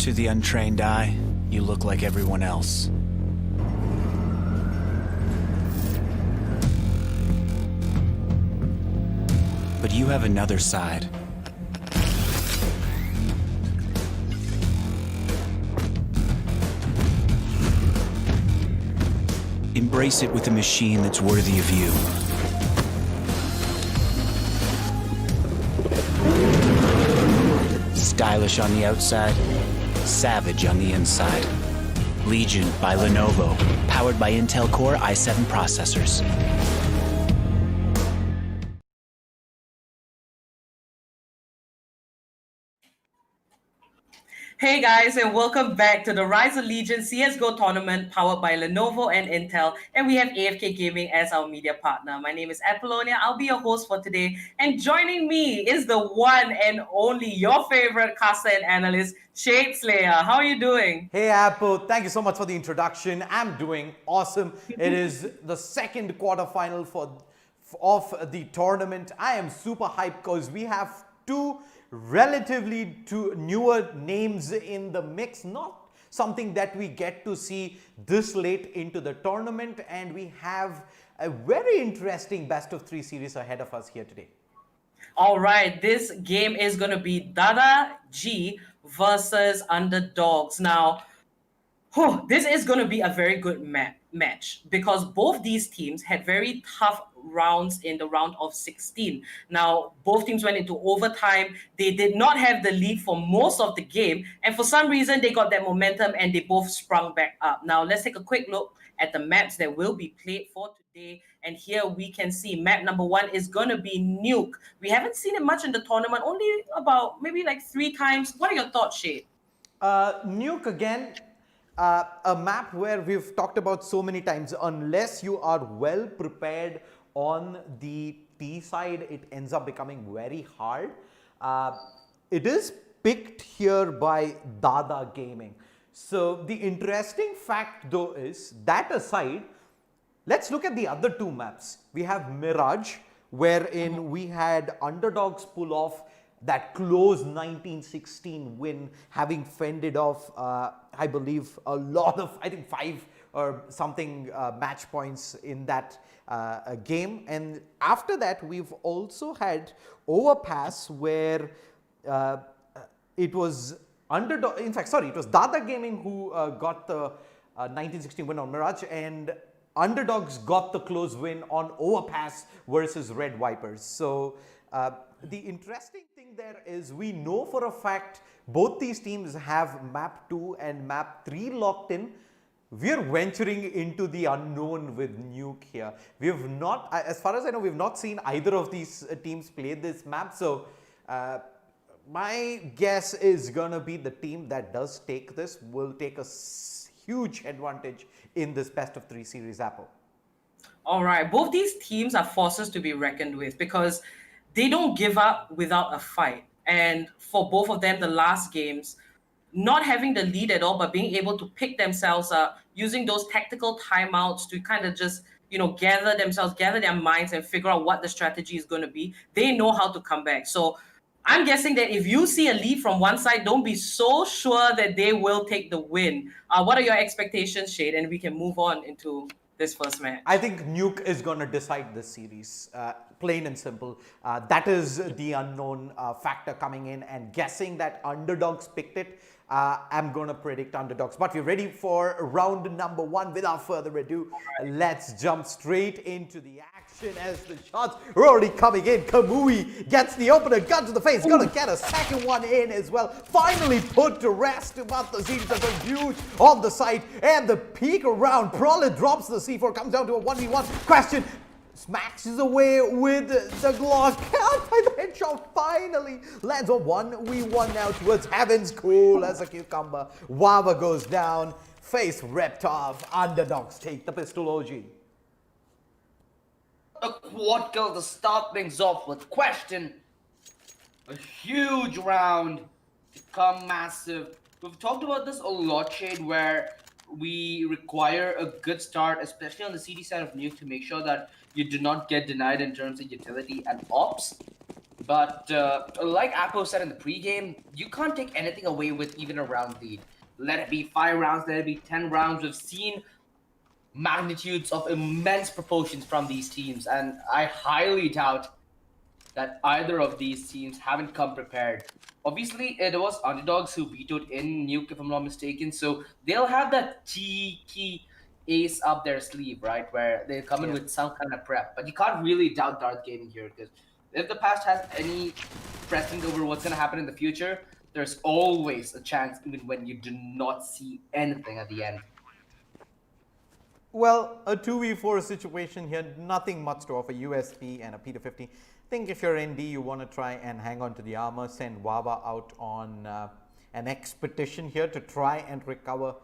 To the untrained eye, you look like everyone else. But you have another side. Embrace it with a machine that's worthy of you. Stylish on the outside, savage on the inside. Legion by Lenovo, powered by Intel Core i7 processors. Hey guys, and welcome back to the Rise of Legion CSGO tournament powered by Lenovo and Intel, and we have AFK Gaming as our media partner. My name is Apollonia. I'll be your host for today, and joining me is the one and only your favorite caster and analyst, Shade Slayer. How are you doing? Hey Apple, thank you so much for the introduction. I'm doing awesome. It is the second quarterfinal of the tournament. I am super hyped because we have two newer names in the mix, not something that we get to see this late into the tournament, and we have a very interesting best of 3 series ahead of us here today. All right, this game is going to be Dada G versus Underdogs. Now, this is going to be a very good match because both these teams had very tough rounds in the round of 16. Now, both teams went into overtime. They did not have the lead for most of the game, and for some reason, they got that momentum and they both sprung back up. Now, let's take a quick look at the maps that will be played for today. And here we can see map number 1 is going to be Nuke. We haven't seen it much in the tournament, only about maybe like 3 times. What are your thoughts, Shade? Nuke again. A map where we've talked about so many times, unless you are well prepared on the T side, it ends up becoming very hard. It is picked here by Dada Gaming. So the interesting fact though is, that aside, let's look at the other two maps. We have Mirage, wherein we had Underdogs pull off that close 1916 win, having fended off, I believe, a lot of, I think 5 or something match points in that game. And after that, we've also had Overpass, where it was Underdog, in fact, sorry, it was Dada Gaming who got the 1916 win on Mirage, and Underdogs got the close win on Overpass versus Red Vipers. So the interesting thing there is, we know for a fact both these teams have map 2 and map 3 locked in. We're venturing into the unknown with Nuke here. We have not, as far as I know, we've not seen either of these teams play this map. So my guess is going to be the team that does take this will take a huge advantage in this best of 3 series, Apple. All right, both these teams are forces to be reckoned with because they don't give up without a fight. And for both of them, the last games, not having the lead at all, but being able to pick themselves up, using those tactical timeouts to kind of just, gather themselves, gather their minds and figure out what the strategy is going to be. They know how to come back. So I'm guessing that if you see a lead from one side, don't be so sure that they will take the win. What are your expectations, Shade? And we can move on into this first match. I think Nuke is going to decide this series, plain and simple. That is the unknown factor coming in, and guessing that Underdogs picked it. I'm going to predict Underdogs. But we're ready for round number 1. Without further ado, let's jump straight into the action as the shots are already coming in. Kamui gets the opener, gun to the face, going to get a second one in as well. Finally put to rest, but the seems of a huge on the side, and the peek around. Prolid drops the C4, comes down to a 1v1. Question smashes away with the Glock. The headshot finally lands on 1v1 now towards Heavens. Cool as a cucumber. Wawa goes down. Face ripped off. Underdogs take the pistol, OG. A quad kill to start things off with Question. A huge round to come massive. We've talked about this a lot, Shade, where we require a good start, especially on the CD side of Nuke, to make sure that you do not get denied in terms of utility and ops. But like Akko said in the pregame, you can't take anything away with even a round lead. Let it be 5 rounds, let it be 10 rounds. We've seen magnitudes of immense proportions from these teams, and I highly doubt that either of these teams haven't come prepared. Obviously, it was underdogs who vetoed in Nuke, if I'm not mistaken, so they'll have that cheeky ace up their sleeve, right? Where they come in with some kind of prep. But you can't really doubt Darth Gaming here, because if the past has any precedent over what's going to happen in the future, there's always a chance, even when you do not see anything at the end. Well, a 2v4 situation here, nothing much to offer. USP and a P250. Think if you're ND, you want to try and hang on to the armor, send Wawa out on an expedition here to try and recover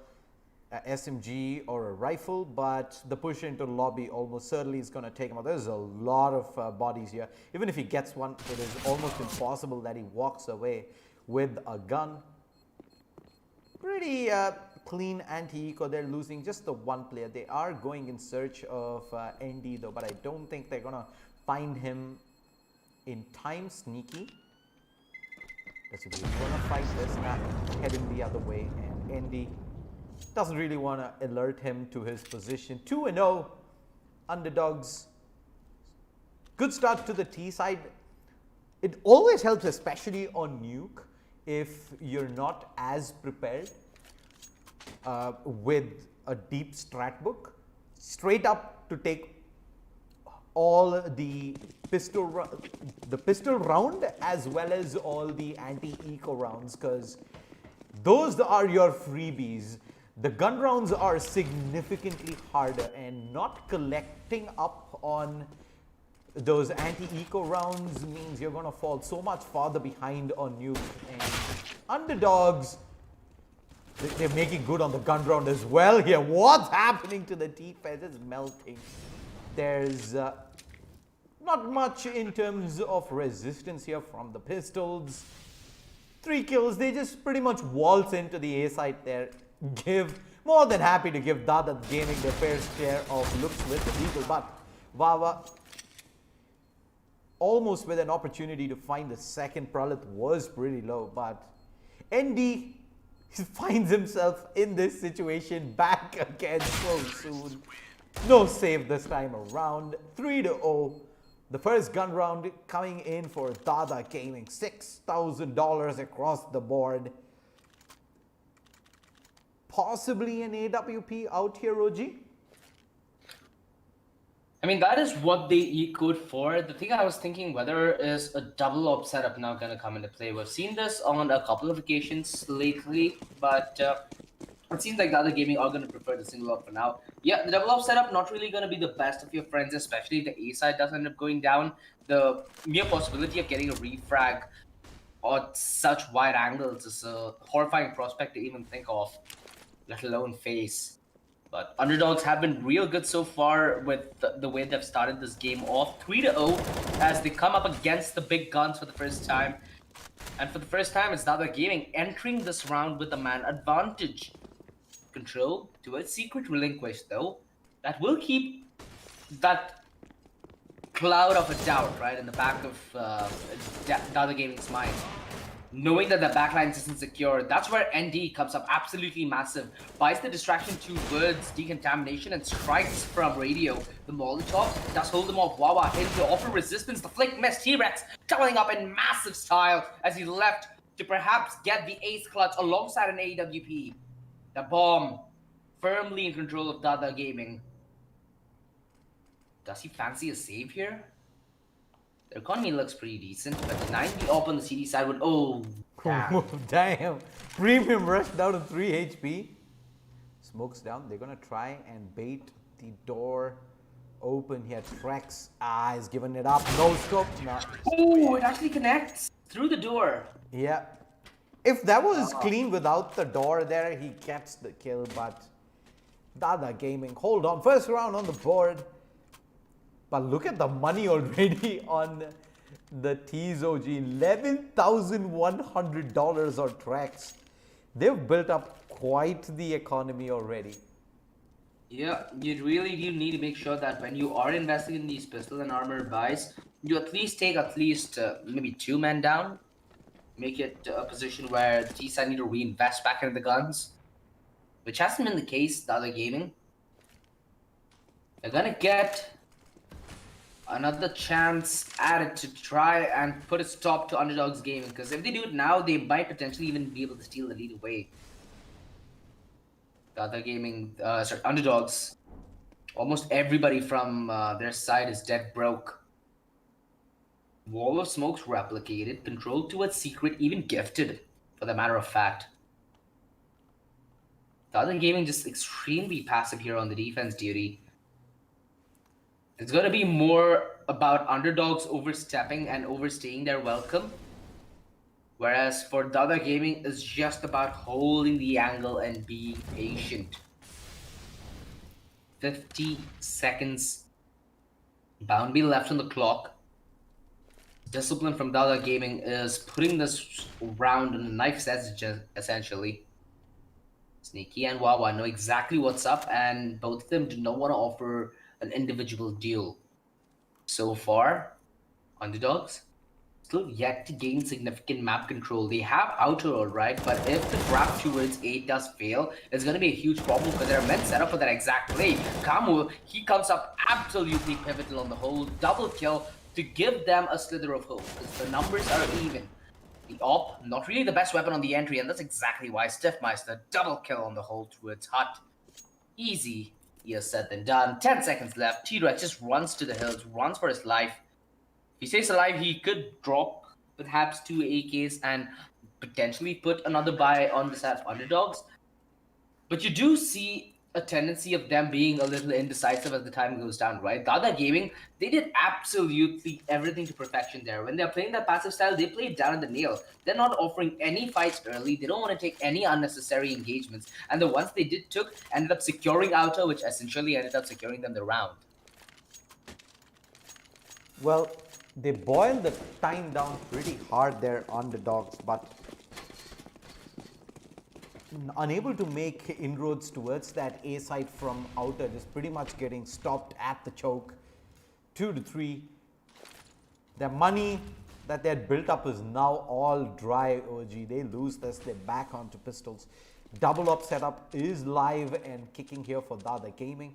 a SMG or a rifle, but the push into lobby almost certainly is going to take him out. There's a lot of bodies here. Even if he gets one, it is almost impossible that he walks away with a gun. Pretty clean anti-eco. They're losing just the one player. They are going in search of ND though, but I don't think they're going to find him in time. Sneaky. Does he really want to fight this? Nah, head him the other way, and ND doesn't really want to alert him to his position. 2-0 underdogs. Good start to the T side. It always helps, especially on Nuke, if you're not as prepared with a deep strat book. Straight up to take all the pistol round as well as all the anti-eco rounds, because those are your freebies. The gun rounds are significantly harder, and not collecting up on those anti-eco rounds means you're going to fall so much farther behind on Nuke. And underdogs, they're making good on the gun round as well here. What's happening to the defense? It's melting. There's not much in terms of resistance here from the pistols. 3 kills, they just pretty much waltz into the A site there. More than happy to give Dada Gaming their fair share of looks with the Eagle, but Wawa almost with an opportunity to find the second. Pralit was pretty low, but ND finds himself in this situation back again so soon. No save this time around. 3-0. The first gun round coming in for Dada Gaming. $6,000 across the board. Possibly an AWP out here, OG? I mean, that is what they ecoed for. The thing I was thinking, whether is a double op setup now going to come into play. We've seen this on a couple of occasions lately, but it seems like the other gaming are going to prefer the single op for now. Yeah, the double op setup not really going to be the best of your friends, especially if the A side does end up going down. The mere possibility of getting a refrag at such wide angles is a horrifying prospect to even think of, let alone face. But underdogs have been real good so far with the way they've started this game off. 3-0 as they come up against the big guns for the first time. And for the first time, it's Dada Gaming entering this round with a man advantage. Control to a secret relinquished though. That will keep that cloud of a doubt, right, in the back of Dada Gaming's mind. Knowing that the backline isn't secure, that's where ND comes up absolutely massive. Buys the distraction towards decontamination and strikes from radio. The Molotov does hold him off. Wawa in to offer resistance. The flick missed. T-Rex coming up in massive style as he left to perhaps get the ace clutch alongside an AWP. The bomb firmly in control of Dada Gaming. Does he fancy a save here? The economy looks pretty decent, but 90 up on the CD side would... Oh, damn. Damn. Premium rush down to 3 HP. Smokes down. They're going to try and bait the door open here. Trex is giving it up. No scope. No. Oh, it actually connects through the door. Yeah. If that was clean without the door there, he gets the kill, but Dada Gaming, hold on. First round on the board. But look at the money already on the T's OG. $11,100 on Trex. They've built up quite the economy already. Yeah, you really do need to make sure that when you are investing in these pistol and armor buys, you at least take maybe 2 men down, make it a position where the T side need to reinvest back into the guns, which hasn't been the case the other gaming. They're gonna get another chance at it to try and put a stop to Underdogs gaming, because if they do it now, they might potentially even be able to steal the lead away. The other gaming, Underdogs, almost everybody from their side is dead broke. Wall of Smoke's replicated, controlled to its secret, even gifted, for the matter of fact. The other gaming just extremely passive here on the defense duty. It's going to be more about Underdogs overstepping and overstaying their welcome. Whereas for the other gaming, it's just about holding the angle and being patient. 50 seconds. Bound be left on the clock. Discipline from Dada Gaming is putting this round on a knife's edge, essentially. Sneaky and Wawa know exactly what's up, and both of them do not want to offer an individual duel. So far, Underdogs still yet to gain significant map control. They have outer all right, but if the grab towards A does fail, it's going to be a huge problem because there are men set up for that exact play. Kamu, he comes up absolutely pivotal on the whole. Double kill to give them a slither of hope, because the numbers are even. The op, not really the best weapon on the entry, and that's exactly why Stiffmeister, double kill on the whole towards Hut. Easy, easier said than done. 10 seconds left. T-Rex just runs to the hills, runs for his life. If he stays alive, he could drop perhaps 2 AKs and potentially put another buy on the side of Underdogs. But you do see a tendency of them being a little indecisive as the time goes down, right? Dada Gaming, they did absolutely everything to perfection there. When they're playing that passive style, they play it down at the nail. They're not offering any fights early. They don't want to take any unnecessary engagements. And the ones they took ended up securing outer, which essentially ended up securing them the round. Well, they boiled the time down pretty hard there, Underdogs, but unable to make inroads towards that A side from outer, just pretty much getting stopped at the choke. 2 to 3. Their money that they had built up is now all dry, OG. They lose this, they're back onto pistols. Double up setup is live and kicking here for Dada Gaming.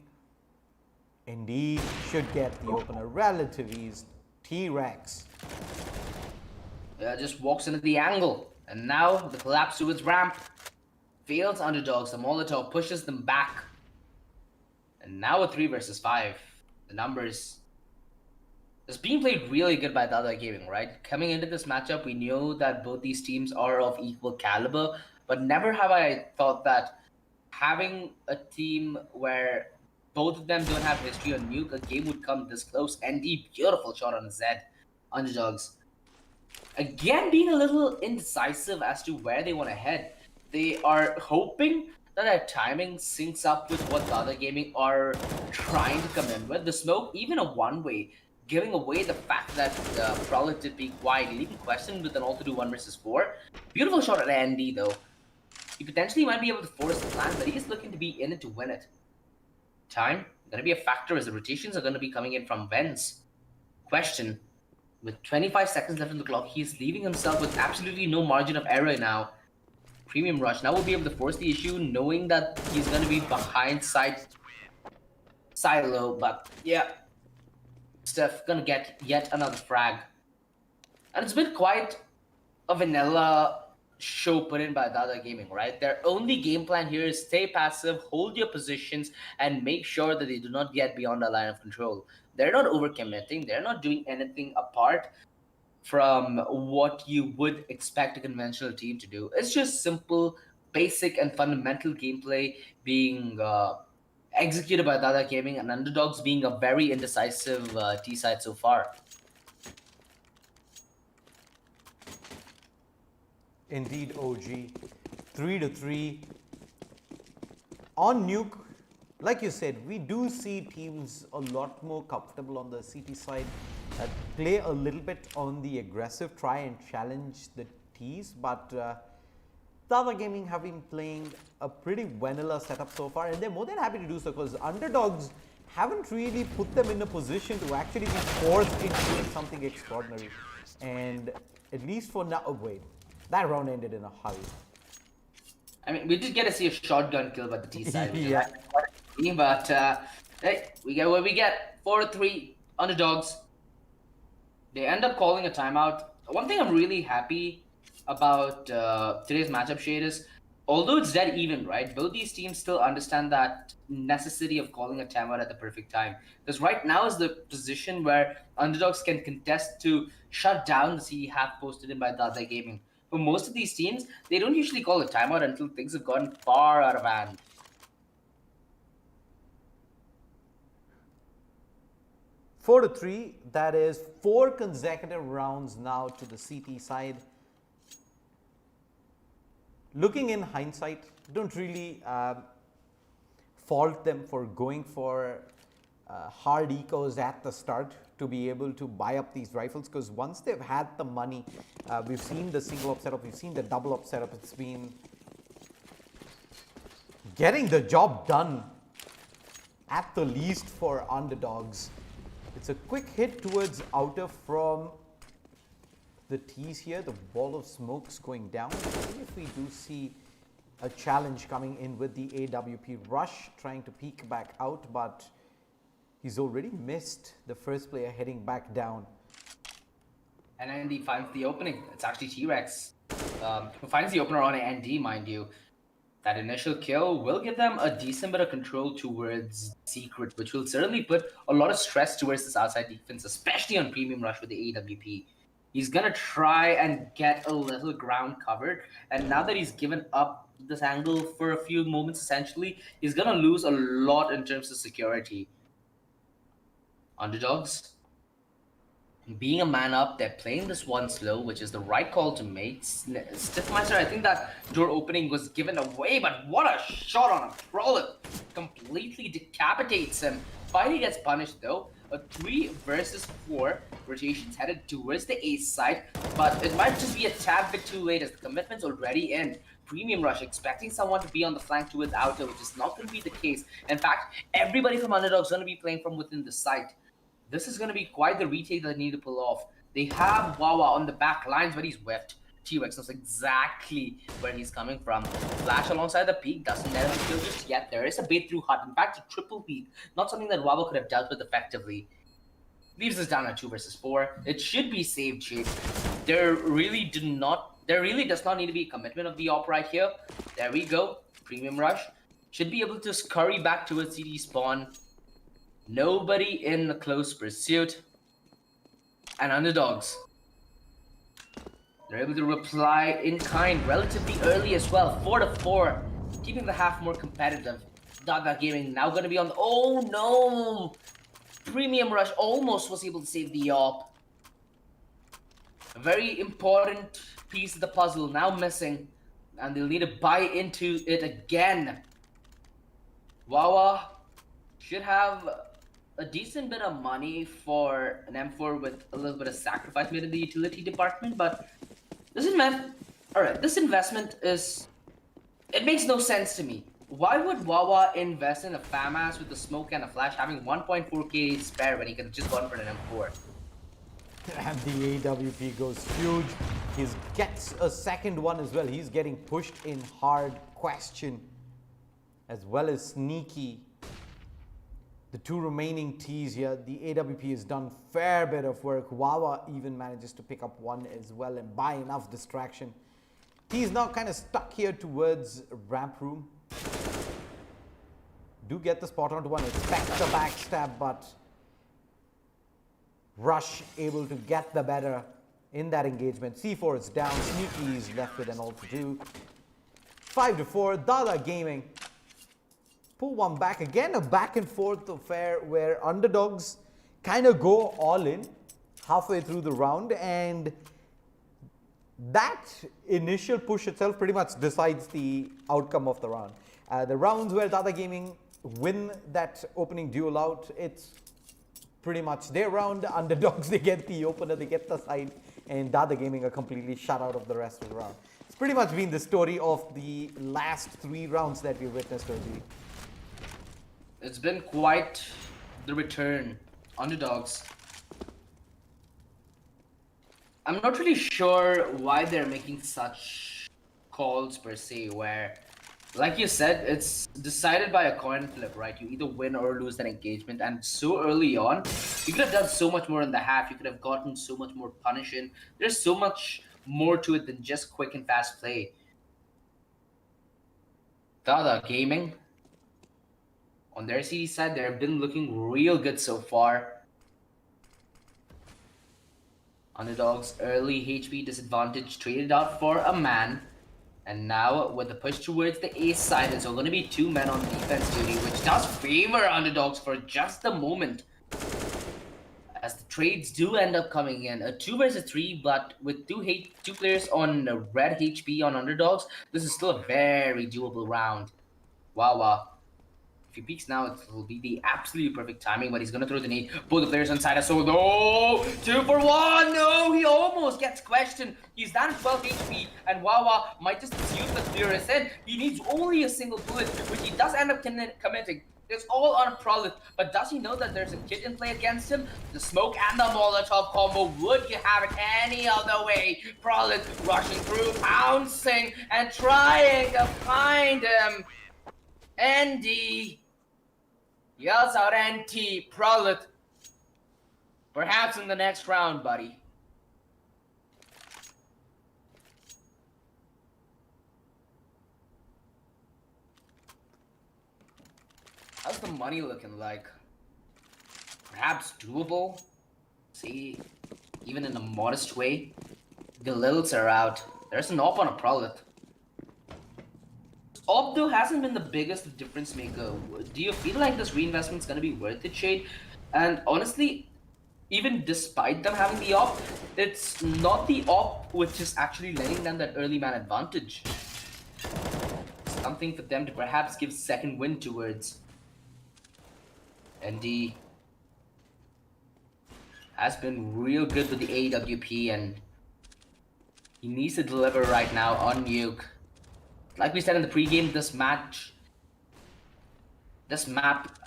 ND should get the opener relative ease. T-Rex. Yeah, just walks into the angle. And now the collapse to its ramp. Fails Underdogs. The Molotov pushes them back. And now a 3 versus 5. The numbers. It's being played really good by Dada Gaming, right? Coming into this matchup, we knew that both these teams are of equal caliber. But never have I thought that having a team where both of them don't have history on Nuke, a game would come this close. ND, beautiful shot on Z. Underdogs. Again, being a little indecisive as to where they want to head. They are hoping that their timing syncs up with what the other gaming are trying to come in with. The smoke, even a one-way, giving away the fact that the Prowler did be quiet, leaving question with an all to do 1 versus 4. Beautiful shot at ND though. He potentially might be able to force the plan, but he's looking to be in it to win it. Time going to be a factor as the rotations are going to be coming in from Vents. Question, with 25 seconds left on the clock, he's leaving himself with absolutely no margin of error now. Premium rush now will be able to force the issue, knowing that he's going to be behind side silo, but yeah, Steph gonna get yet another frag. And it's been quite a vanilla show put in by Dada Gaming, right? Their only game plan here is stay passive, hold your positions, and make sure that they do not get beyond the line of control. They're not overcommitting, they're not doing anything apart from what you would expect a conventional team to do. It's just simple, basic, and fundamental gameplay being executed by Dada Gaming, and Underdogs being a very indecisive T-side so far. Indeed, OG. 3 to 3. On Nuke, like you said, we do see teams a lot more comfortable on the CT side that play a little bit on the aggressive, try and challenge the Ts, but Dada Gaming have been playing a pretty vanilla setup so far, and they're more than happy to do so because Underdogs haven't really put them in a position to actually be forced into doing something extraordinary. And at least for now, oh wait, that round ended in a hurry. I mean, we did get to see a shotgun kill by the T side, which Yeah. is but hey, we get what we get. 4-3 underdogs. They end up calling a timeout. One thing I'm really happy about today's matchup, Shade, is although it's dead even, right? Both these teams still understand that necessity of calling a timeout at the perfect time. Because right now is the position where underdogs can contest to shut down the CD half posted in by Dada Gaming. For most of these teams, they don't usually call a timeout until things have gotten far out of hand. 4-3, that is 4 consecutive rounds now to the CT side. Looking in hindsight, don't really fault them for going for hard ecos at the start to be able to buy up these rifles, because once they've had the money, we've seen the single up setup, we've seen the double up setup, it's been getting the job done at the least for underdogs. It's a quick hit towards outer from the tees here. The wall of smoke's going down. See if we do see a challenge coming in with the AWP rush, trying to peek back out, but he's already missed the first player heading back down. And ND finds the opening. It's actually T-Rex who finds the opener on ND, mind you. That initial kill will give them a decent bit of control towards Secret, which will certainly put a lot of stress towards this outside defense, especially on Premium Rush with the AWP. He's going to try and get a little ground covered, and now that he's given up this angle for a few moments, essentially, he's going to lose a lot in terms of security. Underdogs, being a man up, they're playing this one slow, which is the right call to make. Stiffmeister, I think that door opening was given away, but what a shot on a Prolip. Completely decapitates him. Finally gets punished though. A 3 versus 4 rotations headed towards the ace side, but it might just be a tad bit too late as the commitment's already in. Premium Rush expecting someone to be on the flank towards outer, which is not going to be the case. In fact, everybody from Underdog is going to be playing from within the site. This is going to be quite the retake that they need to pull off. They have Wawa on the back lines, but he's whiffed. T-Rex knows exactly where he's coming from. Flash alongside the peak doesn't let him kill just yet. There is a bait through hut. In fact, a triple peak. Not something that Wawa could have dealt with effectively. Leaves us down at 2 versus 4. It should be saved, Jake. There really does not need to be a commitment of the op right here. There we go. Premium Rush. Should be able to scurry back towards CD spawn. Nobody in the close pursuit. And Underdogs, they're able to reply in kind relatively early as well. 4-4, keeping the half more competitive. Dada Gaming now going to be on the... Oh no! Premium Rush almost was able to save the op. A very important piece of the puzzle now missing. And they'll need to buy into it again. Wawa should have a decent bit of money for an M4 with a little bit of sacrifice made in the utility department, but this investment is... It makes no sense to me. Why would Wawa invest in a FAMAS with a smoke and a flash having 1.4k spare when he could have just gone for an M4? And the AWP goes huge. He gets a second one as well. He's getting pushed in hard. Question as well as Sneaky. The 2 remaining Ts here, the AWP has done fair bit of work. Wawa even manages to pick up 1 as well and buy enough distraction. T's now kind of stuck here towards ramp room. Do get the spot onto 1, expect the backstab, but Rush able to get the better in that engagement. C4 is down, Sneaky is left with an all to do. 5-4, Dada Gaming. Pull one back again, a back and forth affair where underdogs kind of go all in halfway through the round, and that initial push itself pretty much decides the outcome of the round. The rounds where Dada Gaming win that opening duel out, it's pretty much their round. Underdogs, they get the opener, they get the side, and Dada Gaming are completely shut out of the rest of the round. It's pretty much been the story of the last 3 rounds that we witnessed already. It's been quite the return. Underdogs. I'm not really sure why they're making such calls per se, where, like you said, it's decided by a coin flip, right? You either win or lose that engagement, and so early on, you could have done so much more in the half. You could have gotten so much more punish in. There's so much more to it than just quick and fast play. Dada Gaming, on their CD side, they've been looking real good so far. Underdogs early HP disadvantage traded out for a man. And now with the push towards the ace side, it's going to be 2 men on defense duty, which does favor Underdogs for just a moment. As the trades do end up coming in. A 2 versus 3, but with two players on red HP on Underdogs, this is still a very doable round. Wawa. If he peeks now, it will be the absolute perfect timing, but he's going to throw the nade. Both the players on side are so low. 2 for 1. No, he almost gets questioned. He's down 12 HP, and Wawa might just use the clearest in. He needs only a single bullet, which he does end up committing. It's all on Prolit, but does he know that there's a kit in play against him? The smoke and the Molotov combo, would you have it any other way? Prolit rushing through, pouncing, and trying to find him. ND yells out NT, Prolit. Perhaps in the next round, buddy. How's the money looking like? Perhaps doable? See, even in a modest way. The Lils are out. There's an op on a Prolit. Op though hasn't been the biggest difference maker. Do you feel like this reinvestment's gonna be worth it, Shade? And honestly, even despite them having the op, it's not the op which is actually letting them that early man advantage. Something for them to perhaps give second win towards. ND has been real good with the AWP, and he needs to deliver right now on Nuke. Like we said in the pregame, this map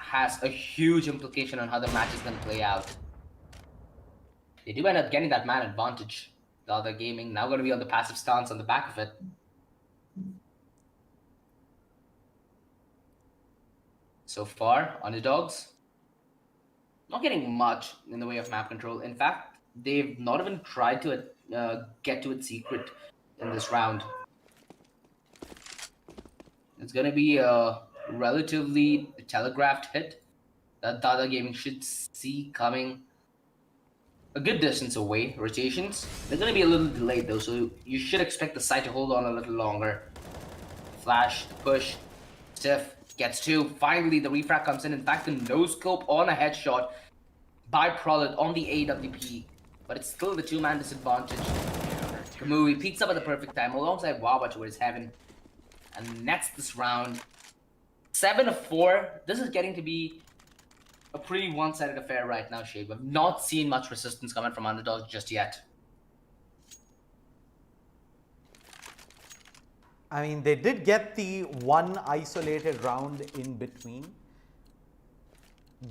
has a huge implication on how the match is going to play out. They do end up getting that man advantage. The other gaming now going to be on the passive stance on the back of it. So far, Underdogs not getting much in the way of map control. In fact, they've not even tried to get to its secret in this round. It's going to be a relatively telegraphed hit that Dada Gaming should see coming a good distance away. Rotations, they're going to be a little delayed though, so you should expect the site to hold on a little longer. Flash, push, stiff, gets 2. Finally, the refrag comes in. In fact, the no-scope on a headshot by Prolit on the AWP, but it's still the 2-man disadvantage. Kamui peeks up at the perfect time alongside Wawa towards heaven and nets this round. 7 of 4. This is getting to be a pretty one-sided affair right now, Shade. We've not seen much resistance coming from Underdogs just yet. I mean, they did get the one isolated round in between.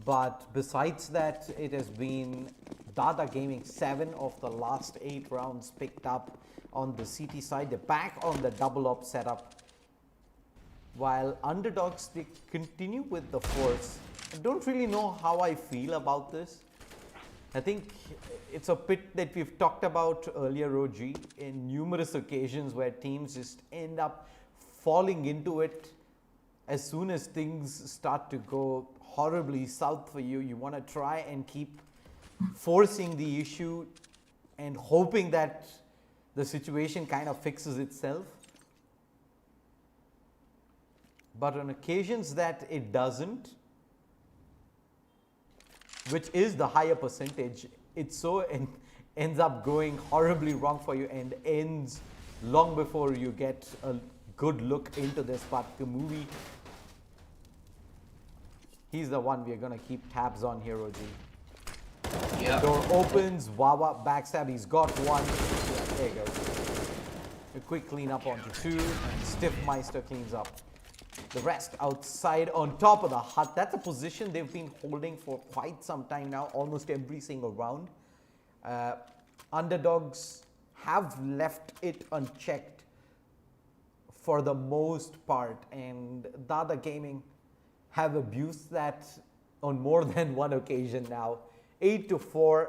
But besides that, it has been Dada Gaming 7 of the last 8 rounds picked up on the CT side. They're back on the double op setup. While Underdogs, they continue with the force. I don't really know how I feel about this. I think it's a pit that we've talked about earlier, OG, in numerous occasions where teams just end up falling into it as soon as things start to go horribly south for you. You want to try and keep forcing the issue and hoping that the situation kind of fixes itself. But on occasions that it doesn't, which is the higher percentage, it so ends up going horribly wrong for you and ends long before you get a good look into this. But the movie, he's the one we're going to keep tabs on here, OG. Yeah. Door opens, Wawa backstab, he's got 1. Yeah, there you go. A quick clean up onto 2, and Stiffmeister cleans up. The rest outside on top of the hut. That's a position they've been holding for quite some time now, almost every single round. Underdogs have left it unchecked for the most part, and Dada Gaming have abused that on more than one occasion now. 8-4.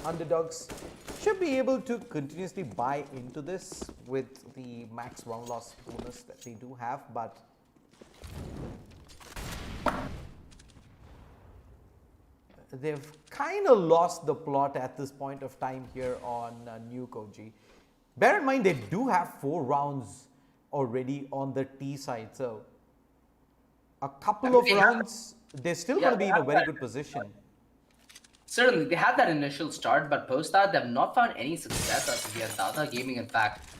Underdogs should be able to continuously buy into this with the max round loss bonus that they do have, but they've kind of lost the plot at this point of time here on Nuke OG. Bear in mind they do have 4 rounds already on the T side, so a couple of rounds they're still going to be in a very good position. Certainly, they had that initial start, but post that, they've not found any success as of yet. Dada Gaming, in fact,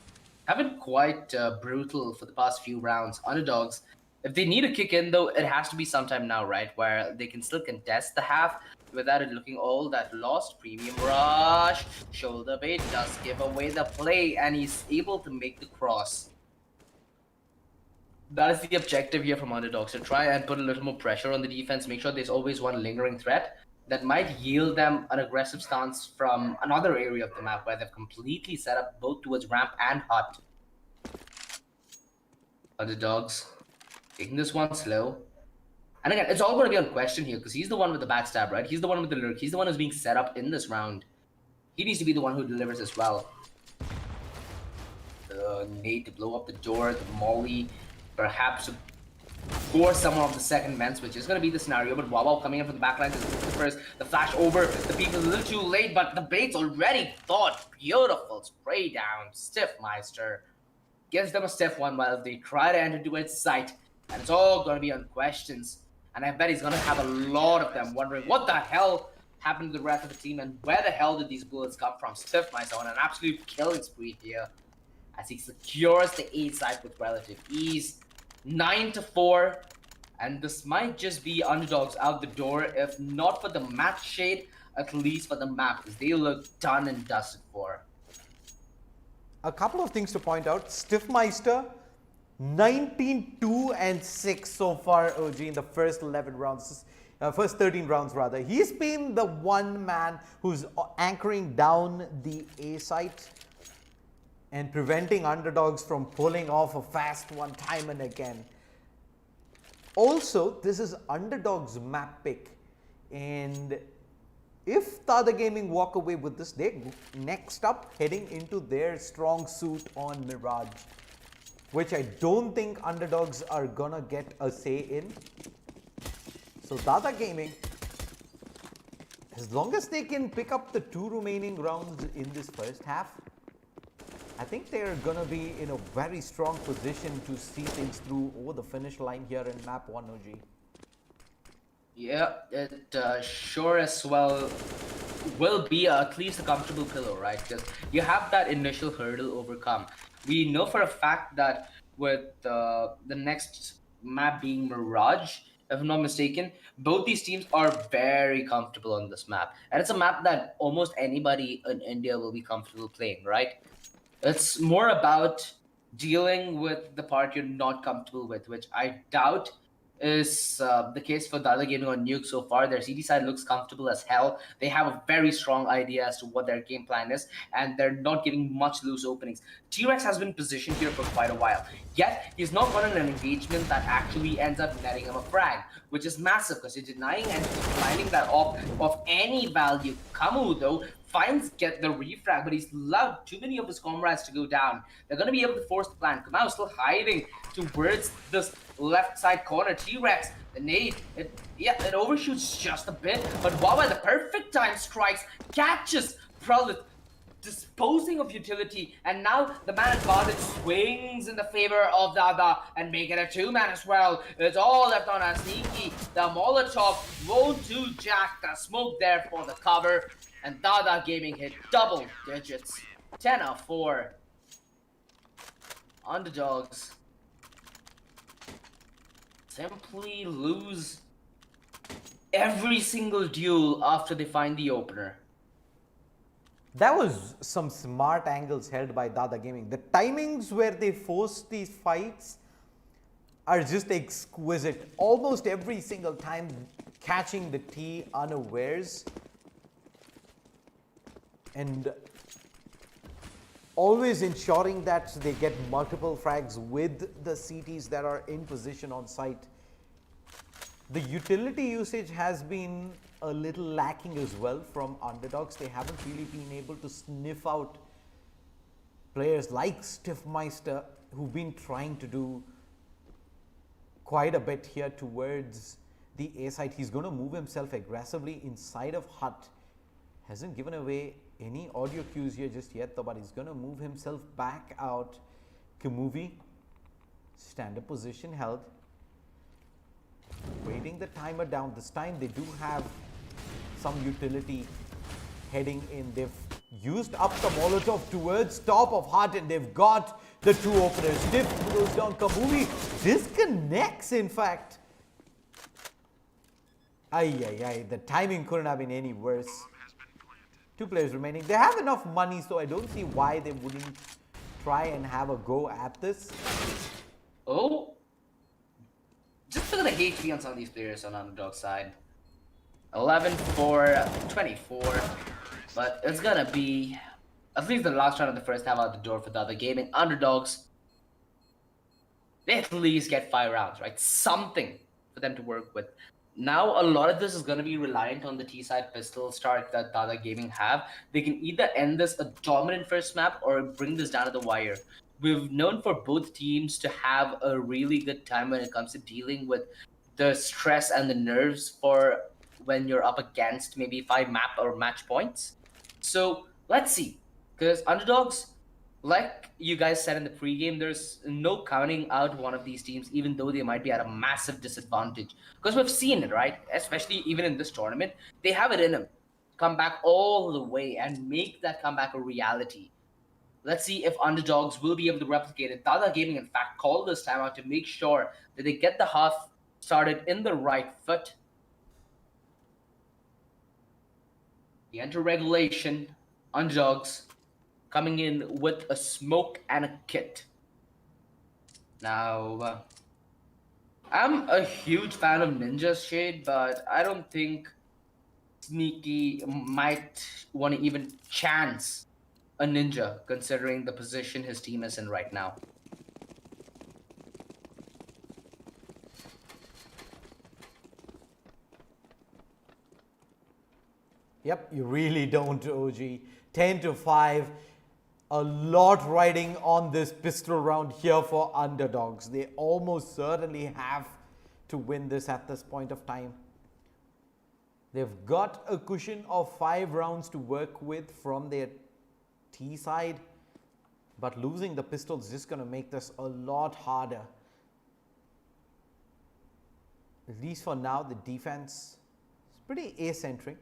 have been quite brutal for the past few rounds. Underdogs, if they need a kick in, though, it has to be sometime now, right? Where they can still contest the half without it looking all that lost. Premium rush, shoulder bait does give away the play, and he's able to make the cross. That is the objective here from Underdogs, to try and put a little more pressure on the defense, make sure there's always one lingering threat that might yield them an aggressive stance from another area of the map where they've completely set up both towards ramp and hut. Underdogs taking this one slow. And again, it's all going to be on question here because he's the one with the backstab, right? He's the one with the lurk. He's the one who's being set up in this round. He needs to be the one who delivers as well. The nade to blow up the door, the molly, perhaps force someone off the second men switch is going to be the scenario, but Wawa coming in from the backline is the first. The flash over, the peak is a little too late, but the bait's already thought. Beautiful spray down. Stiffmeister gives them a stiff one while they try to enter towards sight, and it's all going to be on questions. And I bet he's going to have a lot of them wondering what the hell happened to the rest of the team and where the hell did these bullets come from. Stiffmeister on an absolute killing spree here as he secures the A side with relative ease. 9-4, and this might just be Underdogs out the door, if not for the match shade, at least for the map, because they look done and dusted for. A couple of things to point out. Stiffmeister, 19-2-6 so far, OG, in the first 11 rounds, first 13 rounds rather. He's been the one man who's anchoring down the A site and preventing Underdogs from pulling off a fast one time and again. Also, this is Underdogs map pick, and if Dada Gaming walk away with this, they're next up heading into their strong suit on Mirage, which I don't think Underdogs are gonna get a say in. So Dada Gaming, as long as they can pick up the 2 remaining rounds in this first half, I think they're going to be in a very strong position to see things through over the finish line here in map 1 OG. Yeah, it sure as well will be at least a comfortable pillow, right? Because you have that initial hurdle overcome. We know for a fact that with the next map being Mirage, if I'm not mistaken, both these teams are very comfortable on this map. And it's a map that almost anybody in India will be comfortable playing, right? It's more about dealing with the part you're not comfortable with, which I doubt is the case for Dada Gaming on Nuke so far. Their CD side looks comfortable as hell. They have a very strong idea as to what their game plan is, and they're not giving much loose openings. T-Rex has been positioned here for quite a while, yet he's not running an engagement that actually ends up netting him a frag, which is massive because you're denying and declining that off of any value. Kamu, though, get the refrag, but he's allowed too many of his comrades to go down. They're going to be able to force the plan. Kamau still hiding towards this left side corner. T-Rex, the nade, it overshoots just a bit, but Wawa, the perfect time strikes, catches Prolith, disposing of utility, and now the man advantage swings in the favor of Dada and make it a 2-man as well. It's all left on Sneaky. The Molotov won't do jack. The smoke there for the cover, and Dada Gaming hit double digits. 10-4. Underdogs simply lose every single duel after they find the opener. That was some smart angles held by Dada Gaming. The timings where they forced these fights are just exquisite. Almost every single time catching the T unawares and always ensuring that they get multiple frags with the CTs that are in position on site. The utility usage has been a little lacking as well from underdogs. They haven't really been able to sniff out players like Stiffmeister, who've been trying to do quite a bit here towards the A side. He's going to move himself aggressively inside of Hut. Hasn't given away any audio cues here just yet though, but he's going to move himself back out. Kamuvi, stand-up position held. Waiting the timer down. This time they do have some utility heading in. They've used up the Molotov towards top of Hut and they've got the two openers. Stiff goes down. Kamuvi disconnects in fact. The timing couldn't have been any worse. Two players remaining. They have enough money, so I don't see why they wouldn't try and have a go at this. Oh. Just look at the HP on some of these players on underdog side. 11-4-24. But it's gonna be at least the last round of the first half out the door for the other gaming. Underdogs, they at least get 5 rounds, right? Something for them to work with. Now, a lot of this is going to be reliant on the T-side pistol start that Dada Gaming have. They can either end this a dominant first map or bring this down to the wire. We've known for both teams to have a really good time when it comes to dealing with the stress and the nerves for when you're up against maybe 5 map or match points. So, let's see. Because underdogs, like you guys said in the pregame, there's no counting out one of these teams, even though they might be at a massive disadvantage. Because we've seen it, right? Especially even in this tournament, they have it in them. Come back all the way and make that comeback a reality. Let's see if underdogs will be able to replicate it. Dada Gaming, in fact, called this time out to make sure that they get the half started in the right foot. The enter regulation, underdogs coming in with a smoke and a kit. Now, I'm a huge fan of Ninja's Shade, but I don't think Sneaky might want to even chance a Ninja, considering the position his team is in right now. Yep, you really don't, OG. 10-5. A lot riding on this pistol round here for underdogs. They almost certainly have to win this at this point of time. They've got a cushion of 5 rounds to work with from their T side, but losing the pistol is just going to make this a lot harder. At least for now, the defense is pretty eccentric.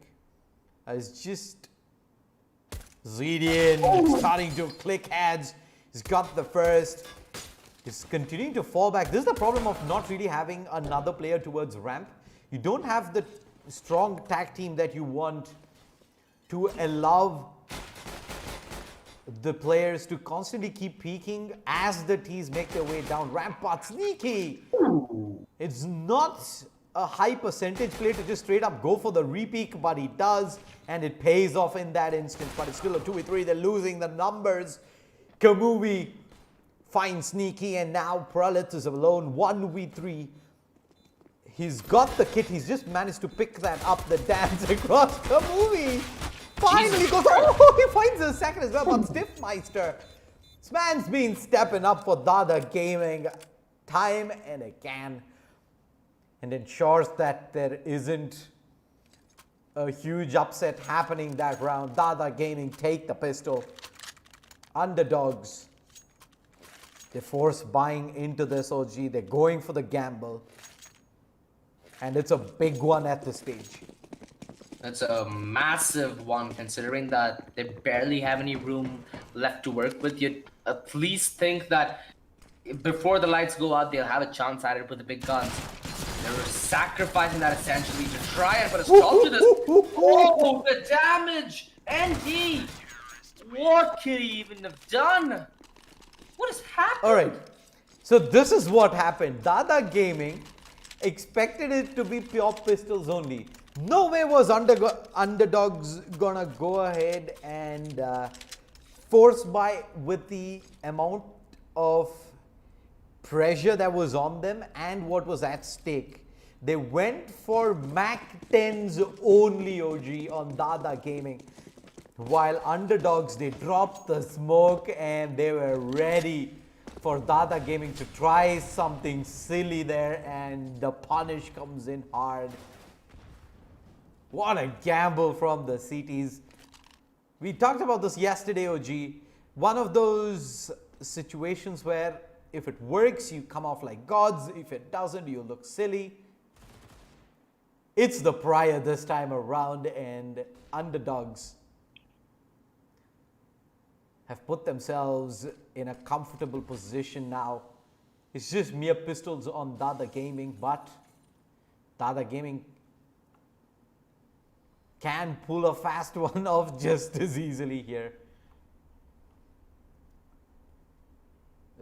It's just Zedian starting to click heads. He's got the first. He's continuing to fall back. This is the problem of not really having another player towards ramp. You don't have the strong tag team that you want to allow the players to constantly keep peeking as the T's make their way down ramp. But Sneaky, it's not a high percentage play to just straight up go for the repeak, but he does, and it pays off in that instance. But it's still a 2v3. They're losing the numbers. Kamuvi finds Sneaky, and now Pralit is alone 1v3. He's got the kit. He's just managed to pick that up. The dance across Kamuvi finally goes. Oh, he finds a second as well. But Stiffmeister, this man's been stepping up for Dada Gaming time and again, and ensures that there isn't a huge upset happening that round. Dada Gaming take the pistol. Underdogs, they're forced buying into this OG. They're going for the gamble. And it's a big one at this stage. That's a massive one, considering that they barely have any room left to work with. You'd at least think that before the lights go out, they'll have a chance at it with the big guns. They're sacrificing that essentially to try and put a stop to this. Oh, the damage! ND! What could he even have done? What is happening? All right. So this is what happened. Dada Gaming expected it to be pure pistols only. No way was Underdogs gonna go ahead and force buy with the amount of pressure that was on them and what was at stake. They went for Mac 10s only, OG, on Dada Gaming. While Underdogs, they dropped the smoke and they were ready for Dada Gaming to try something silly there, and the punish comes in hard. What a gamble from the CTs. We talked about this yesterday, OG. One of those situations where if it works, you come off like gods. If it doesn't, you look silly. It's the prior this time around, and Underdogs have put themselves in a comfortable position now. It's just mere pistols on Dada Gaming, but Dada Gaming can pull a fast one off just as easily here.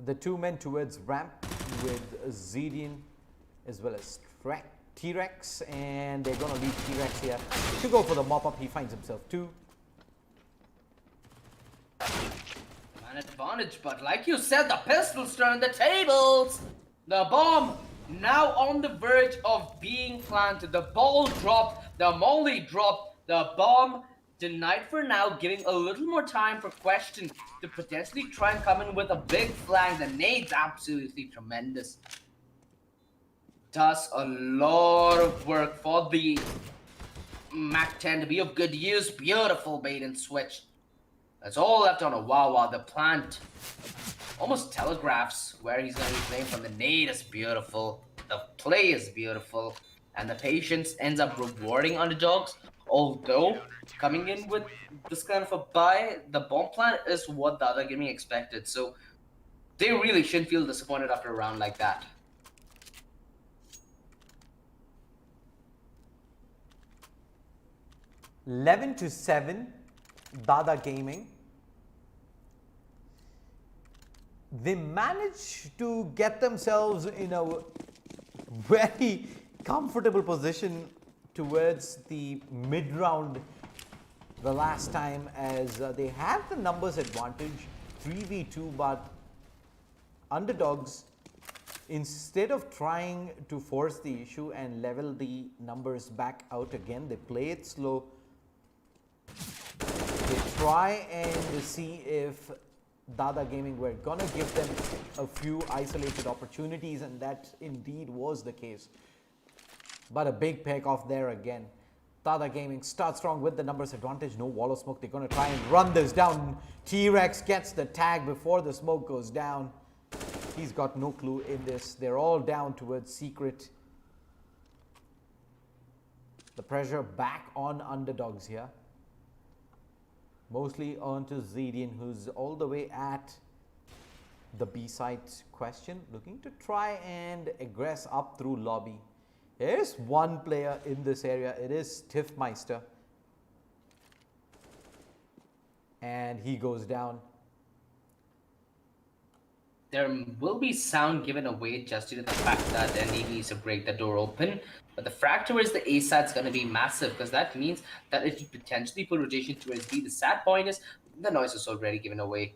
The two men towards ramp with Zedian as well as T-Rex, and they're going to leave T-Rex here to go for the mop-up. He finds himself two. An advantage, but like you said, the pistols turn the tables. The bomb now on the verge of being planted. The ball dropped, the molly dropped, the bomb denied for now, giving a little more time for Question to potentially try and come in with a big flank. The nade's absolutely tremendous. Does a lot of work for the Mac 10 to be of good use. Beautiful bait and switch. That's all left on a Wawa. The plant almost telegraphs where he's going to be playing from. The nade is beautiful. The play is beautiful. And the patience ends up rewarding Underdogs. Although, coming in with this kind of a buy, the bomb plant is what the other gaming expected. So, they really shouldn't feel disappointed after a round like that. (11-7), Dada Gaming. They managed to get themselves in a very comfortable position towards the mid-round the last time, as they had the numbers advantage 3v2, but Underdogs, instead of trying to force the issue and level the numbers back out again, they play it slow. They try and see if Dada Gaming were gonna give them a few isolated opportunities, and that indeed was the case. But a big peck off there again. Dada Gaming starts strong with the numbers advantage. No wall of smoke. They're gonna try and run this down. T-Rex gets the tag before the smoke goes down. He's got no clue in this. They're all down towards Secret. The pressure back on Underdogs here. Mostly onto Zedian, who's all the way at the B-side. Question, looking to try and aggress up through lobby. There's one player in this area. It is Tiffmeister. And he goes down. There will be sound given away just due to the fact that the ND needs to break the door open. But the fact is the A side's going to be massive, because that means that it could potentially put rotation towards B. The sad point is the noise is already given away.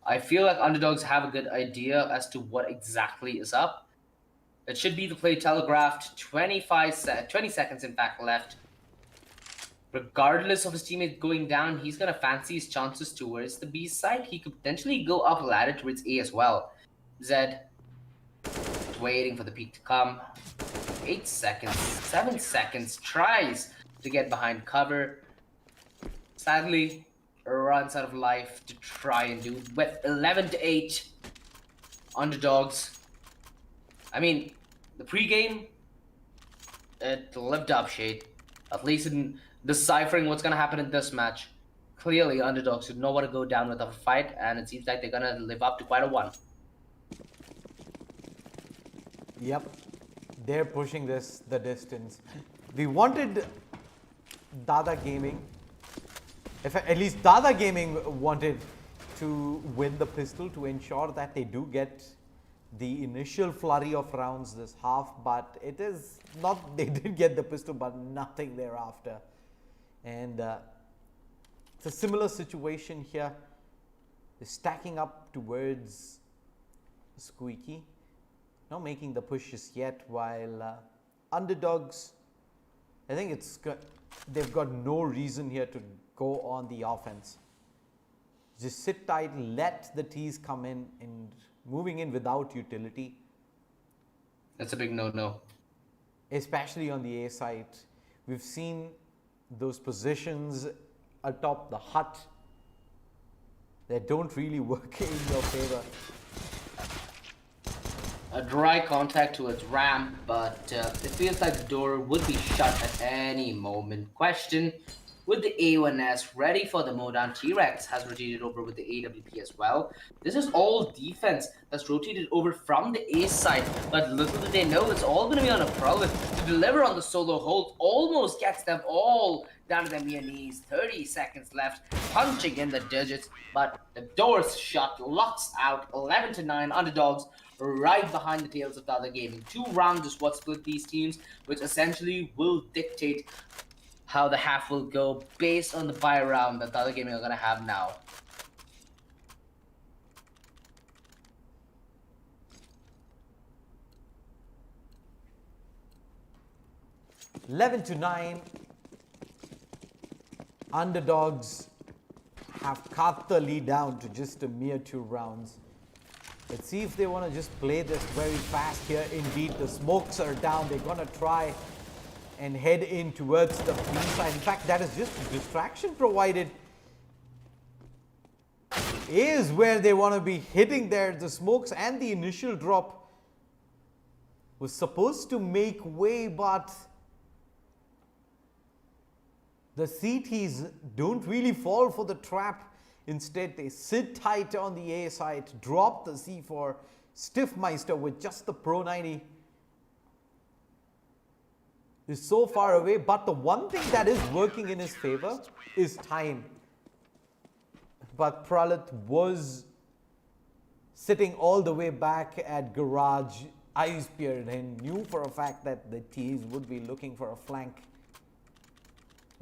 I feel like Underdogs have a good idea as to what exactly is up. It should be the play telegraphed. 20 seconds in fact left. Regardless of his teammate going down, he's going to fancy his chances towards the B side. He could potentially go up ladder towards A as well. Zed waiting for the peak to come. 8 seconds, 7 seconds, tries to get behind cover. Sadly, runs out of life to try and do with 11-8 Underdogs. I mean, the pregame, it lived up, Shade. At least in deciphering what's going to happen in this match. Clearly, Underdogs should know what to go down with a fight, and it seems like they're going to live up to quite a one. Yep, they're pushing this the distance. We wanted Dada Gaming, at least Dada Gaming wanted to win the pistol to ensure that they do get the initial flurry of rounds this half, but it is not, they did get the pistol, but nothing thereafter. And it's a similar situation here. They're stacking up towards Squeaky, not making the pushes yet, while underdogs, I think they've got no reason here to go on the offense. Just sit tight, let the T's come in, and moving in without utility. That's a big no-no. Especially on the A side. We've seen those positions atop the hut that don't really work in your favor. A dry contact towards ramp, but it feels like the door would be shut at any moment. Question, with the A1S ready for the Modan, T-Rex has rotated over with the AWP as well. This is all defense that's rotated over from the A side, but little do they know it's all going to be on a Prowler to deliver on the solo hold. Almost gets them all down to their mere knees. 30 seconds left, punching in the digits, but the door's shut, locks out. 11-9 underdogs right behind the tails of Dada Gaming. 2 rounds is what split these teams, which essentially will dictate how the half will go based on the buy round that Dada Gaming are going to have now. (11-9). Underdogs have cut the lead down to just a mere 2 rounds. Let's see if they want to just play this very fast here. Indeed, the smokes are down. They're going to try and head in towards the B side. In fact, that is just a distraction provided. Is where they want to be hitting there. The smokes and the initial drop was supposed to make way, but the CTs don't really fall for the trap. Instead, they sit tight on the A side, drop the C4. Stiffmeister with just the Pro 90 is so far away, but the one thing that is working in his favor is time. But Pralit was sitting all the way back at garage, eyes peered in, knew for a fact that the T's would be looking for a flank.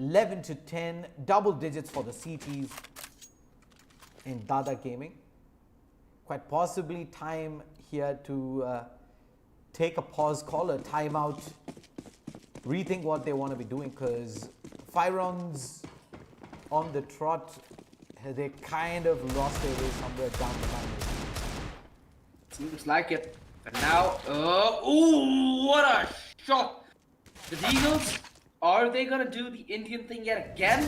11-10, double digits for the CTs in Dada Gaming. Quite possibly time here to take a pause, call a timeout, rethink what they want to be doing, because 5 rounds on the trot, they kind of lost their way somewhere down the line. Seems like it. But now, ooh, what a shot! The Eagles, are they gonna do the Indian thing yet again?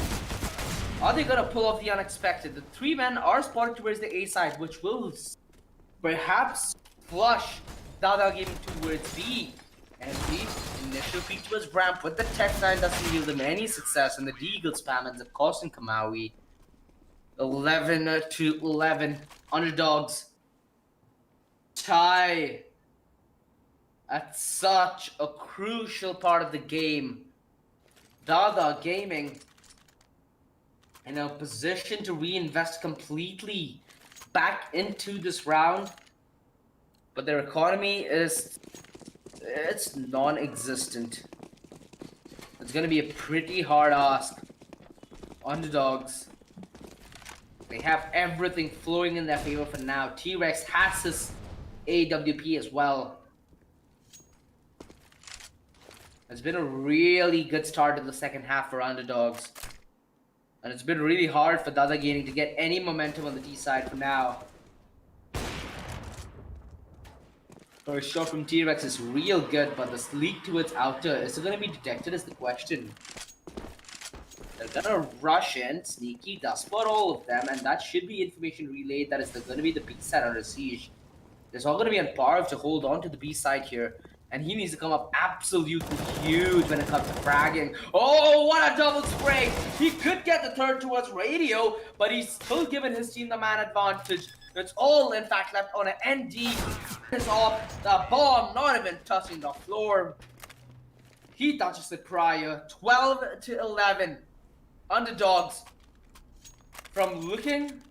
Are they gonna pull off the unexpected? The 3 men are spotted towards the A side, which will perhaps flush Dada Gaming towards B. And the initial peek towards ramp with the Tech 9 doesn't yield them any success, and the Deagle spam ends up costing Kamawi. 11-11, underdogs tie at such a crucial part of the game. Dada Gaming in a position to reinvest completely back into this round, but their economy is, it's non-existent. It's gonna be a pretty hard ask. Underdogs, they have everything flowing in their favor for now. T-Rex has his AWP as well. It's been a really good start to the second half for underdogs. And it's been really hard for Dada Gaming to get any momentum on the D side for now. First shot from T-Rex is real good, but the leak to its outer, is it going to be detected is the question. They're going to rush in, sneaky, does spot all of them, and that should be information relayed that is going to be the B side under siege. There's all going to be on Parv to hold on to the B side here. And he needs to come up absolutely huge when it comes to fragging. Oh, what a double spray! He could get the third towards radio, but he's still giving his team the man advantage. It's all, in fact, left on an ND. It's off the bomb, not even touching the floor. He touches it prior. 12-11. Underdogs, from looking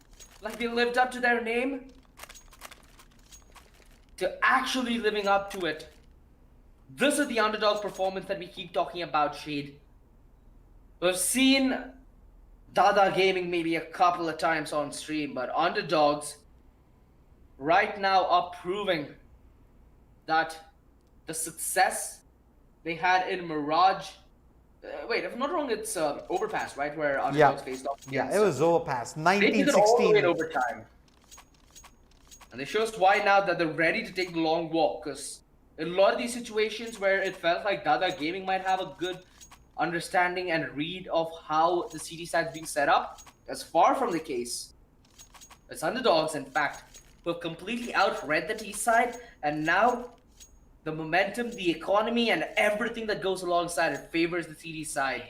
like they lived up to their name, to actually living up to it. This is the underdog performance that we keep talking about, Shade. We've seen Dada Gaming maybe a couple of times on stream, but underdogs right now are proving that the success they had in Mirage. Wait, if I'm not wrong, it's Overpass, right? Where underdogs faced off against. Yeah, it was Overpass. They took it all the way in 1916. overtime. And they show us why now that they're ready to take the long walk. Because in a lot of these situations where it felt like Dada Gaming might have a good understanding and read of how the CD side's being set up, that's far from the case. It's underdogs, in fact, who have completely outread the T side, and now the momentum, the economy, and everything that goes alongside it favors the CD side.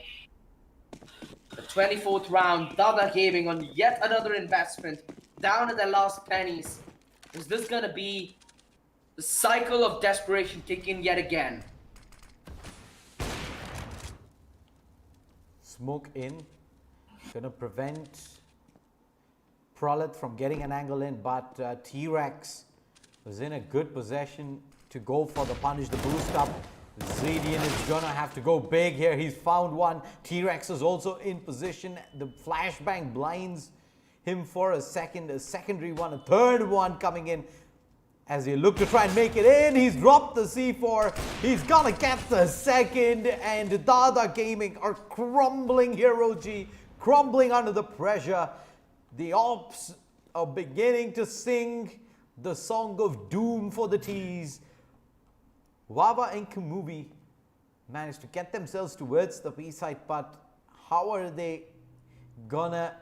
The 24th round, Dada Gaming on yet another investment, down at their last pennies. Is this gonna be the cycle of desperation kicking yet again? Smoke in. Gonna prevent Prolet from getting an angle in, but T-Rex was in a good possession to go for the punish, the boost up. Zadian is gonna have to go big here. He's found one. T-Rex is also in position. The flashbang blinds him for a secondary one, a third one coming in. As he look to try and make it in, he's dropped the C4. He's gonna get the second, and Dada Gaming are crumbling here, OG. Crumbling under the pressure. The Ops are beginning to sing the song of doom for the T's. Wawa and Kamubi managed to get themselves towards the B side, but how are they gonna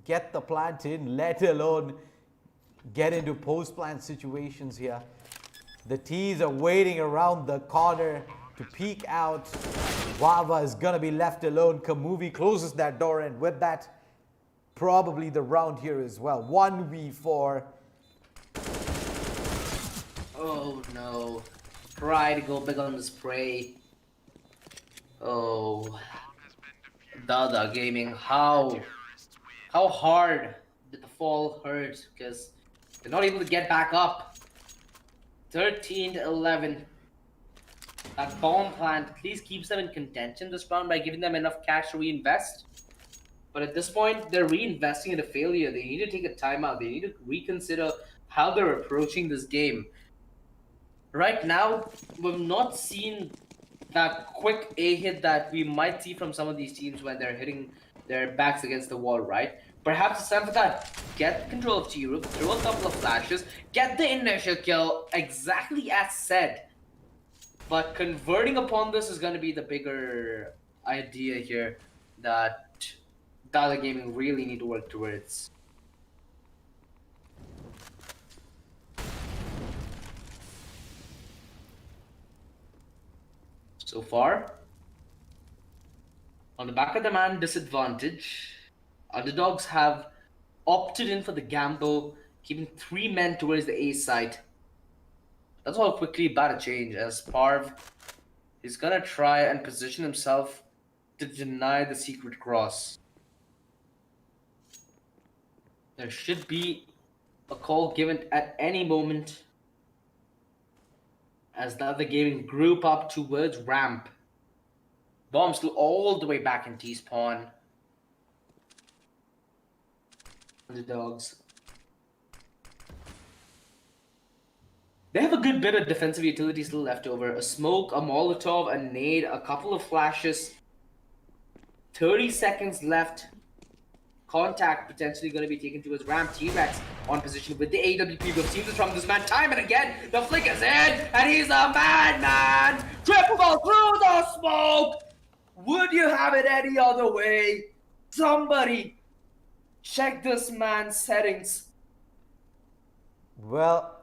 get the plant in, let alone get into post-plant situations here? The T's are waiting around the corner to peek out. Wawa is gonna be left alone. Kamubi closes that door, and with that, probably the round here as well. 1v4. Oh no. Try to go big on the spray. Oh. Dada Gaming, how hard did the fall hurt? Because they're not able to get back up. 13-11. That bomb plant at least keeps them in contention this round by giving them enough cash to reinvest. But at this point, they're reinvesting in a failure. They need to take a timeout. They need to reconsider how they're approaching this game. Right now, we've not seen that quick A hit that we might see from some of these teams when they're hitting their backs against the wall, right? Perhaps it's time for that. Get control of T-Roop, throw a couple of flashes, get the initial kill, exactly as said. But converting upon this is going to be the bigger idea here that Dada Gaming really need to work towards. So far, on the back of the man disadvantage, underdogs have opted in for the gamble, keeping 3 men towards the A side. That's all quickly about to change, as Parv is gonna try and position himself to deny the secret cross. There should be a call given at any moment as the other gaming group up towards ramp. Bomb still all the way back in T-spawn. Underdogs. They have a good bit of defensive utility still left over. A smoke, a Molotov, a nade, a couple of flashes. 30 seconds left. Contact potentially going to be taken towards ramp. T-Rex on position with the AWP. We've seen this from this man time and again. The flick is in, and he's a madman. Triple through the smoke. Would you have it any other way? Somebody check this man's settings. Well,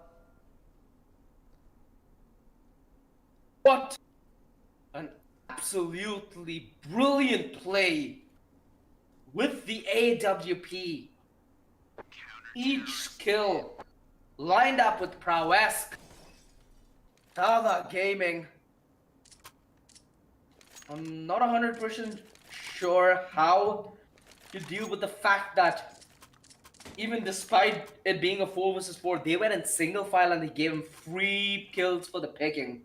what an absolutely brilliant play with the AWP. Each kill lined up with prowess. Dada Gaming. I'm not 100% sure how to deal with the fact that even despite it being a 4 versus 4, they went in single file and they gave him free kills for the picking.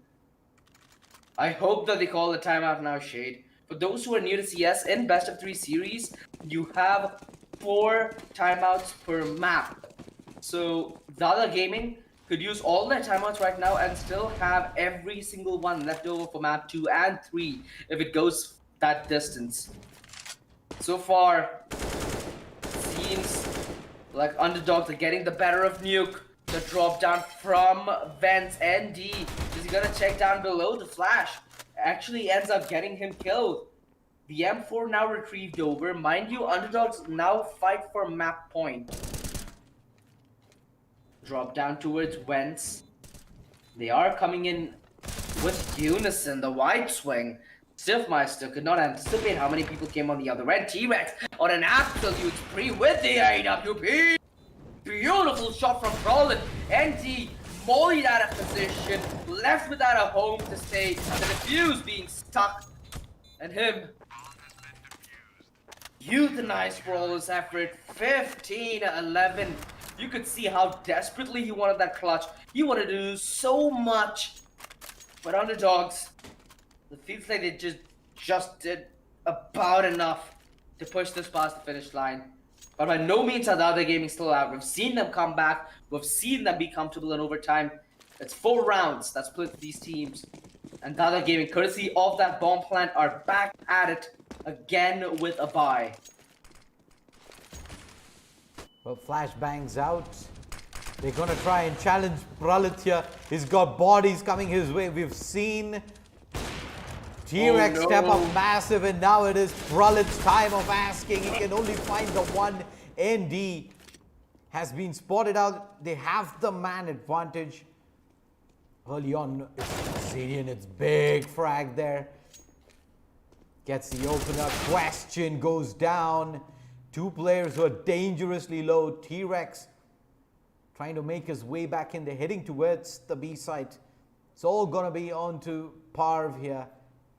I hope that they call the timeout now, Shade. For those who are new to CS, in best of 3 series, you have 4 timeouts per map. So Dada Gaming could use all their timeouts right now and still have every single one left over for map 2 and 3 if it goes that distance. So far, seems like underdogs are getting the better of Nuke. The drop down from Vents ND. Is he gonna check down below? The flash actually ends up getting him killed. The M4 now retrieved over. Mind you, underdogs now fight for map point. Drop down towards Vents. They are coming in with unison. The wide swing. Stiffmeister could not anticipate how many people came on the other end. T-Rex on an absolute spree with the AWP. Beautiful shot from Brolin. ND mollied out of position, left without a home to stay. The defuse being stuck, and him euthanized for all his effort. 15-11. You could see how desperately he wanted that clutch. He wanted to do so much, but underdogs, it feels like they just did about enough to push this past the finish line. But by no means are the other gaming still out. We've seen them come back. We've seen them be comfortable in overtime. It's 4 rounds that split these teams. And the other gaming, courtesy of that bomb plant, are back at it again with a bye. Well, flash bangs out. They're gonna try and challenge Pralit here. He's got bodies coming his way. We've seen T-Rex step up massive, and now it is Pralit's time of asking. He can only find the one. ND has been spotted out. They have the man advantage. Early on, it's Zadian. It's big frag there. Gets the opener. Question goes down. 2 players who are dangerously low. T-Rex trying to make his way back in. They're heading towards the B site. It's all gonna be on to Parv here.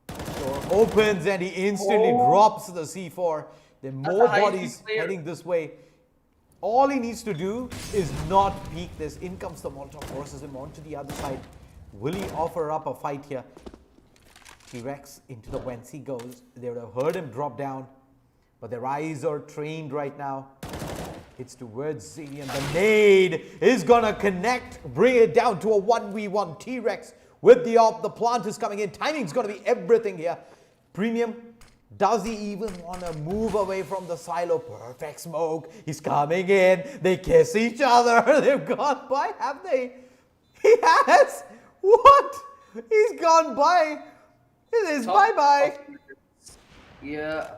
Door opens and he instantly drops the C4. There are more bodies heading this way. All he needs to do is not peek this. In comes the Molotov, forces him onto the other side. Will he offer up a fight here? T-Rex into the whence he goes. They would have heard him drop down, but their eyes are trained right now. It's towards Zadian. The nade is gonna connect, bring it down to a 1v1. T-Rex with the op. The plant is coming in. Timing's gonna be everything here. Premium, does he even want to move away from the silo? Perfect smoke. He's coming in. They kiss each other. They've gone by, have they? He has. What? He's gone by. It is bye-bye. Yeah.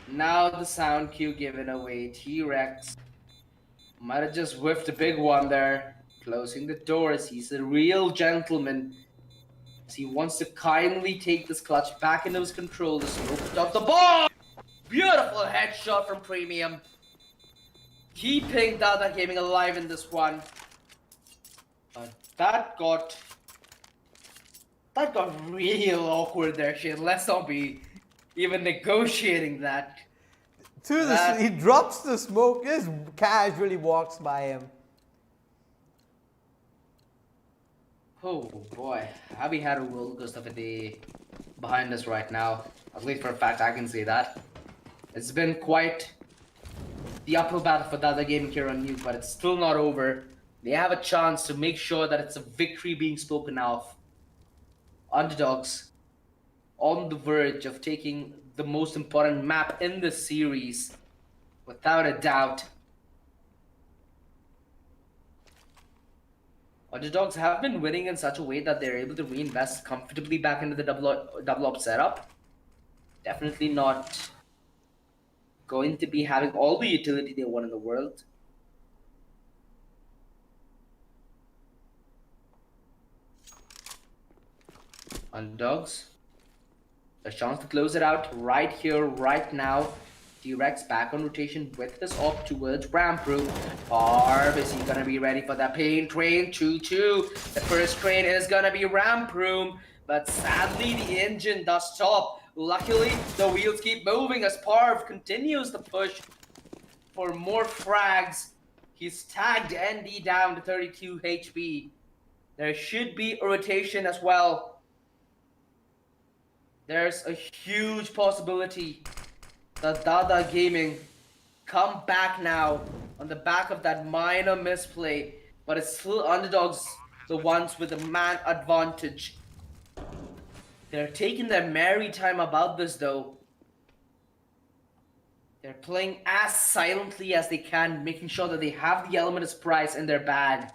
Now the sound cue given away. T-Rex might have just whiffed a big one there. Closing the doors. He's a real gentleman. He wants to kindly take this clutch back into his control. The smoke off the ball. Beautiful headshot from Premium. Keeping Dada Gaming alive in this one. But that got real awkward there, shit. Let's not be even negotiating that. He drops the smoke, just casually walks by him. Oh boy, Abby had a roller coaster of a day behind us right now. At least for a fact, I can say that. It's been quite the uphill battle for the other gaming here on Nuke, but it's still not over. They have a chance to make sure that it's a victory being spoken of. Underdogs on the verge of taking the most important map in this series, without a doubt. Underdogs have been winning in such a way that they're able to reinvest comfortably back into the double op setup. Definitely not going to be having all the utility they want in the world. Underdogs, a chance to close it out right here, right now. T-Rex back on rotation with this op towards ramp room. Parv, is he gonna be ready for that pain train? 2-2. The first train is gonna be ramp room, but sadly the engine does stop. Luckily, the wheels keep moving as Parv continues to push. for more frags. He's tagged ND down to 32 HP. There should be a rotation as well. There's a huge possibility that Dada Gaming come back now on the back of that minor misplay, but it's still underdogs, the ones with the man advantage. They're taking their merry time about this though. They're playing as silently as they can, making sure that they have the element of surprise in their bag.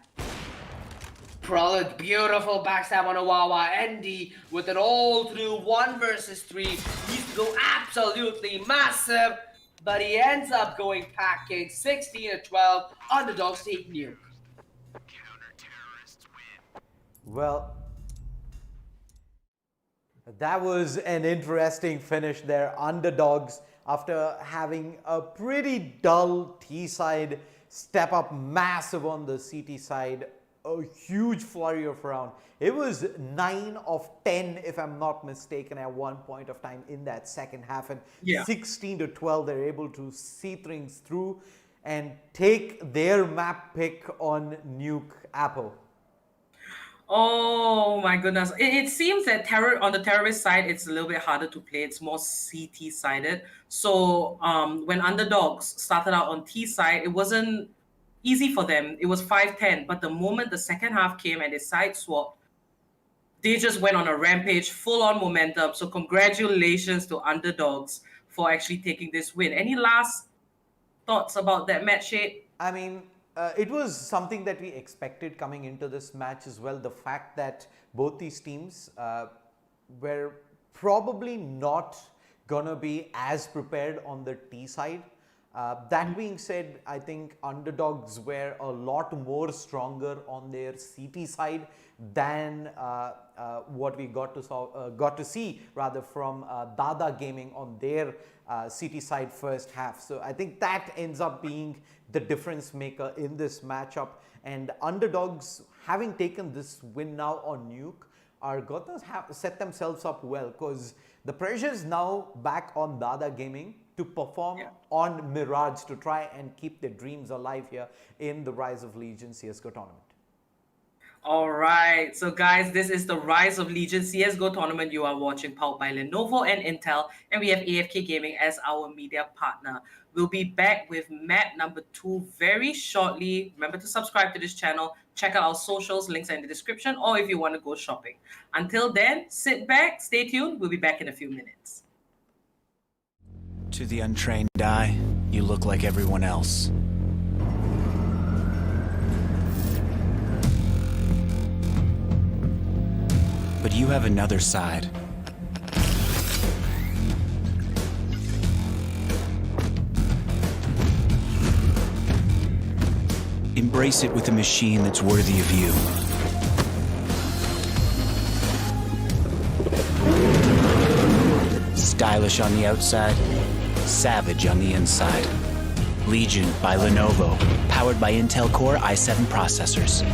Prolid, beautiful backstab on Awawa. ND with an all-through 1 versus 3. Needs to go absolutely massive, but he ends up going packing 16-12. Underdogs take nuke. Well, that was an interesting finish there. Underdogs, after having a pretty dull T side, step up massive on the CT side. A huge flurry of round. It was 9 of 10, if I'm not mistaken, at one point of time in that second half. And 16-12, they're able to see things through and take their map pick on Nuke Apple. Oh my goodness. It seems that on the terrorist side, it's a little bit harder to play. It's more CT sided. So when underdogs started out on T side, it wasn't easy for them. It was 5-10. But the moment the second half came and they side swapped, they just went on a rampage, full on momentum. So congratulations to underdogs for actually taking this win. Any last thoughts about that match, Shade? I mean, it was something that we expected coming into this match as well. The fact that both these teams were probably not gonna be as prepared on the T side. That being said, I think underdogs were a lot more stronger on their CT side than what we got to see rather from Dada Gaming on their CT side first half. So I think that ends up being the difference maker in this matchup. And underdogs, having taken this win now on Nuke, are going to set themselves up well, because the pressure is now back on Dada Gaming to perform on Mirage to try and keep their dreams alive here in the Rise of Legion CSGO tournament. All right, so guys, this is the Rise of Legion CSGO tournament you are watching, powered by Lenovo and Intel, and we have AFK Gaming as our media partner. We'll be back with map number 2 very shortly. Remember to subscribe to this channel, check out our socials, links are in the description, or if you want to go shopping. Until then, sit back, stay tuned, we'll be back in a few minutes. To the untrained eye, you look like everyone else. But you have another side. Embrace it with a machine that's worthy of you. Stylish on the outside, savage on the inside. Legion by Lenovo, powered by Intel Core i7 processors.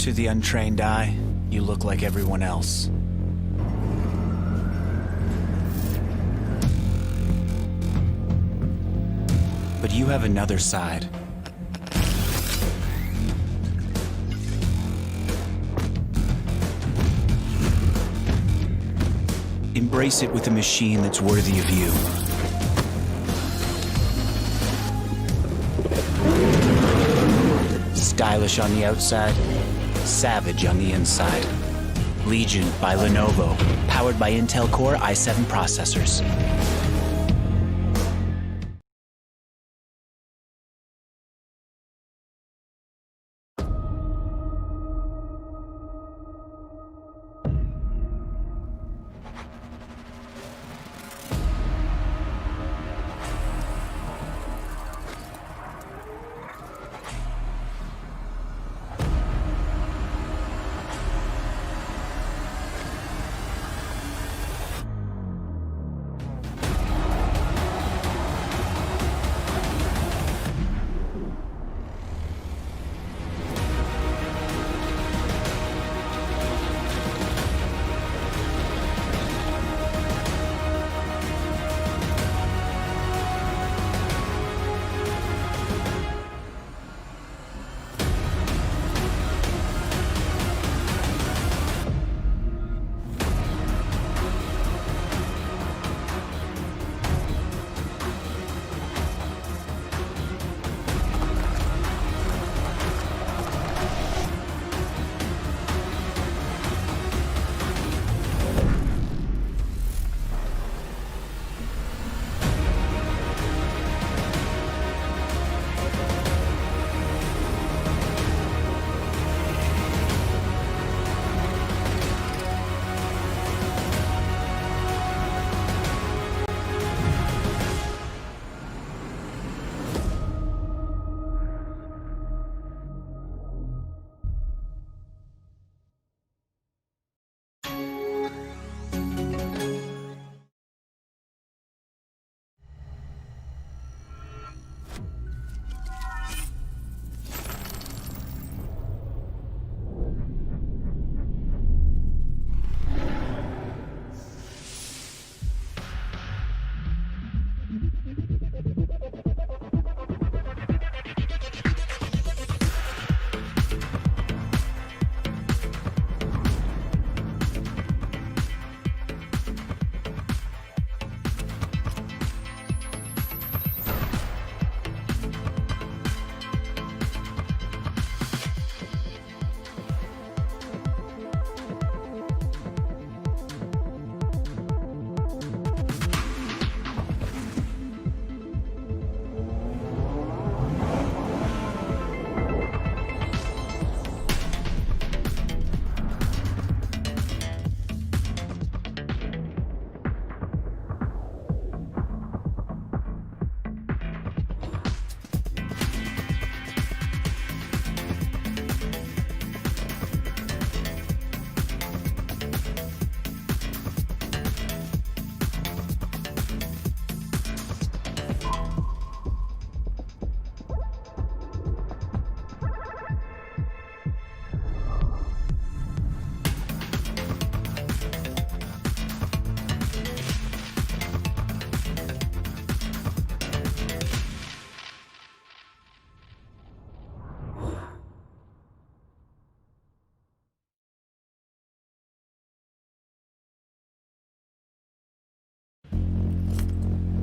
To the untrained eye, you look like everyone else. But you have another side. Embrace it with a machine that's worthy of you. Stylish on the outside, savage on the inside. Legion by Lenovo, powered by Intel Core i7 processors.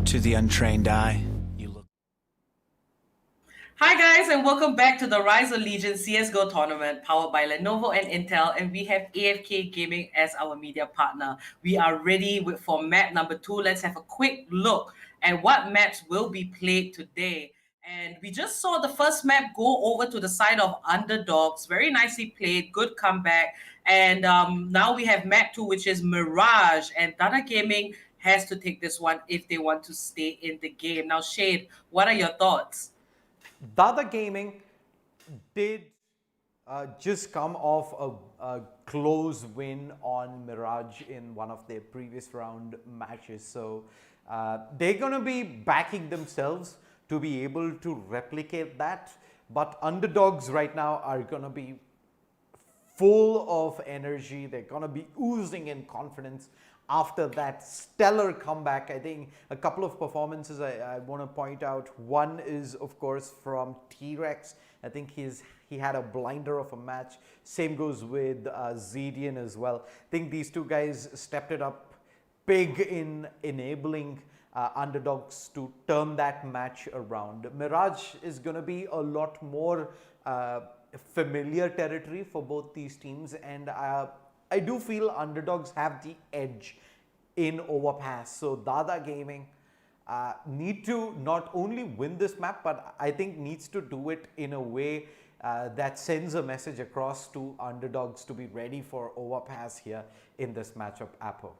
To the untrained eye, you look. Hi guys, and welcome back to the Rise of Legion CSGO tournament powered by Lenovo and Intel, and we have AFK Gaming as our media partner. We are ready for map number 2. Let's have a quick look at what maps will be played today. And we just saw the first map go over to the side of Underdogs. Very nicely played, good comeback. And now we have map 2, which is Mirage, and Dada Gaming has to take this one if they want to stay in the game. Now, Shade, what are your thoughts? Dada Gaming did just come off a close win on Mirage in one of their previous round matches. So they're going to be backing themselves to be able to replicate that. But Underdogs right now are going to be full of energy. They're going to be oozing in confidence after that stellar comeback. I think a couple of performances I want to point out. One is, of course, from T-Rex. I think he had a blinder of a match. Same goes with Zedian as well. I think these two guys stepped it up big in enabling underdogs to turn that match around. Mirage is going to be a lot more familiar territory for both these teams, and I do feel underdogs have the edge in Overpass. So Dada Gaming need to not only win this map, but I think needs to do it in a way that sends a message across to underdogs to be ready for Overpass here in this matchup, Apo.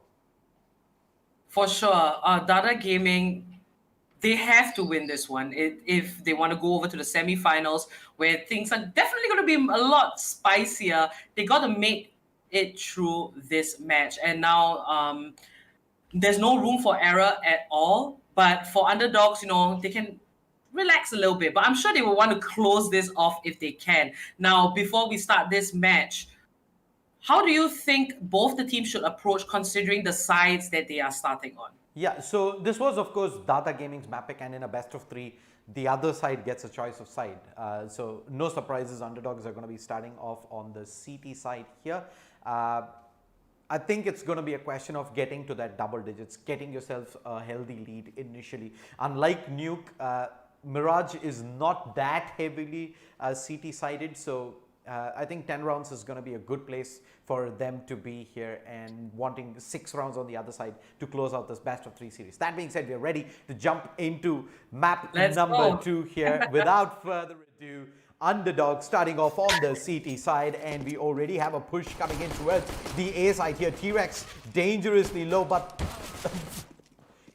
For sure, Dada Gaming, they have to win this one if they want to go over to the semifinals, where things are definitely going to be a lot spicier. They got to make it through this match, and now there's no room for error at all. But for underdogs, they can relax a little bit. But I'm sure they will want to close this off if they can. Now, before we start this match, how do you think both the teams should approach, considering the sides that they are starting on? Yeah, so this was, of course, Dada Gaming's map pick, and in a best of 3, the other side gets a choice of side. So no surprises, underdogs are going to be starting off on the CT side here. I think it's going to be a question of getting to that double digits, getting yourself a healthy lead initially. Unlike Nuke, Mirage is not that heavily CT sided, so I think 10 rounds is going to be a good place for them to be here, and wanting 6 rounds on the other side to close out this best of 3 series. That being said, we are ready to jump into map number 2 here. Without further ado, underdog starting off on the CT side, and we already have a push coming in towards the A side here. T-Rex dangerously low, but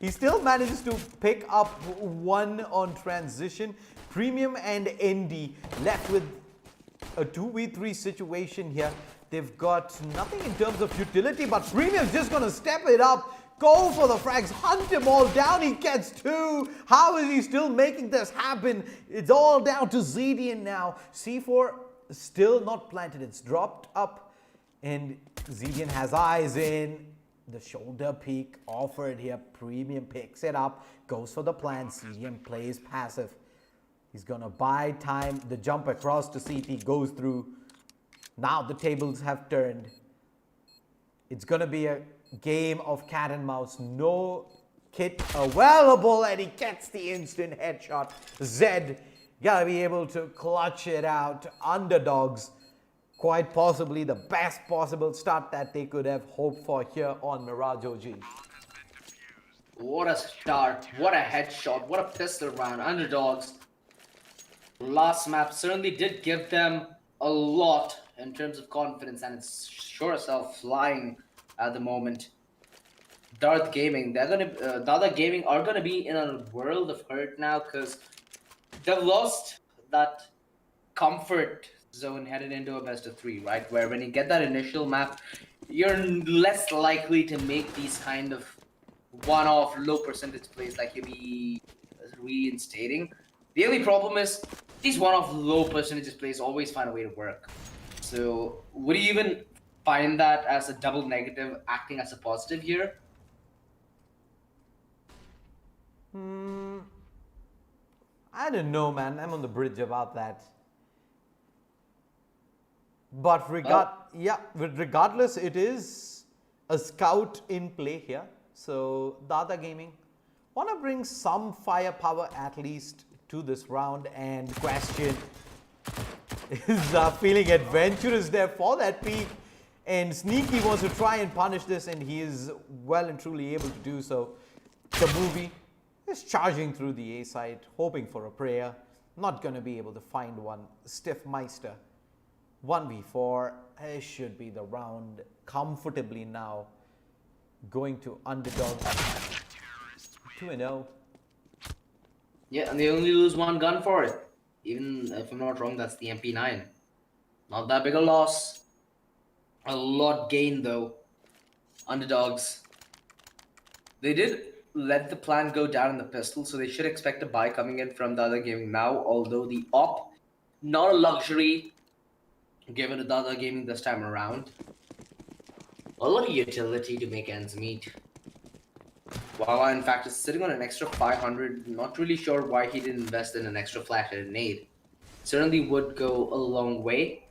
he still manages to pick up one on transition. Premium and ND left with a 2v3 situation here. They've got nothing in terms of utility, but Premium's just going to step it up, go for the frags, hunt them all down. He gets 2. How is he still making this happen? It's all down to Zedian now. C4 still not planted. It's dropped up, and Zedian has eyes in. The shoulder peek offered here. Premium picks it up, goes for the plant. Zedian plays passive. He's going to buy time. The jump across to CT goes through. Now the tables have turned. It's going to be a game of cat and mouse. No kit available, and he gets the instant headshot. Zed got to be able to clutch it out. Underdogs, quite possibly the best possible start that they could have hoped for here on Mirage OG. What a start. What a headshot. What a pistol round. Underdogs. Last map certainly did give them a lot in terms of confidence, and it's sure as hell flying at the moment. Dada Gaming are gonna be in a world of hurt now, because they've lost that comfort zone headed into a best of 3, right? Where when you get that initial map, you're less likely to make these kind of one-off low percentage plays like you'll be reinstating. The only problem is these one-off low percentages plays always find a way to work. So would you even find that as a double negative acting as a positive here? I don't know, man. I'm on the bridge about that. But regardless, it is a scout in play here. So Dada Gaming want to bring some firepower at least to this round, and Question is feeling adventurous there for that peak, and Sneaky wants to try and punish this, and he is well and truly able to do so. The movie is charging through the A side, hoping for a prayer. Not going to be able to find one. Stiff Meister 1v4. It should be the round comfortably now. Going to underdog 2-0. Yeah, and they only lose one gun for it. Even if I'm not wrong, that's the MP9. Not that big a loss. A lot gained though. Underdogs. They did let the plan go down in the pistol, so they should expect a buy coming in from the other game now, although the op, not a luxury. given to Dada Gaming this time around. A lot of utility to make ends meet. Wawa, in fact, is sitting on an extra 500. Not really sure why he didn't invest in an extra flash grenade. Certainly would go a long way.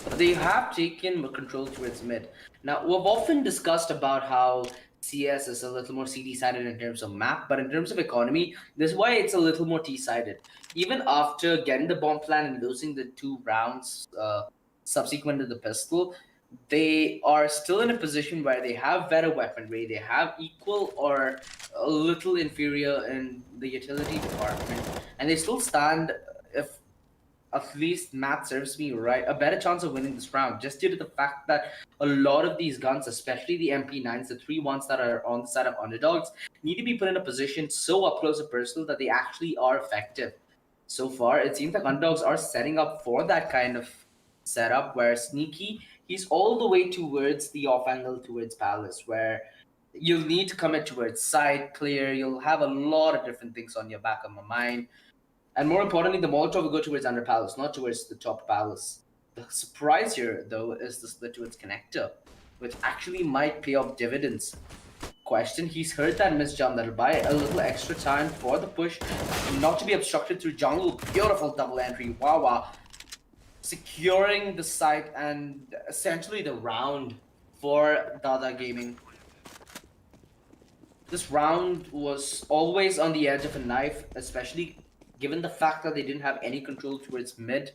But they have taken control towards mid. Now, we've often discussed about how CS is a little more CD-sided in terms of map, but in terms of economy, this is why it's a little more T-sided. Even after getting the bomb plan and losing the 2 rounds subsequent to the pistol, they are still in a position where they have better weaponry, they have equal or a little inferior in the utility department, and they still stand, if at least math serves me right, a better chance of winning this round, just due to the fact that a lot of these guns, especially the MP9s, the 3 ones that are on the side of underdogs, need to be put in a position so up close and personal that they actually are effective. So far, it seems like underdogs are setting up for that kind of setup where Sneaky, he's all the way towards the off angle towards Palace, where you'll need to commit towards side clear, you'll have a lot of different things on your back of my mind. And more importantly, the Molotov will go towards under palace, not towards the top palace. The surprise here, though, is the split towards connector, which actually might pay off dividends. Question: he's heard that misjump that'll buy a little extra time for the push, not to be obstructed through jungle. Beautiful double entry, Wawa, securing the site and essentially the round for Dada Gaming. This round was always on the edge of a knife, especially given the fact that they didn't have any control towards mid.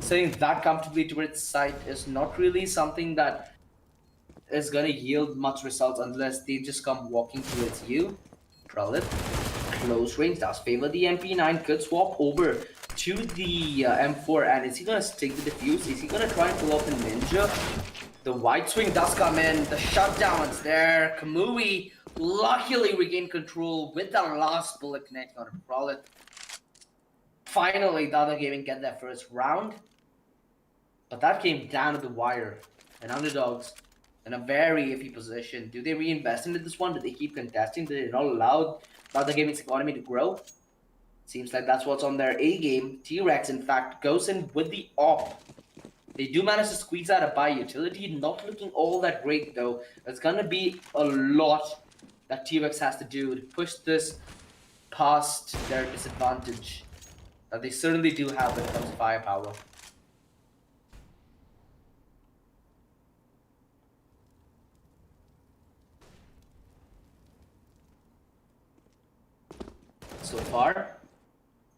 Sitting that comfortably towards side is not really something that is going to yield much results unless they just come walking towards you. Prolip, close range does favor the MP9, could swap over to the M4, and is he going to stick the defuse? Is he going to try and pull off the ninja? The wide swing does come in, the shutdown's there. Kamui luckily regained control with the last bullet connecting on a Prolip. Finally, Dada Gaming get their first round, but that came down to the wire. And underdogs in a very iffy position. Do they reinvest into this one? Do they keep contesting? Do they not allow Dada Gaming's economy to grow? Seems like that's what's on their A game. T-Rex, in fact, goes in with the op. They do manage to squeeze out a buy utility. Not looking all that great, though. It's going to be a lot that T-Rex has to do to push this past their disadvantage that they certainly do have when it comes to firepower. So far,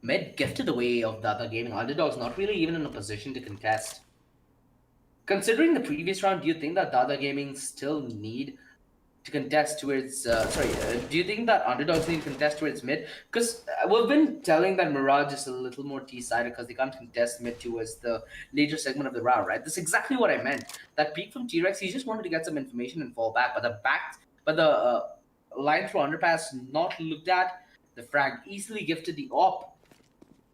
mid gifted away of Dada Gaming. Underdogs not really even in a position to contest. Considering the previous round, do you think that Dada Gaming still need to contest towards do you think that underdogs need to contest towards mid? Because we've been telling that Mirage is a little more T-sided because they can't contest mid towards the later segment of the round, right? That's exactly what I meant. That peak from T-Rex, he just wanted to get some information and fall back, but the line through underpass not looked at. The frag easily gifted the op,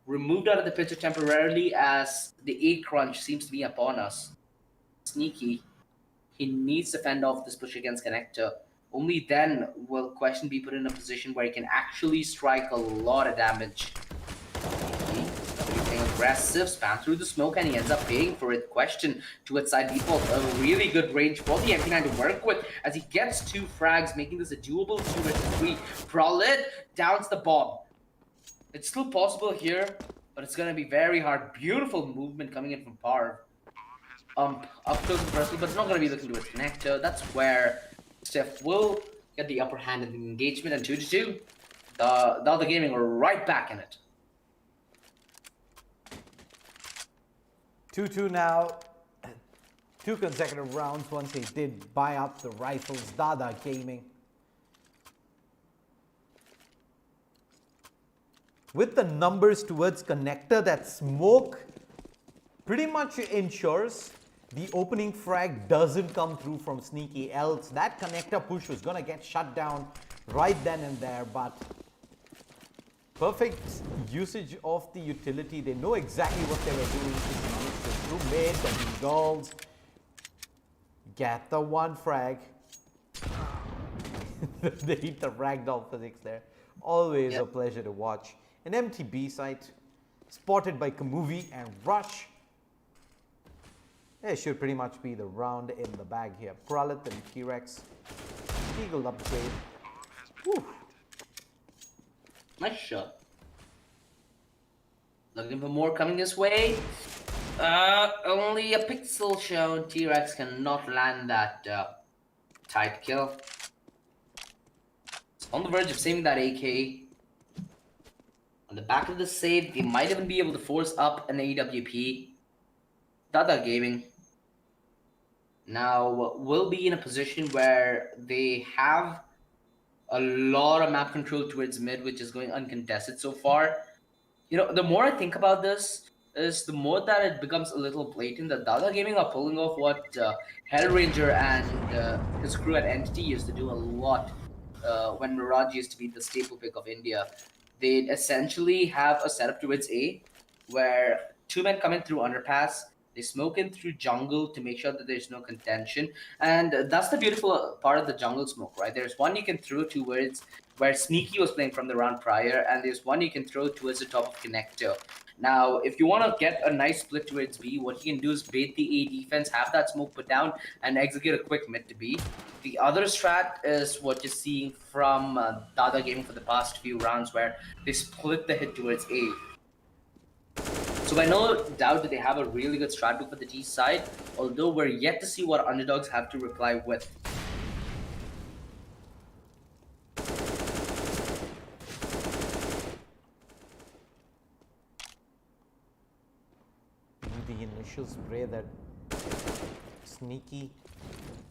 removed out of the picture temporarily as the A crunch seems to be upon us. Sneaky, he needs to fend off this push against connector. Only then will Question be put in a position where he can actually strike a lot of damage. Everything aggressive, spam through the smoke, and he ends up paying for it. Question to its side default, a really good range for the MP9 to work with as he gets 2 frags, making this a doable 2-3. Prolid downs the bomb. It's still possible here, but it's gonna be very hard. Beautiful movement coming in from Parv. Up close and personal, but it's not going to be looking towards connector. That's where Steph will get the upper hand in the engagement, and 2-2. The other gaming are right back in it. 2-2 now. 2 consecutive rounds once they did buy up the rifles. Dada Gaming. With the numbers towards connector, that smoke pretty much ensures the opening frag doesn't come through from Sneaky, else that connector push was gonna get shut down right then and there. But perfect usage of the utility. They know exactly what they were doing. Through mid, the goals. Get the 1 frag. They hit the ragdoll physics there. Always a pleasure to watch. An empty B site spotted by Kamuvi and Rush. It should pretty much be the round in the bag here. Pralit and T-Rex. Eagle upgrade. Whew. Nice shot. Looking for more coming this way. Only a pixel shown. T-Rex cannot land that tight kill. It's on the verge of saving that AK. On the back of the save, they might even be able to force up an AWP. Dada Gaming now will be in a position where they have a lot of map control towards mid, which is going uncontested so far. You know, the more I think about this, is the more that it becomes a little blatant that Dada Gaming are pulling off what Hellranger and his crew at Entity used to do a lot when Mirage used to be the staple pick of India. They'd essentially have a setup towards A, where two men come in through underpass, they smoke in through jungle to make sure that there's no contention. And that's the beautiful part of the jungle smoke, right? There's one you can throw towards where Sneaky was playing from the round prior, and there's one you can throw towards the top of Connector. Now, if you want to get a nice split towards B, what you can do is bait the A defense, have that smoke put down, and execute a quick mid to B. The other strat is what you're seeing from Dada Gaming for the past few rounds, where they split the hit towards A. So by no doubt that they have a really good strat for the D side, although we're yet to see what underdogs have to reply with. The initial spray that Sneaky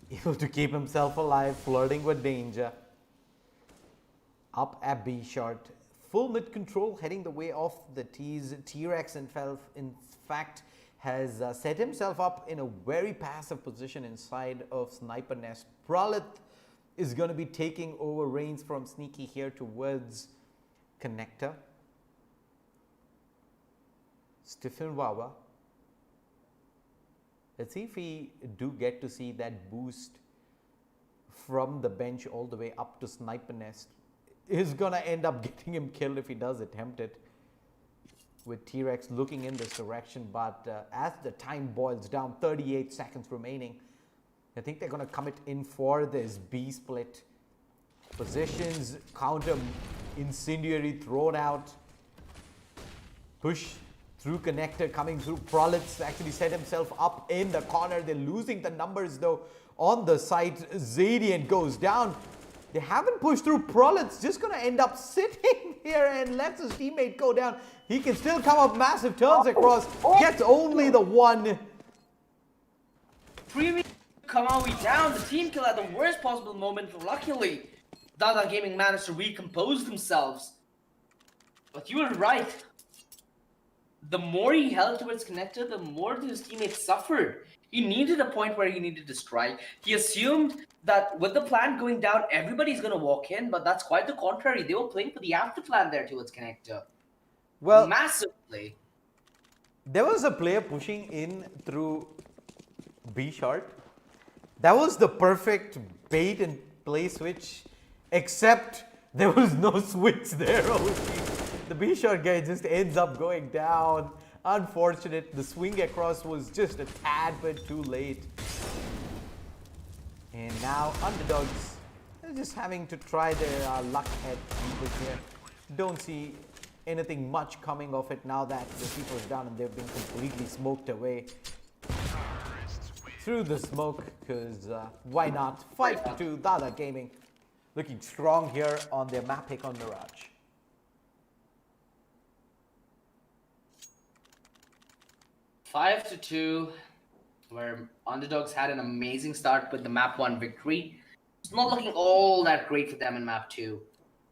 able to keep himself alive, flirting with danger. Up at B short. Full mid control heading the way of the T's. T-Rex in fact has set himself up in a very passive position inside of Sniper Nest. Pralit is going to be taking over reins from Sneaky here towards Connector. Stephen Wawa. Let's see if we do get to see that boost from the bench all the way up to Sniper Nest. Is going to end up getting him killed if he does attempt it, with T-Rex looking in this direction. But as the time boils down, 38 seconds remaining, I think they're going to commit in for this B split. Positions, counter, incendiary thrown out, push through Connector, coming through. Prolitz actually set himself up in the corner. They're losing the numbers though on the side. Zadian goes down. They haven't pushed through. Prolitz just going to end up sitting here and lets his teammate go down. He can still come up massive turns across. Gets only the one. Premium Kamawi down. The team kill at the worst possible moment. Luckily, Dada Gaming managed to recompose themselves. But you were right. The more he held towards Connector, the more his teammates suffered. He needed a point where he needed to strike. He assumed that with the plan going down, everybody's going to walk in, but that's quite the contrary. They were playing for the after plan there towards Connector. Well, massively. There was a player pushing in through B short. That was the perfect bait and play switch, except there was no switch there. The B short guy just ends up going down. Unfortunate. The swing across was just a tad bit too late. And now underdogs are just having to try their luck at people here. Don't see anything much coming of it now that the people is down and they've been completely smoked away through the smoke, because why not? 5-2, Dada Gaming looking strong here on their map pick on Mirage. Five to 2, where underdogs had an amazing start with the map 1 victory. It's not looking all that great for them in map 2.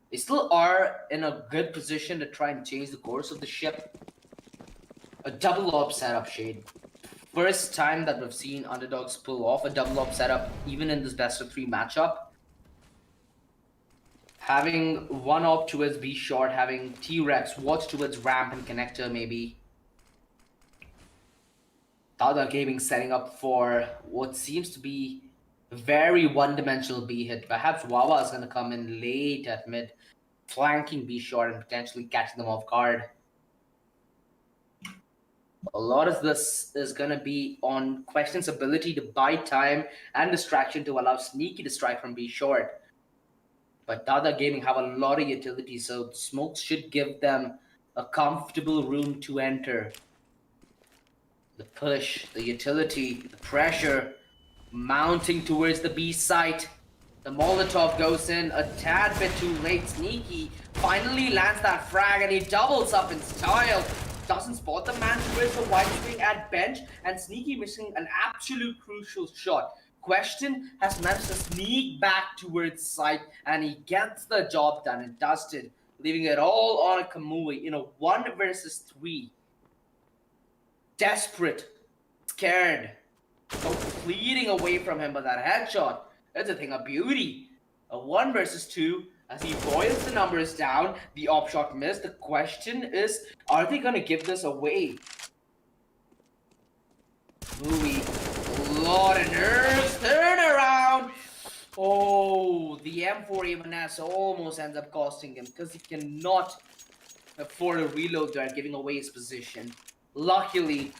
They still are in a good position to try and change the course of the ship. A double op setup, Shade. First time that we've seen underdogs pull off a double op setup, even in this best of 3 matchup. Having one op towards B short, having T-Rex watch towards ramp and Connector maybe. Dada Gaming setting up for what seems to be a very one-dimensional B hit. Perhaps Wawa is going to come in late at mid, flanking B short and potentially catching them off guard. A lot of this is going to be on Question's ability to buy time and distraction to allow Sneaky to strike from B short. But Dada Gaming have a lot of utility, so smokes should give them a comfortable room to enter. The push, the utility, the pressure, mounting towards the B site. The Molotov goes in a tad bit too late. Sneaky finally lands that frag and he doubles up in style. Doesn't spot the man towards the white swing at bench, and Sneaky missing an absolute crucial shot. Question has managed to sneak back towards site and he gets the job done and dusted, leaving it all on a Kamui in a 1 versus 3. Desperate, scared, pleading away from him, but that headshot, that's a thing of beauty. A 1 versus 2 as he boils the numbers down. The op shot missed. The question is, are they going to give this away? Louis, a lot of nerves. Turn around. Oh, the M4A1S almost ends up costing him because he cannot afford a reload there, giving away his position. Luckily,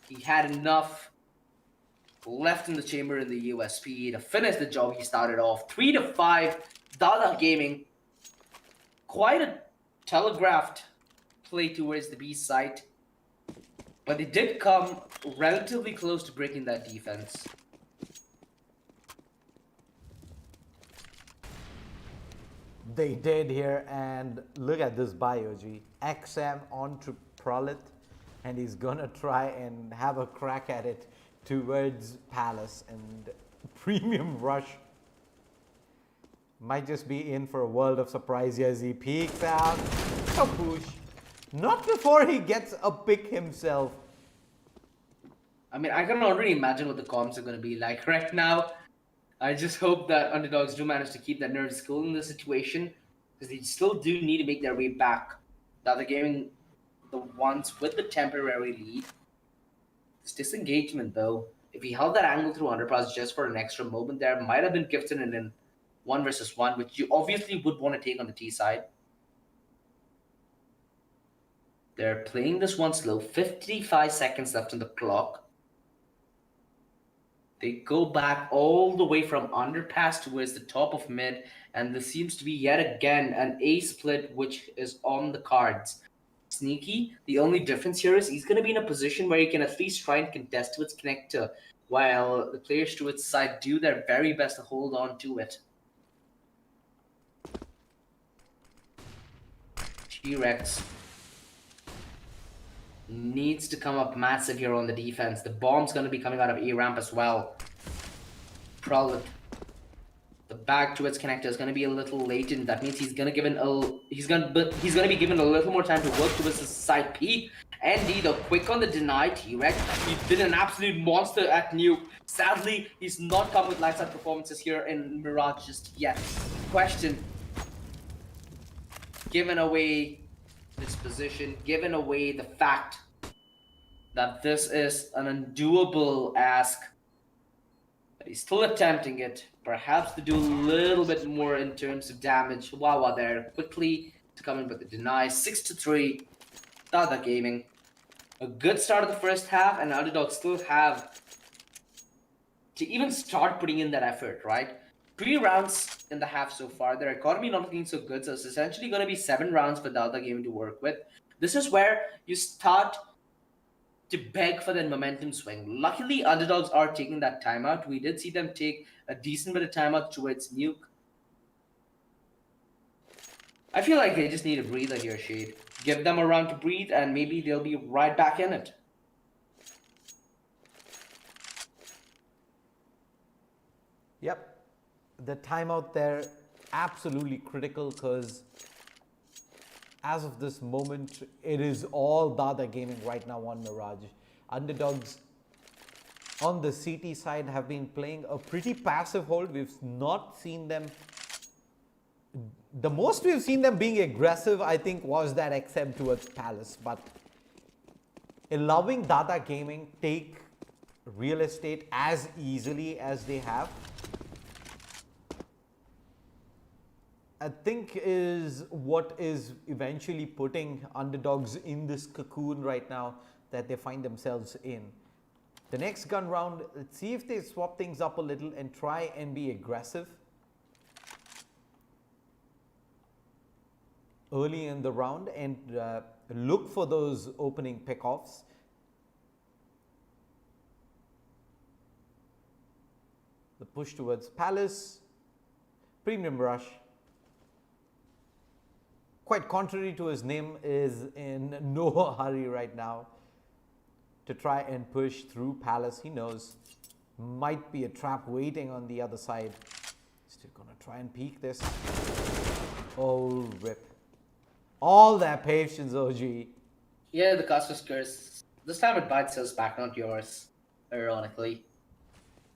he had enough left in the chamber in the USP to finish the job he started off. 3-5, Dada Gaming. Quite a telegraphed play towards the B site, but they did come relatively close to breaking that defense. They did here, and look at this bio, G. XM onto Prolit, and he's gonna try and have a crack at it towards Palace, and Premium Rush might just be in for a world of surprise as he peeks out. A push. Not before he gets a pick himself. I mean, I can already imagine what the comms are going to be like right now. I just hope that underdogs do manage to keep their nerves cool in this situation, because they still do need to make their way back. The other gaming, the ones with the temporary lead. This disengagement, though, if he held that angle through underpass just for an extra moment there, might have been gifted in 1 versus 1, which you obviously would want to take on the T side. They're playing this one slow. 55 seconds left on the clock. They go back all the way from underpass towards the top of mid, and this seems to be yet again an A split which is on the cards. Sneaky, the only difference here is he's going to be in a position where he can at least try and contest to its connector, while the players to its side do their very best to hold on to it. T-Rex needs to come up massive here on the defense. The bomb's going to be coming out of A ramp as well. Prolit, the back to its connector is going to be a little latent. That means he's going to be given a little more time to work towards the side peak. Andy, the quick on the deny. T-Rex, he's been an absolute monster at Nuke. Sadly, he's not come with lights out performances here in Mirage just yet. Question: given away this position, given away the fact that this is an undoable ask, but he's still attempting it, perhaps to do a little bit more in terms of damage. Wawa there quickly to come in with the deny. 6-3, Dada Gaming. A good start of the first half, and underdogs still have to even start putting in that effort, right? 3 rounds in the half so far. Their economy not looking so good, so it's essentially going to be 7 rounds for Dada Gaming to work with. This is where you start to beg for that momentum swing. Luckily, underdogs are taking that timeout. We did see them take a decent bit of timeout towards Nuke. I feel like they just need a breather here, Shade. Give them a round to breathe, and maybe they'll be right back in it. Yep. The timeout there, absolutely critical, because as of this moment, it is all Dada Gaming right now on Mirage. Underdogs on the CT side have been playing a pretty passive hold. We've not seen them. The most we've seen them being aggressive, I think, was that XM towards Palace. But allowing Dada Gaming take real estate as easily as they have, I think is what is eventually putting underdogs in this cocoon right now. that they find themselves in. The next gun round, let's see if they swap things up a little and try and be aggressive early in the round and look for those opening pickoffs. The push towards Palace, Premium Rush, quite contrary to his name, is in no hurry right now to try and push through Palace. He knows might be a trap waiting on the other side. Still gonna try and peek this. Oh, rip. All that patience, OG. Yeah, the Custer's curse. This time it bites us back, not yours. Ironically.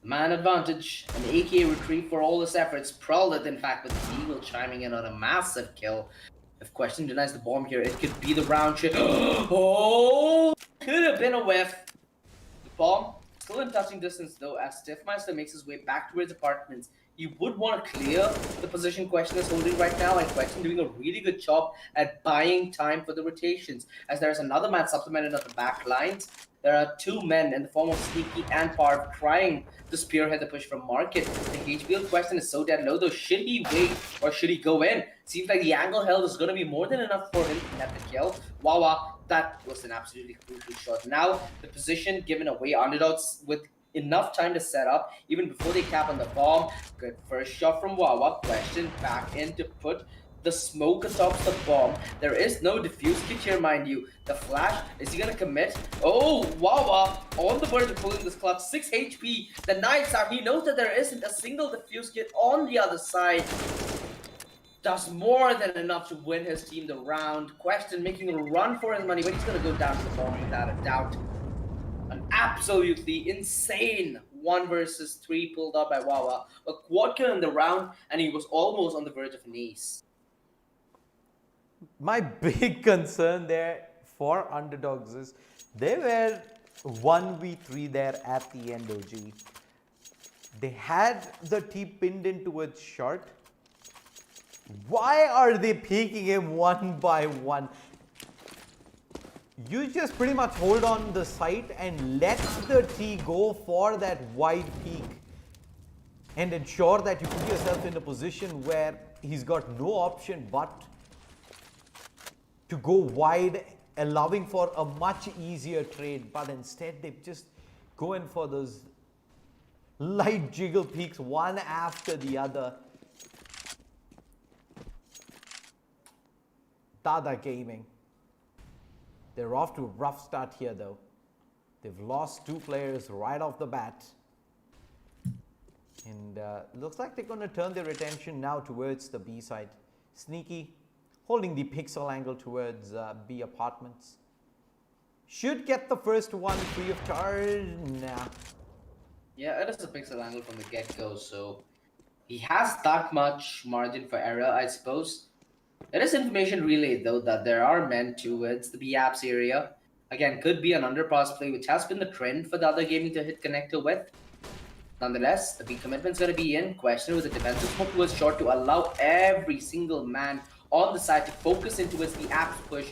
The man advantage, an AK retrieve for all his efforts. Prowled, in fact, with the Eagle chiming in on a massive kill. If Question denies the bomb here, it could be the round trip. Oh! Could have been a whiff. The bomb, still in touching distance though, as Stiffmeister makes his way back towards apartments. You would want to clear the position Question is holding right now, and Question doing a really good job at buying time for the rotations. As there is another man supplemented on the back lines, there are two men in the form of Sneaky and Parv trying to spearhead the push from Market. The HBL Question is so dead low though. Should he wait or should he go in? Seems like the angle held is going to be more than enough for him to get the kill. Wawa, that was an absolutely crucial shot. Now the position given away, underdogs with enough time to set up even before they cap on the bomb. Good first shot from Wawa. Question back in to put the smoke atop the bomb. There is no defuse kit here, mind you. The flash, is he gonna commit? Oh, Wawa on the verge of pulling this clutch. 6 HP. The knives out. He knows that there isn't a single defuse kit on the other side. Does more than enough to win his team the round. Question making a run for his money, but he's gonna go down to the bomb without a doubt. An absolutely insane 1 versus 3 pulled up by Wawa. A quad kill in the round, and he was almost on the verge of an ace. My big concern there for underdogs is they were 1v3 there at the end, OG. They had the T pinned in towards short. Why are they peeking him one by one? You just pretty much hold on the site and let the T go for that wide peak and ensure that you put yourself in a position where he's got no option but to go wide, allowing for a much easier trade. But instead they just go in for those light jiggle peaks one after the other. Dada Gaming. They're off to a rough start here though. They've lost 2 players right off the bat. And looks like they're going to turn their attention now towards the B side. Sneaky holding the pixel angle towards B apartments. Should get the first one free of charge. Nah. Yeah, it is a pixel angle from the get-go, so he has that much margin for error, I suppose. It is information relayed though that there are men towards the B apps area. Again, could be an underpass play, which has been the trend for the other gaming to hit connector with. Nonetheless, the B commitment's going to be in. Question with the defensive smoke towards short to allow every single man on the side to focus in towards the apps push.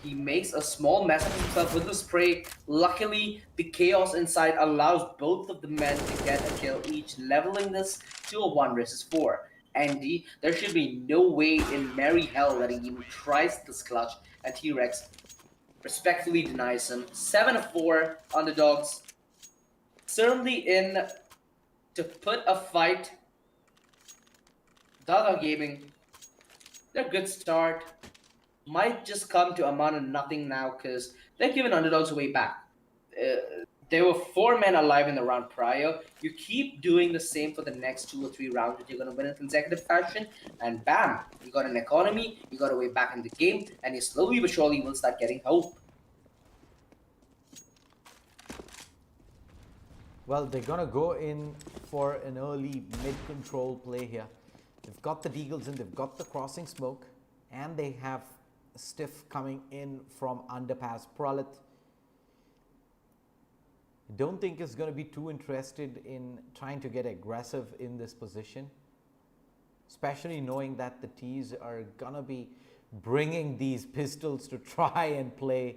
He makes a small mess of himself with the spray. Luckily, the chaos inside allows both of the men to get a kill each, leveling this to a 1 versus 4. Andy, there should be no way in merry hell that he even tries this clutch, and T-Rex respectfully denies him. 7 of 4 underdogs. Certainly in to put a fight. Dada Gaming, they're a good start. Might just come to amount of nothing now because they're giving underdogs a way back. There were 4 men alive in the round prior. You keep doing the same for the next 2 or 3 rounds that you're going to win in consecutive fashion, and bam, you got an economy, you got a way back in the game, and you slowly but surely will start getting hope. Well, they're going to go in for an early mid-control play here. They've got the Deagles in, they've got the crossing smoke, and they have Stiff coming in from underpass. Pralit, I don't think is going to be too interested in trying to get aggressive in this position, especially knowing that the T's are going to be bringing these pistols to try and play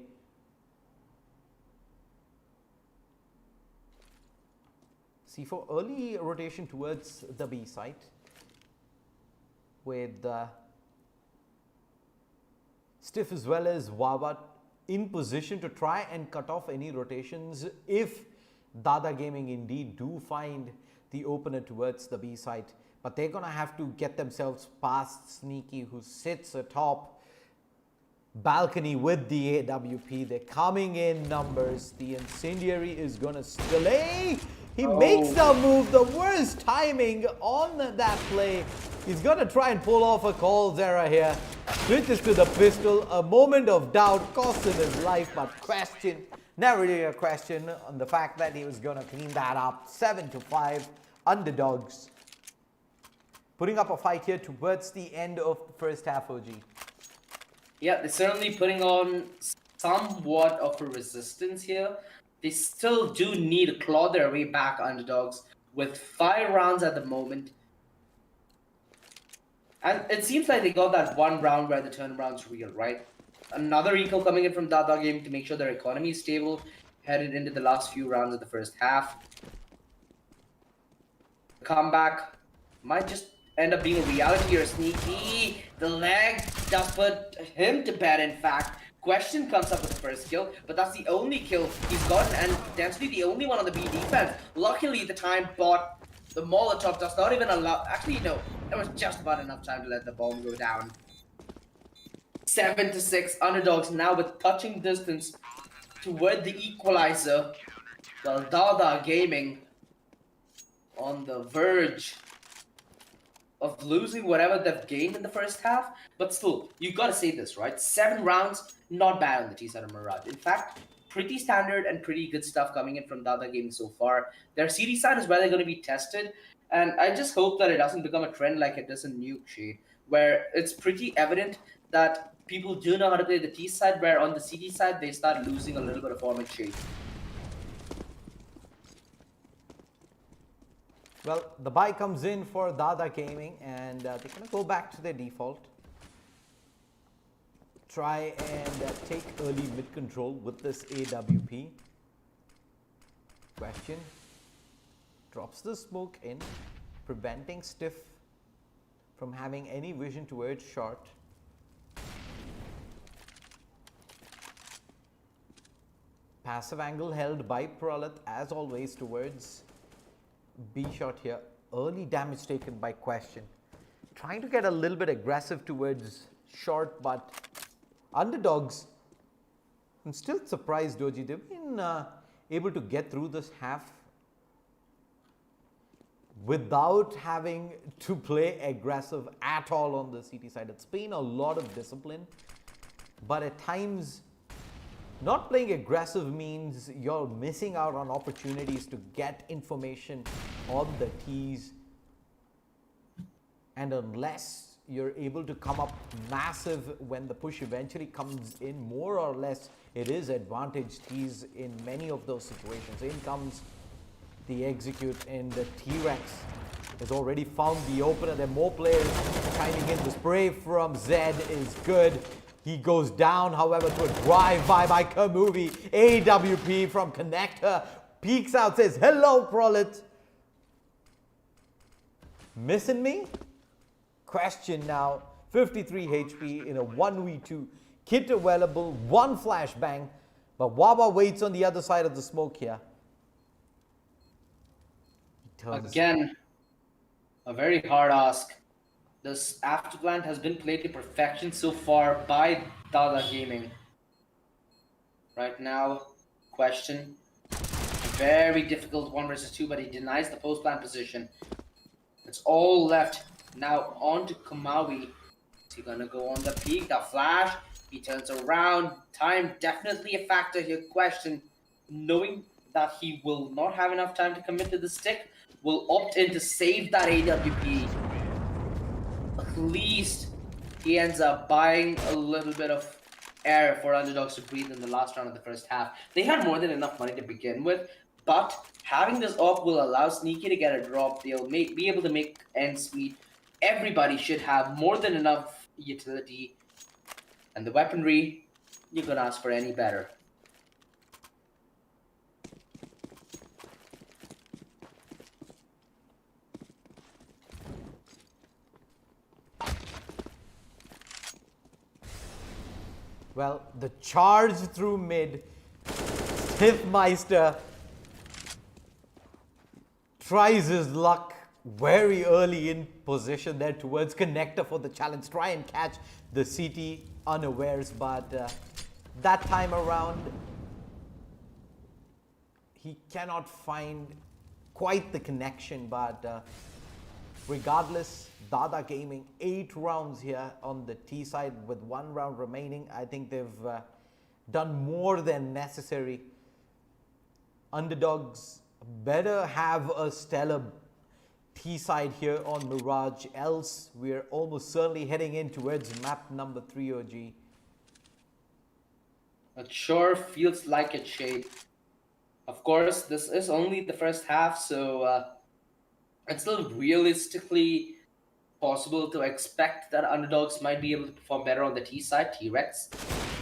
C4 early rotation towards the B site with Stiff as well as Wawa in position to try and cut off any rotations if Dada Gaming indeed do find the opener towards the B site. But they're going to have to get themselves past Sneaky, who sits atop balcony with the AWP. They're coming in numbers. The Incendiary is going to delay. He makes the move. The worst timing on that play. He's going to try and pull off a calls error here. Switches to the pistol. A moment of doubt cost him his life, but question, never really a question on the fact that he was going to clean that up. 7-5 underdogs. Putting up a fight here towards the end of the first half, OG. Yeah, they're certainly putting on somewhat of a resistance here. They still do need to claw their way back, underdogs, with 5 rounds at the moment. And it seems like they got that one round where the turnaround's real, right? Another eco coming in from Dada Game to make sure their economy is stable, headed into the last few rounds of the first half. The comeback might just end up being a reality or Sneaky. The leg does put him to bed, in fact. Question comes up with the first kill, but that's the only kill he's gotten, and potentially the only one on the B defense. Luckily, the time bought the Molotov does not even allow. Actually, no, there was just about enough time to let the bomb go down. 7-6 underdogs now with touching distance toward the equalizer. While Dada Gaming on the verge of losing whatever they've gained in the first half, but still, you gotta say this, right? 7 rounds, not bad on the T side of Mirage. In fact, pretty standard and pretty good stuff coming in from Dada Gaming so far. Their CD side is where they're gonna be tested, and I just hope that it doesn't become a trend like it does in Nuke Shade, where it's pretty evident that people do know how to play the T side, where on the CD side, they start losing a little bit of form and shape. Well, the buy comes in for Dada Gaming, and they're going to go back to their default. Try and take early mid control with this AWP. Question. Drops the smoke in, preventing Stiff from having any vision towards short. Passive angle held by Pralat as always towards B shot here. Early damage taken by Question. Trying to get a little bit aggressive towards short, but underdogs, I'm still surprised, Doji. They've been able to get through this half without having to play aggressive at all on the CT side. It's been a lot of discipline, but at times not playing aggressive means you're missing out on opportunities to get information on the T's. And unless you're able to come up massive when the push eventually comes in, more or less it is advantage T's in many of those situations. In comes the execute, and the T-Rex has already found the opener. There are more players chiming in. The spray from Zed is good. He goes down, however, to a drive-by by Kamuvi. AWP from Connector. Peeks out, says, hello, Prolet. Missing me? Question now. 53 HP in a 1v2. Kit available, 1 flashbang. But Wawa waits on the other side of the smoke here. Again, a very hard ask. This afterplant has been played to perfection so far by Dada Gaming. Right now, Question. Very difficult 1 versus 2, but he denies the post-plant position. It's all left. Now on to Kamawi. Is he gonna go on the peak? The flash. He turns around. Time definitely a factor here. Question. Knowing that he will not have enough time to commit to the stick, will opt in to save that AWP. At least he ends up buying a little bit of air for underdogs to breathe in the last round of the first half. They had more than enough money to begin with, but having this op will allow Sneaky to get a drop. They'll be able to make ends meet. Everybody should have more than enough utility, and the weaponry, you could ask for any better. Well, the charge through mid. Stiffmeister tries his luck very early in position there towards connector for the challenge. Try and catch the CT unawares, but that time around he cannot find quite the connection. But regardless, Dada Gaming 8 rounds here on the T side with 1 round remaining. I think they've done more than necessary. Underdogs better have a stellar T side here on Mirage, else we're almost certainly heading in towards map number 3, OG. It sure feels like it, Shade. Of course, this is only the first half, so it's still realistically possible to expect that underdogs might be able to perform better on the T side. T-Rex,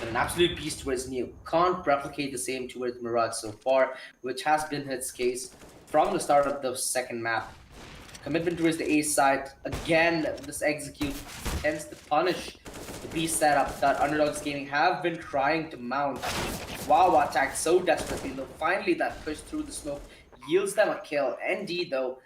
but an absolute beast towards Neo. Can't replicate the same towards Mirage so far, which has been his case from the start of the second map. Commitment towards the A side. Again, this execute tends to punish the B setup that Underdogs Gaming have been trying to mount. Wow, attacked so desperately, though finally that push through the smoke yields them a kill. ND, though,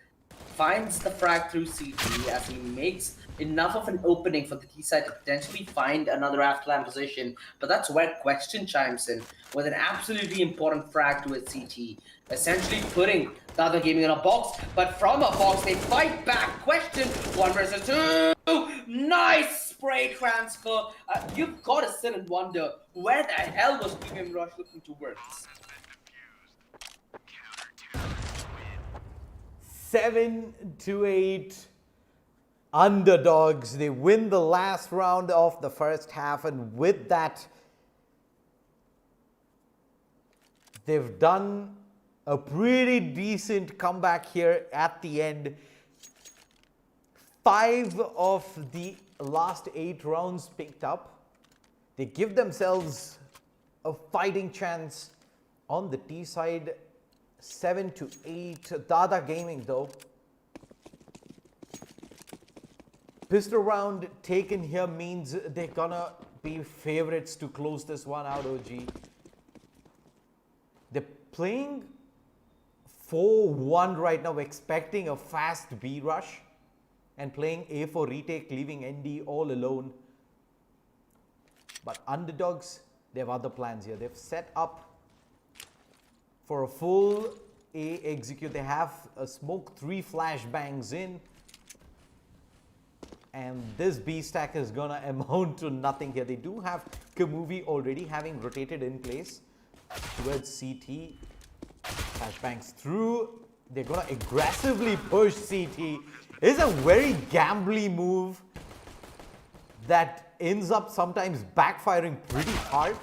finds the frag through CT as he makes enough of an opening for the T side to potentially find another afterland position. But that's where Question chimes in with an absolutely important frag to its CT, essentially putting the other gaming in a box. But from a box, they fight back. Question 1 versus 2. Nice spray transfer. You've got to sit and wonder where the hell was Premium Rush looking towards. 7-8 underdogs. They win the last round of the first half, and with that, they've done a pretty decent comeback here at the end. 5 of the last 8 rounds picked up. They give themselves a fighting chance on the T side. 7-8. Dada Gaming, though. Pistol round taken here means they're gonna be favorites to close this one out, OG. They're playing 4-1 right now, expecting a fast B rush, and playing A for retake, leaving ND all alone. But underdogs, they have other plans here. They've set up for a full A execute. They have a smoke 3 flashbangs in, and this B stack is gonna amount to nothing here. They do have Kamuvi already having rotated in place towards CT. Flashbangs through. They're gonna aggressively push CT. It's a very gambly move that ends up sometimes backfiring pretty hard,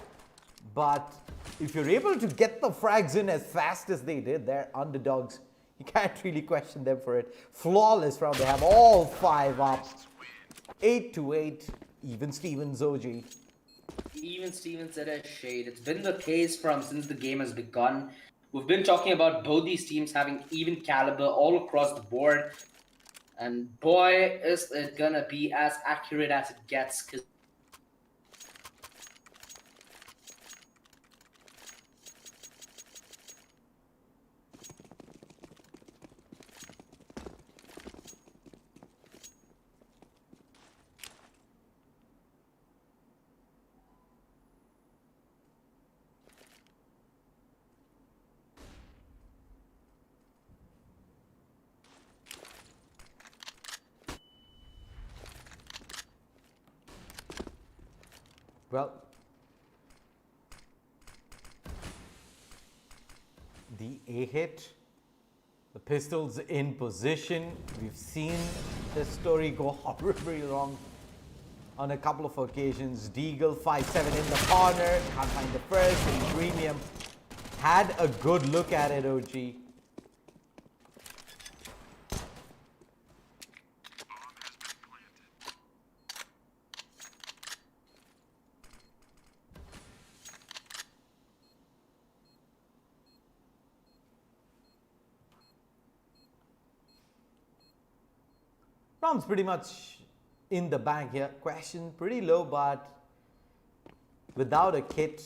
but if you're able to get the frags in as fast as they did, they're underdogs. You can't really question them for it. Flawless round. They have all 5 up. 8-8. Even Stevens, OG. Even Stevens said a shade. It's been the case since the game has begun. We've been talking about both these teams having even caliber all across the board. And boy, is it gonna be as accurate as it gets. Well, the A hit, the pistols in position. We've seen this story go horribly wrong on a couple of occasions. Deagle 5-7 in the corner, can't find the first, and Premium had a good look at it, OG. Round's pretty much in the bag here. Question pretty low, but without a kit,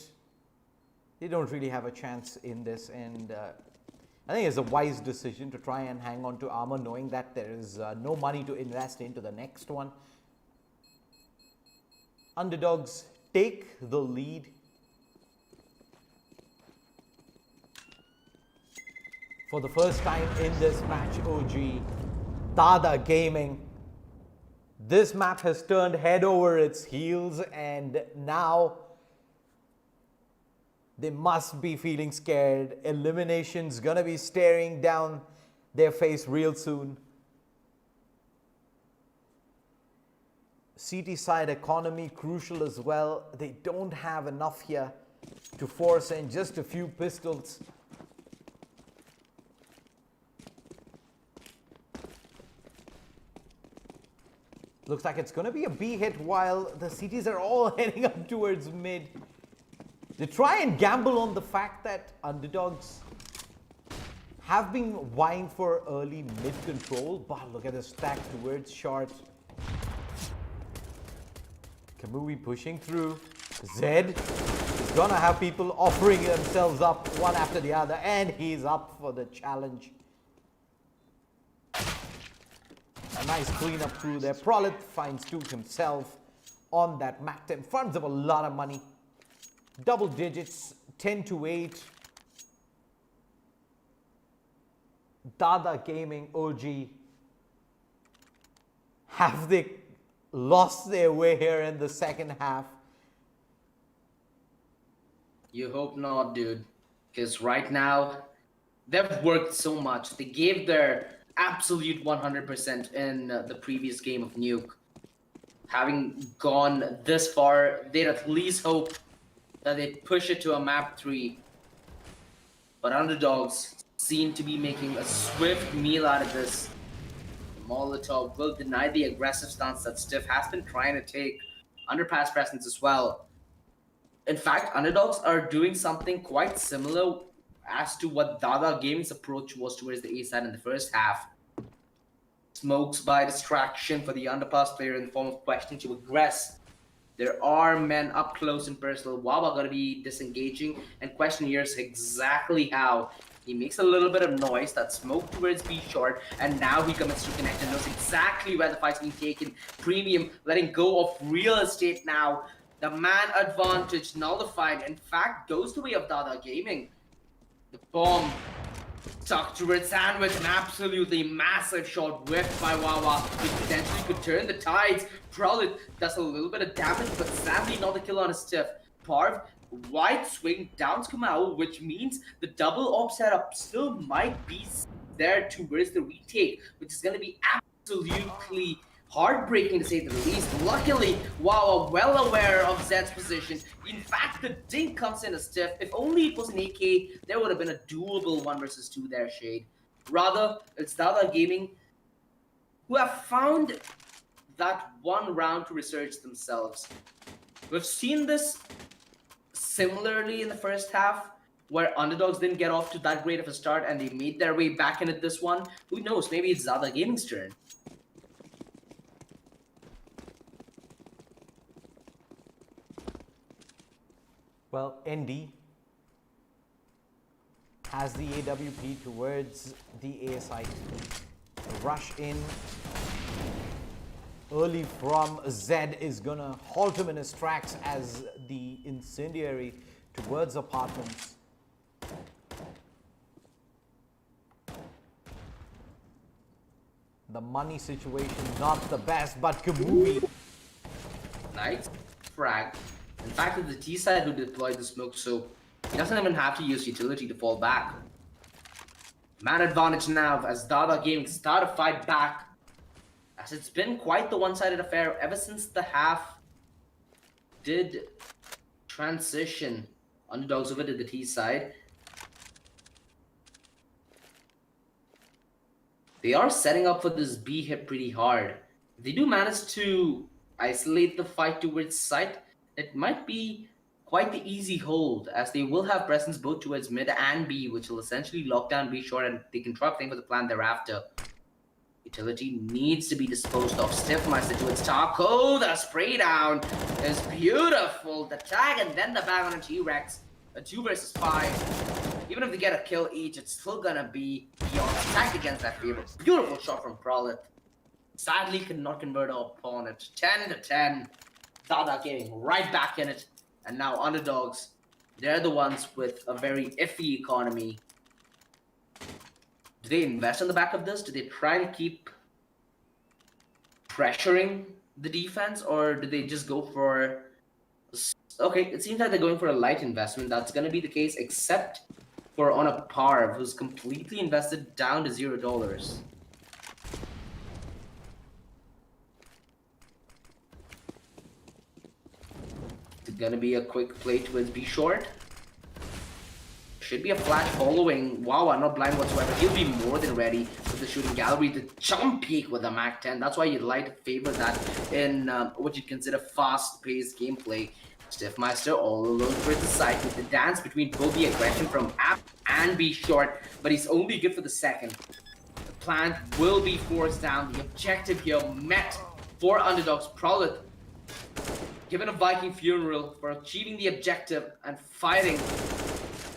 they don't really have a chance in this. And I think it's a wise decision to try and hang on to armor, knowing that there is no money to invest into the next one. Underdogs take the lead. For the first time in this match, OG, Dada Gaming. This map has turned head over its heels, and now they must be feeling scared. Elimination's gonna be staring down their face real soon. CT side economy crucial as well. They don't have enough here to force in just a few pistols. Looks like it's going to be a B hit while the CTs are all heading up towards mid. They try and gamble on the fact that underdogs have been vying for early mid control, but look at the stack towards short. Kamui pushing through. Zed is going to have people offering themselves up one after the other, and he's up for the challenge. A nice cleanup through there. Prolith finds Toot himself on that Mac 10. Funds up a lot of money. Double digits, 10 to 8. Dada Gaming OG. Have they lost their way here in the second half? You hope not, dude. Because right now, they've worked so much. They gave their absolute 100% in the previous game of Nuke. Having gone this far, they'd at least hope that they'd push it to a map 3. But underdogs seem to be making a swift meal out of this. Molotov will deny the aggressive stance that Stiff has been trying to take. Underpass presence as well. In fact, underdogs are doing something quite similar as to what Dada Gaming's approach was towards the A side in the first half. Smokes by distraction for the underpass player in the form of questioning to aggress. There are men up close and personal. Wawa gonna be disengaging, and Question hears exactly how. He makes a little bit of noise, that smoke towards B short, and now he commits to connect and knows exactly where the fight's being taken. Premium letting go of real estate now. The man advantage nullified, in fact, goes the way of Dada Gaming. The bomb stuck towards sandwich, an absolutely massive shot whiffed by Wawa, which potentially could turn the tides. Prolith does a little bit of damage, but sadly not the kill on his Stiff. Parv, wide swing down Kamau, which means the double op setup still might be there towards the retake, which is going to be absolutely heartbreaking to say the least. Luckily, Wawa well aware of Zed's position. In fact, the dink comes in a Stiff. If only it was an AK, there would have been a doable 1 versus 2 there, Shade. Rather, it's Dada Gaming who have found that one round to research themselves. We've seen this similarly in the first half, where underdogs didn't get off to that great of a start and they made their way back in at this one. Who knows, maybe it's Dada Gaming's turn. Well, ND has the AWP towards the A site. Rush in early from Zed is gonna halt him in his tracks as the incendiary towards apartments. The money situation not the best, but Kamui. Nice frag. In fact, it's the T side who deployed the smoke, so he doesn't even have to use utility to fall back. Man advantage now as Dada Gaming start to fight back, as it's been quite the one-sided affair ever since the half did transition. Underdogs over to the T side. They are setting up for this B hit pretty hard. If they do manage to isolate the fight towards site, it might be quite the easy hold, as they will have presence both towards mid and B, which will essentially lock down B short, and they can try playing for the plan thereafter. Utility needs to be disposed of. Stiffmeister to its taco. The spray down is beautiful. The tag and then the bag on a T-Rex. A 2 versus 5. Even if they get a kill each, it's still gonna be beyond stacked against that favor. Beautiful shot from Prolith. Sadly, could not convert our opponent. 10 to 10. Dada Gaming right back in it. And now underdogs, they're the ones with a very iffy economy. Do they invest on the back of this? Do they try and keep pressuring the defense? Or do they just go for... Okay, it seems like they're going for a light investment. That's going to be the case, except for on a Parv, who's completely invested down to $0. It's going to be a quick play towards B short. Should be a flash following. Wow, I'm not blind whatsoever. He'll be more than ready with the shooting gallery. The jump peak with the Mac 10. That's why you'd like to favor that in what you'd consider fast-paced gameplay. Stiffmeister all alone for the side with the dance between both the aggression from App and B short, but he's only good for the second. The plant will be forced down. The objective here met for underdogs. Prolith given a Viking funeral for achieving the objective and fighting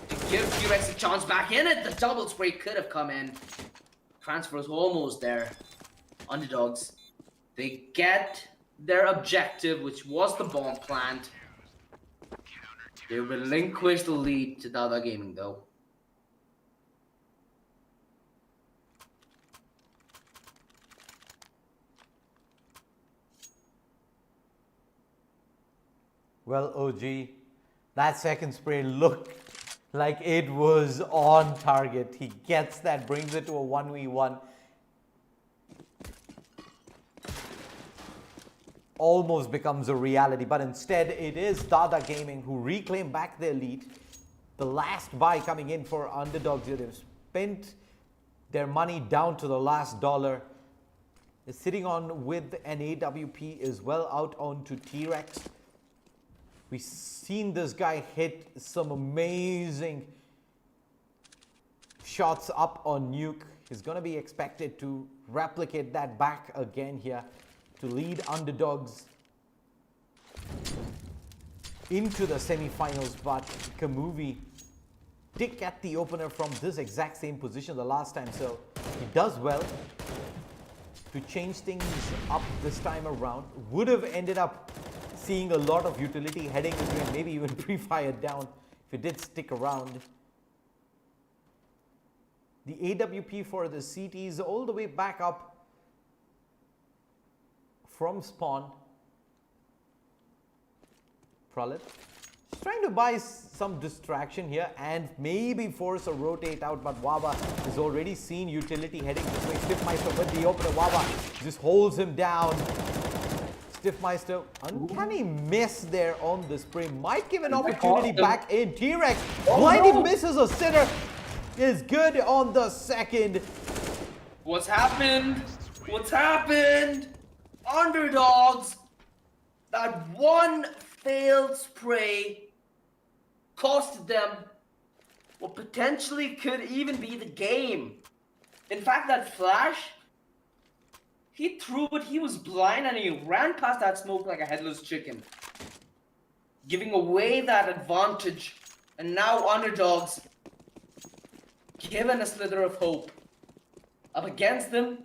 to give T-Rex a chance back in it. The double spray could have come in. Transfer's almost there. Underdogs, they get their objective, which was the bomb plant. They relinquish the lead to Dada Gaming, though. Well, OG, that second spray looked like it was on target. He gets that, brings it to a 1v1. Almost becomes a reality, but instead it is Dada Gaming who reclaim back their lead. The last buy coming in for underdogs. They've spent their money down to the last dollar. They're sitting on with an AWP as well out onto T-Rex. We've seen this guy hit some amazing shots up on Nuke. He's going to be expected to replicate that back again here to lead underdogs into the semi-finals, but Kamuvi did get the opener from this exact same position the last time, so he does well to change things up this time around. Would have ended up seeing a lot of utility heading into it, maybe even pre-fired down if it did stick around. The AWP for the CT is all the way back up from spawn. Prolith he's trying to buy some distraction here and maybe force a rotate out, but Wawa has already seen utility heading this way. Stiffmeister with the opener. Wawa just holds him down. Stiffmeister, uncanny miss there on the spray. Might give an opportunity back in. T-Rex blindly misses a sitter. Is good on the second. What's happened? What's happened? Underdogs, that one failed spray cost them what potentially could even be the game. In fact, that flash, he threw it, he was blind, and he ran past that smoke like a headless chicken, giving away that advantage. And now underdogs, given a slither of hope, up against them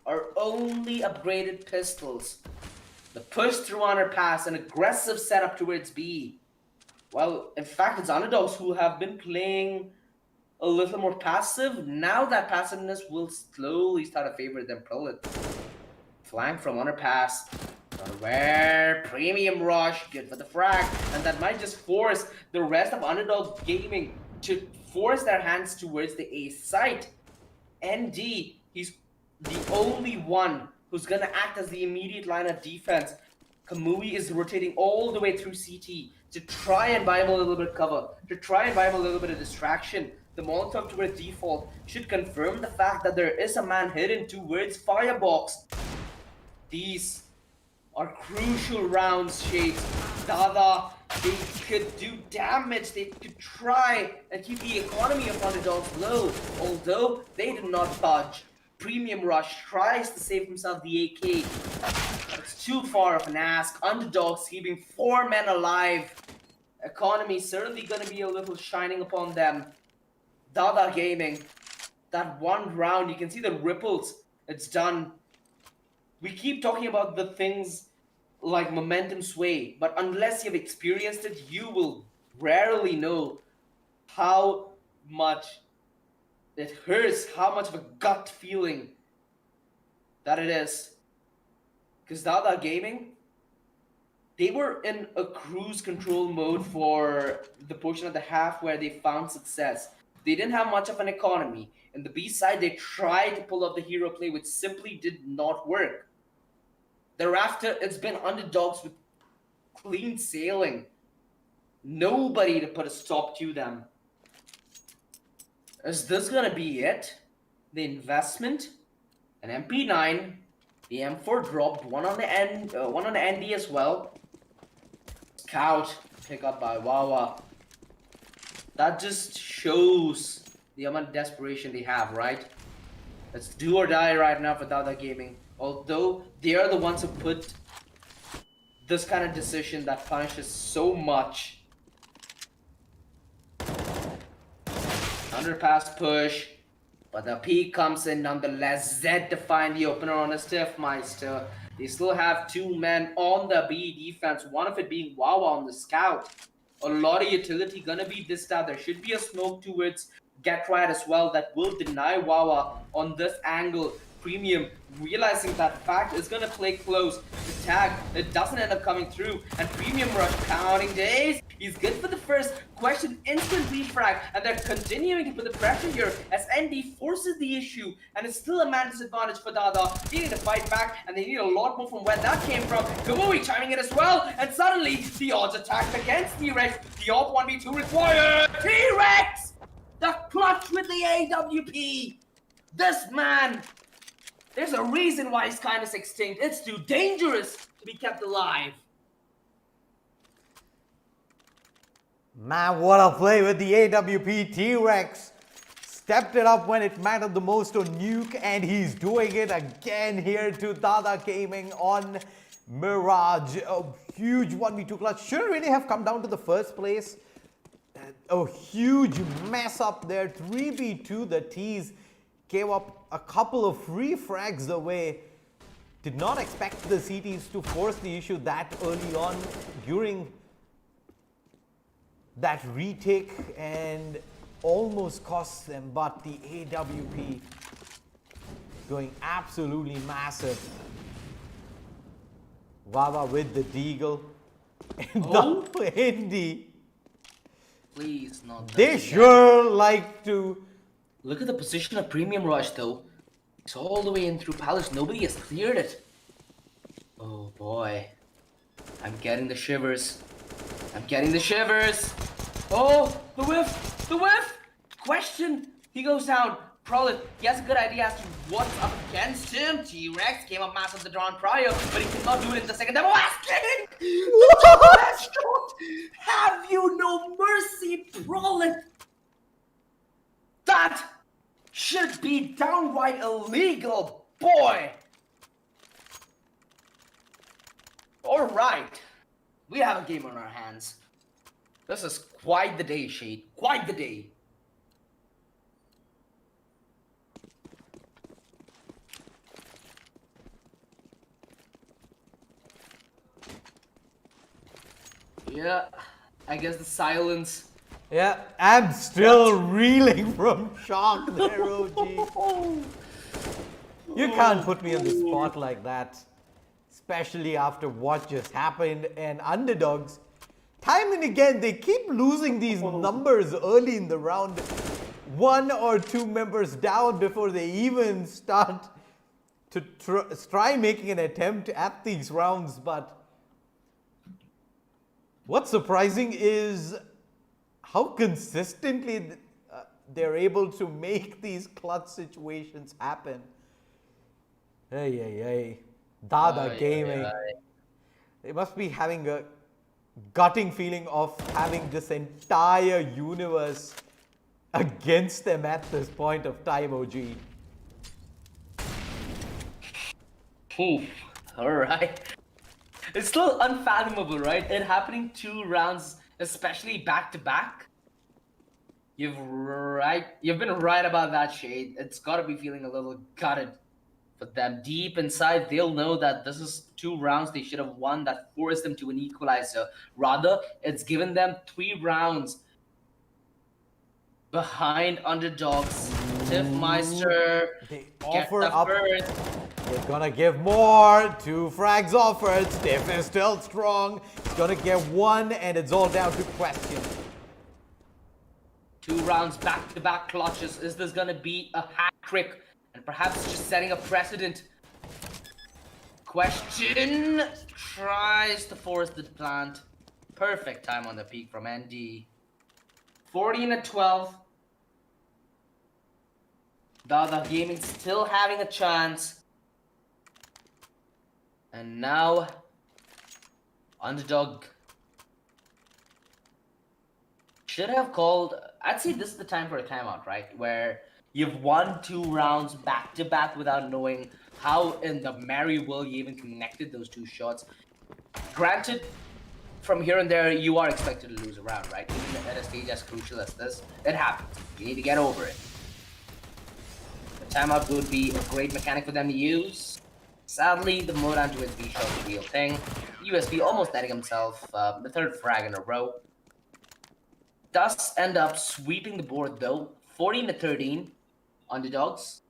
are only upgraded pistols. The push through underpass, an aggressive setup towards B. Well, in fact, it's underdogs who have been playing a little more passive. Now that passiveness will slowly start to favor them. Prolith. Flank from underpass. Unaware. Premium rush. Good for the frag. And that might just force the rest of underdog gaming to force their hands towards the A site. ND, he's the only one who's gonna act as the immediate line of defense. Kamui is rotating all the way through CT to try and buy him a little bit of cover, to try and buy him a little bit of distraction. The Molotov towards default should confirm the fact that there is a man hidden towards Firebox. These are crucial rounds, Shades. Dada, they could do damage, they could try and keep the economy of underdogs low, although they did not budge. Premium Rush tries to save himself the AK. But it's too far of an ask. Underdogs keeping 4 men alive. Economy certainly going to be a little shining upon them. Dada Gaming, that one round, you can see the ripples it's done. We keep talking about the things like momentum sway, but unless you've experienced it, you will rarely know how much it hurts, how much of a gut feeling that it is. Because Dada Gaming, they were in a cruise control mode for the portion of the half where they found success. They didn't have much of an economy. In the B side, they tried to pull off the hero play, which simply did not work. Thereafter, it's been underdogs with clean sailing. Nobody to put a stop to them. Is this gonna be it? The investment, an MP9, the M4 dropped, one on the ND as well. Scout pick up by Wawa. That just shows the amount of desperation they have, right? It's do or die right now for Dada Gaming. Although they are the ones who put this kind of decision that punishes so much. Underpass push, but the P comes in nonetheless. Zed to find the opener on a stiff Meister. They still have 2 men on the B defense, one of it being Wawa on the scout. A lot of utility gonna be dished out. There should be a smoke towards Get Right as well that will deny Wawa on this angle. Premium realizing that fact is gonna play close. The tag, it doesn't end up coming through, and Premium Rush counting days. He's good for the first question, instant refrag, and they're continuing to put the pressure here as ND forces the issue, and it's still a man disadvantage for Dada. They need to fight back, and they need a lot more from where that came from. Kamui chiming in as well, and suddenly the odds attacked against T-Rex. The off 1v2 required. T-Rex! The clutch with the AWP. This man, there's a reason why he's kind of extinct. It's too dangerous to be kept alive. Man, what a play with the AWP. T-Rex stepped it up when it mattered the most on Nuke, and he's doing it again here to Dada Gaming on Mirage. A huge 1v2 clutch. Shouldn't really have come down to the first place. A huge mess up there. 3v2. The T's gave up a couple of free frags away. Did not expect the CTs to force the issue that early on during that retake, and almost cost them, but the AWP going absolutely massive. Wawa with the Deagle and the Indy. Please, not that. They sure like to. Look at the position of Premium Rush though. It's all the way in through Palace. Nobody has cleared it. Oh boy. I'm getting the shivers. I'm getting the shivers. Oh, the whiff! The whiff! Question. He goes down. Prolid, he has a good idea as to what's up against him. T-Rex came up massive the drawn prior, but he could not do it in the second demo. Have you no mercy, Prolid? That should be downright illegal, boy. Alright, we have a game on our hands. This is quite the day, Shade. Quite the day. Yeah, I guess the silence. Yeah, I'm still reeling from shock there, OG. You can't put me on the spot like that, especially after what just happened. And underdogs, time and again, they keep losing these numbers early in the round. 1 or 2 members down before they even start to try making an attempt at these rounds. But what's surprising is how consistently they're able to make these clutch situations happen. Hey. Dada Gaming. They must be having a gutting feeling of having this entire universe against them at this point of time, OG. Oof. Alright. It's still unfathomable, right? It happening 2 rounds, especially back to back. You've been right about that, Shade. It's gotta be feeling a little gutted for them. Deep inside, they'll know that this is 2 rounds they should have won that forced them to an equalizer. Rather, it's given them 3 rounds behind underdogs. Tiffmeister They gets offer the up. first. They're gonna give more. 2 frags offered. Stiff is still strong. He's gonna get 1, and it's all down to question. 2 rounds back-to-back clutches. Is this gonna be a hat trick? And perhaps just setting a precedent? Question tries to force the plant. Perfect time on the peak from ND. 14-12. Dada Gaming still having a chance. And now, Underdog should have called. I'd say this is the time for a timeout, right? Where you've won 2 rounds back to back without knowing how in the merry world you even connected those 2 shots. Granted, from here and there, you are expected to lose a round, right? Even at a stage as crucial as this, it happens. You need to get over it. The timeout would be a great mechanic for them to use. Sadly, the mode onto his B shot is the real thing. USB almost netting himself the 3rd frag in a row. Does end up sweeping the board though. 14-13 underdogs.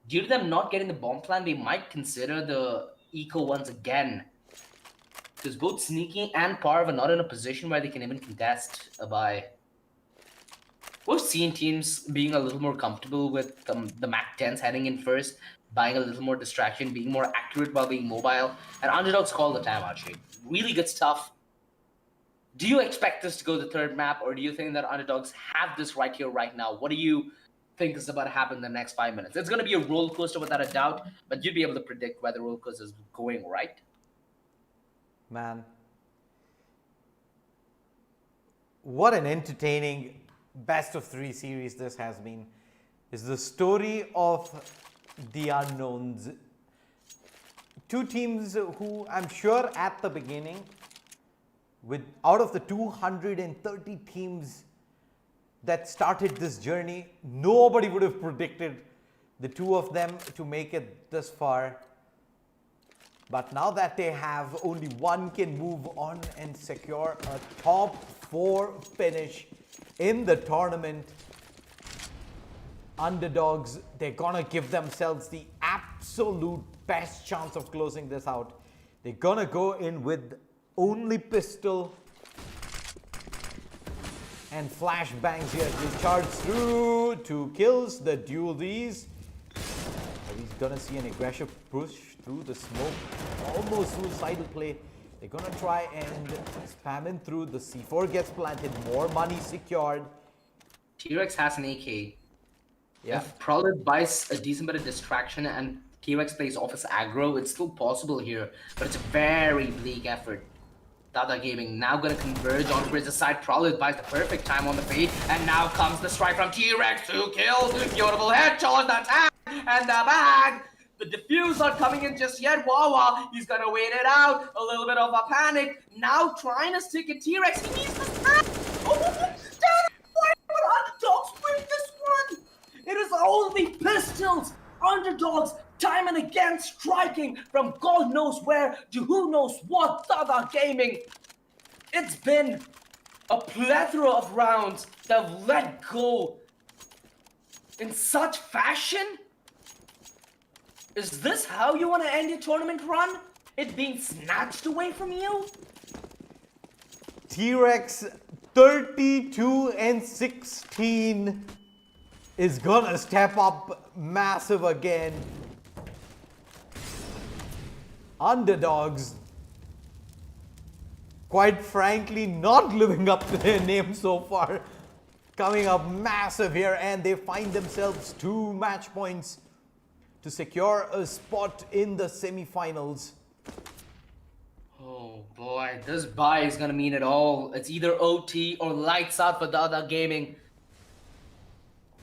Due to them not getting the bomb plan, they might consider the eco once again. Because both Sneaky and Parv are not in a position where they can even contest a buy. We've seen teams being a little more comfortable with the Mac 10s heading in first, buying a little more distraction, being more accurate while being mobile, and underdogs call the timeout shade. Really good stuff. Do you expect this to go the 3rd map, or do you think that underdogs have this right here, right now? What do you think is about to happen in the next 5 minutes? It's going to be a roller coaster without a doubt, but you'd be able to predict where the roller coaster is going, right? Man, what an entertaining best of 3 series this has been. Is the story of the unknowns. 2 teams who I'm sure at the beginning, out of the 230 teams that started this journey, nobody would have predicted the 2 of them to make it this far. But now that they have, only one can move on and secure a top 4 finish in the tournament. Underdogs, they're gonna give themselves the absolute best chance of closing this out. They're gonna go in with only pistol and flashbangs here. They charge through 2 kills, the duel these. He's gonna see an aggressive push through the smoke, almost suicidal play. They're gonna try and spam in through. The C4 gets planted, more money secured. T-Rex has an AK. Yeah. If Prolid buys a decent bit of distraction and T-Rex plays off his aggro, it's still possible here, but it's a very bleak effort. Dada Gaming now going to converge on Grizz's side. Prolid buys the perfect time on the fade, and now comes the strike from T-Rex. 2 kills, beautiful headshot, the tag, and the bag. The defuse not coming in just yet. Wawa, he's gonna wait it out. A little bit of a panic. Now trying to stick at T-Rex. He needs the tag. Oh, why would underdogs win this one? It is only pistols. Underdogs time and again striking from God knows where to who knows what. Dada Gaming. It's been a plethora of rounds that have let go in such fashion. Is this how you want to end your tournament run? It being snatched away from you? T-Rex 32 and 16 is gonna step up massive again. Underdogs, quite frankly, not living up to their name so far. Coming up massive here, and they find themselves 2 match points to secure a spot in the semifinals. Oh boy, this buy is gonna mean it all. It's either OT or lights out for Dada Gaming.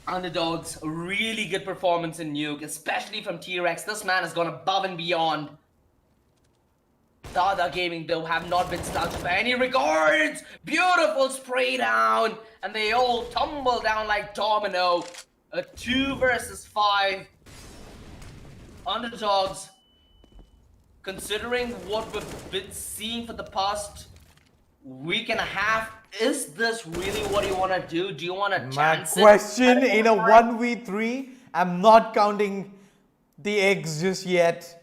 Underdogs, a really good performance in Nuke, especially from T-Rex. This man has gone above and beyond. Dada Gaming, though, have not been slouched by any regards. Beautiful spray down, and they all tumble down like domino. A 2 versus 5. Underdogs, considering what we've been seeing for the past week and a half, is this really what you want to do? Do you want to My chance it? question in a 1v3, I'm not counting the eggs just yet.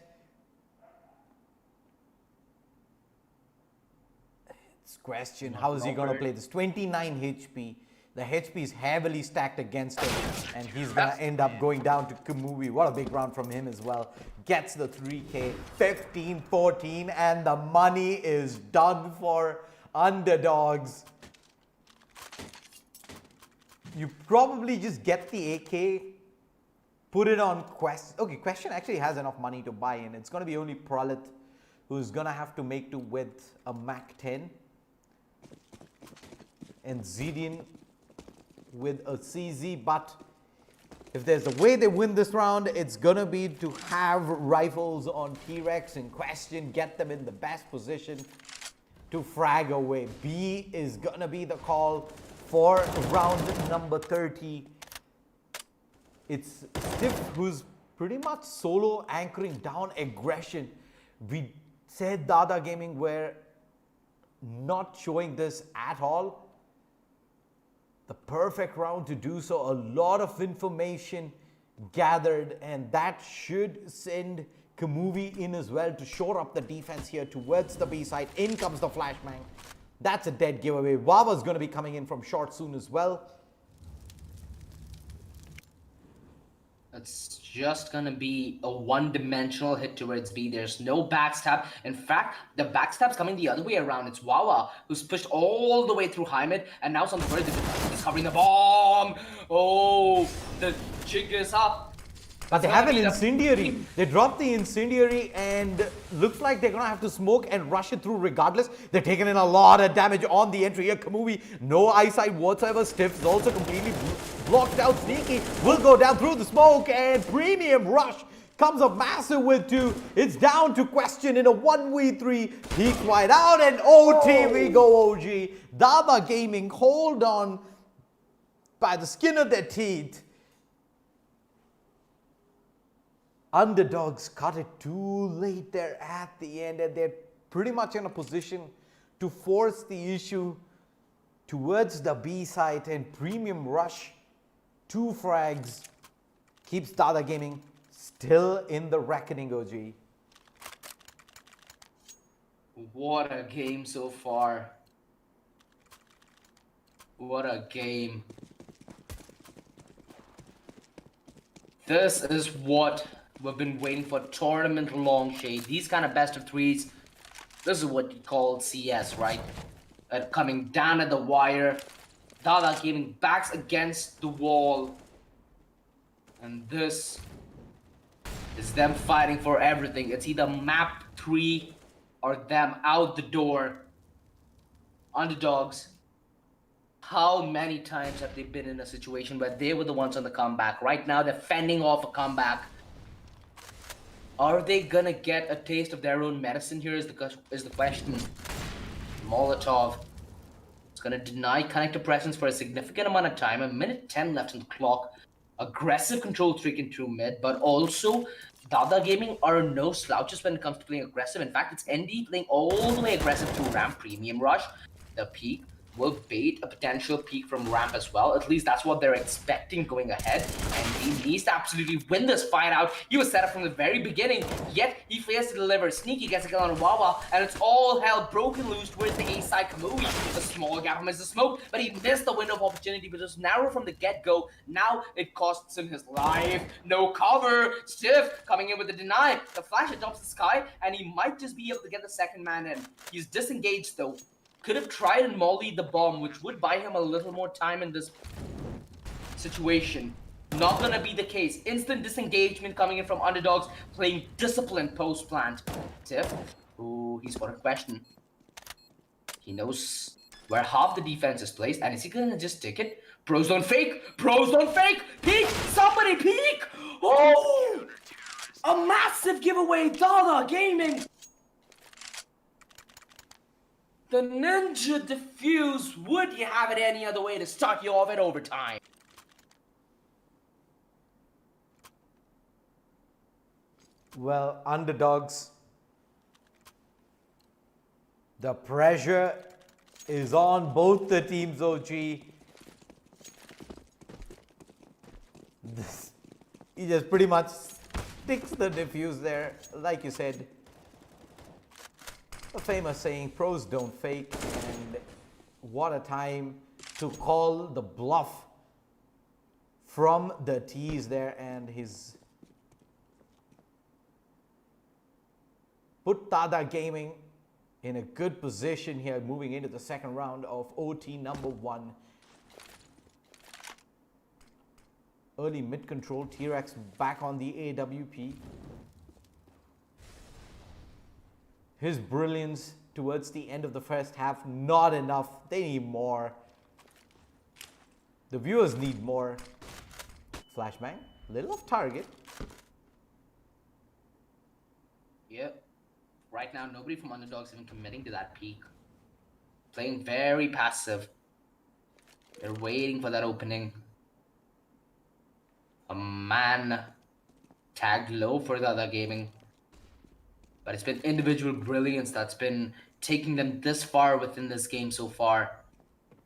It's question, how is he going to play this? 29 HP. The HP is heavily stacked against him, and he's going to end up going down to Kamui. What a big round from him as well. Gets the 3K, 15-14, and the money is done for underdogs. You probably just get the AK, put it on Quest. Okay, Question actually has enough money to buy in. It's going to be only Pralit who's going to have to make do with a Mac 10. And Zidian with a CZ, but if there's a way they win this round, it's gonna be to have rifles on T-Rex in Question, get them in the best position to frag away. B is gonna be the call for round number 30. It's Stiff who's pretty much solo anchoring down aggression. We said Dada Gaming were not showing this at all. The perfect round to do so. A lot of information gathered, and that should send Kamui in as well to shore up the defense here towards the B side. In comes the flashbang. That's a dead giveaway. Wawa's going to be coming in from short soon as well. It's just gonna be a one-dimensional hit towards B. There's no backstab. In fact, the backstab's coming the other way around. It's Wawa who's pushed all the way through high mid, and now some further discovering the bomb. Oh, the jig is up. But they have an incendiary. They dropped the incendiary, and looks like they're going to have to smoke and rush it through regardless. They're taking in a lot of damage on the entry here. Kamui, no eyesight whatsoever. Stiff is also completely blocked out. Sneaky will go down through the smoke, and Premium Rush comes up massive with 2. It's down to Question in a 1v3. Peek wide out, and OT we go OG. Dada Gaming hold on by the skin of their teeth. Underdogs cut it too late there at the end, and they're pretty much in a position to force the issue towards the B side, and Premium Rush 2 frags keeps Dada Gaming still in the reckoning, OG. What a game so far. What a game. This is what we've been waiting for. Tournament long shade. These kind of best of 3s. This is what you call CS, right? Coming down at the wire. Dada Gaming backs against the wall. And this is them fighting for everything. It's either map 3 or them out the door. Underdogs. How many times have they been in a situation where they were the ones on the comeback? Right now, they're fending off a comeback. Are they gonna get a taste of their own medicine here is the question. Molotov is gonna deny connector presence for a significant amount of time. A minute 10 left on the clock. Aggressive control streaking through mid, but also Dada Gaming are no slouches when it comes to playing aggressive. In fact, it's ND playing all the way aggressive through ramp. Premium Rush. The peak will bait a potential peak from ramp as well. At least that's what they're expecting going ahead. And he needs to absolutely win this fight out. He was set up from the very beginning, yet he fails to deliver. Sneaky gets a kill on Wawa, and it's all hell broken loose towards the A side. Kamui, a small gap amidst the smoke, but he missed the window of opportunity, but it was narrow from the get-go. Now it costs him his life. No cover. Stiff coming in with the deny. The flash adopts the sky, and he might just be able to get the second man in. He's disengaged though. Could have tried and mollied the bomb, which would buy him a little more time in this situation. Not gonna be the case. Instant disengagement coming in from Underdogs, playing disciplined post-plant. Tiff, ooh, he's got a question. He knows where half the defense is placed, and is he gonna just take it? Pros don't fake! Pros don't fake! Peek! Somebody peek! Oh! A massive giveaway! Dada Gaming! The Ninja Diffuse, would you have it any other way to start you off at overtime? Well, underdogs. The pressure is on both the teams, OG. He just pretty much sticks the diffuse there, like you said. The famous saying, pros don't fake, and what a time to call the bluff from the tees there, and his put Dada Gaming in a good position here moving into the second round of OT number 1. Early mid control, T-Rex back on the AWP. His brilliance towards the end of the first half, not enough. They need more. The viewers need more. Flashbang, little off target. Yep. Right now, nobody from Underdogs even committing to that peak. Playing very passive. They're waiting for that opening. A man tagged low for the other gaming. But it's been individual brilliance that's been taking them this far within this game so far.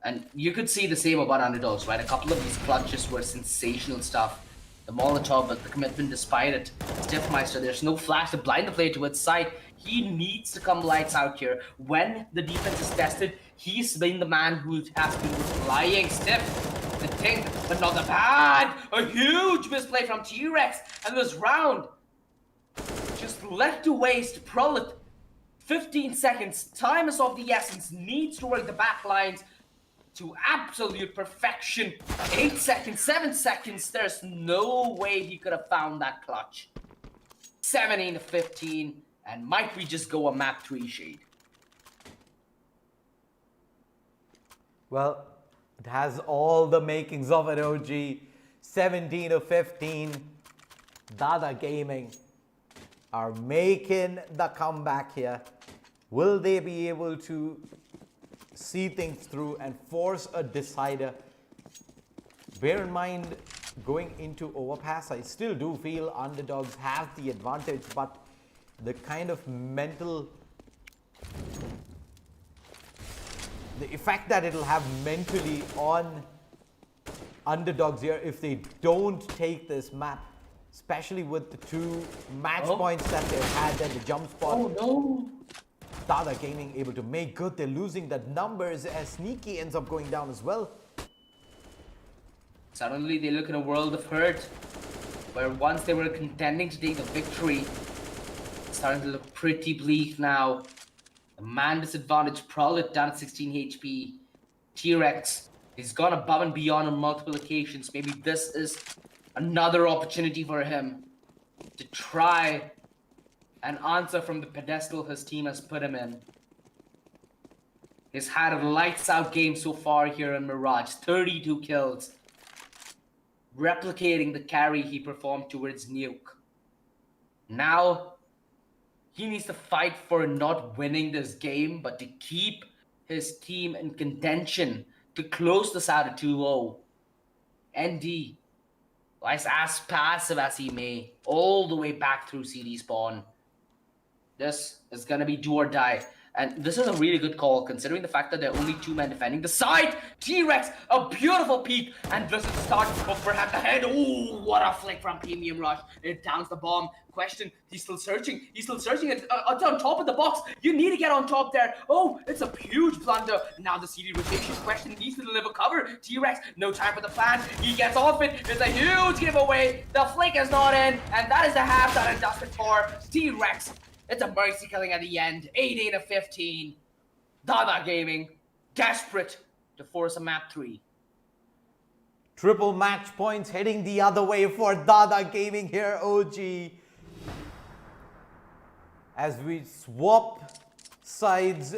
And you could see the same about Underdogs, right? A couple of these clutches were sensational stuff. The Molotov, but the commitment despite it. Stiffmeister, there's no flash to blind the player towards sight. He needs to come lights out here. When the defense is tested, he's been the man who has been flying stiff. The thing, but not the bad. A huge misplay from T-Rex. And this round just left to waste. Prolet, 15 seconds. Time is of the essence. Needs to work the back lines to absolute perfection. 8 seconds, 7 seconds. There's no way he could have found that clutch. 17 to 15. And might we just go a map 3 shade? Well, it has all the makings of an OG. 17 to 15. Dada Gaming are making the comeback here. Will they be able to see things through and force a decider? Bear in mind, going into overpass, I still do feel Underdogs have the advantage, but the kind of mental, the effect that it'll have mentally on Underdogs here if they don't take this map, especially with the 2 match points that they've had at the jump spot. Oh no! Dada Gaming able to make good. They're losing the numbers as Sneaky ends up going down as well. Suddenly they look in a world of hurt, where once they were contending to take the victory, it's starting to look pretty bleak now. The man disadvantage, Prolet down at 16 HP. T-Rex, he's gone above and beyond on multiple occasions. Maybe this is another opportunity for him to try and answer from the pedestal his team has put him in. He's had a lights out game so far here in Mirage. 32 kills. Replicating the carry he performed towards Nuke. Now, he needs to fight for not winning this game, but to keep his team in contention to close this out at 2-0. ND, as passive as he may, all the way back through CD spawn. This is gonna be do or die. And this is a really good call, considering the fact that there are only 2 men defending the side. T-Rex, a beautiful peek, and this is the start of perhaps the head. Ooh, what a flick from Premium Rush. It downs the bomb. Question, he's still searching. He's still searching. It's on top of the box. You need to get on top there. Oh, it's a huge blunder. Now the CD rotation. Question needs to deliver cover. T-Rex, no time for the plan. He gets off it. It's a huge giveaway. The flick is not in, and that is the half that is dusted for T-Rex. It's a mercy killing at the end. 18 to 15. Dada Gaming, desperate to force a map 3. Triple match points heading the other way for Dada Gaming here, OG. As we swap sides,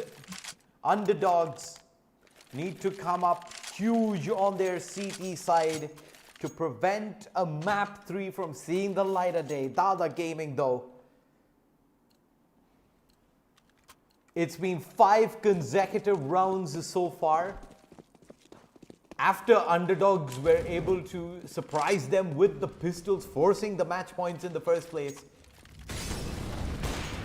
Underdogs need to come up huge on their CT side to prevent a map 3 from seeing the light of day. Dada Gaming though, It's been 5 consecutive rounds so far. After underdogs were able to surprise them with the pistols, forcing the match points in the first place.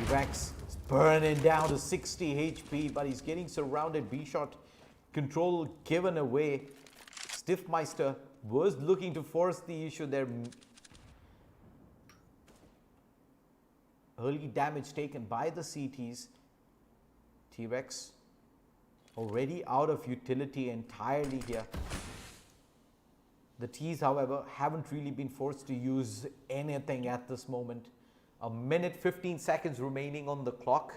Rex is burning down to 60 HP, but he's getting surrounded. B-shot control given away. Stiffmeister was looking to force the issue there. Early damage taken by the CTs. T-Rex already out of utility entirely here. The T's, however, haven't really been forced to use anything at this moment. A minute 15 seconds remaining on the clock.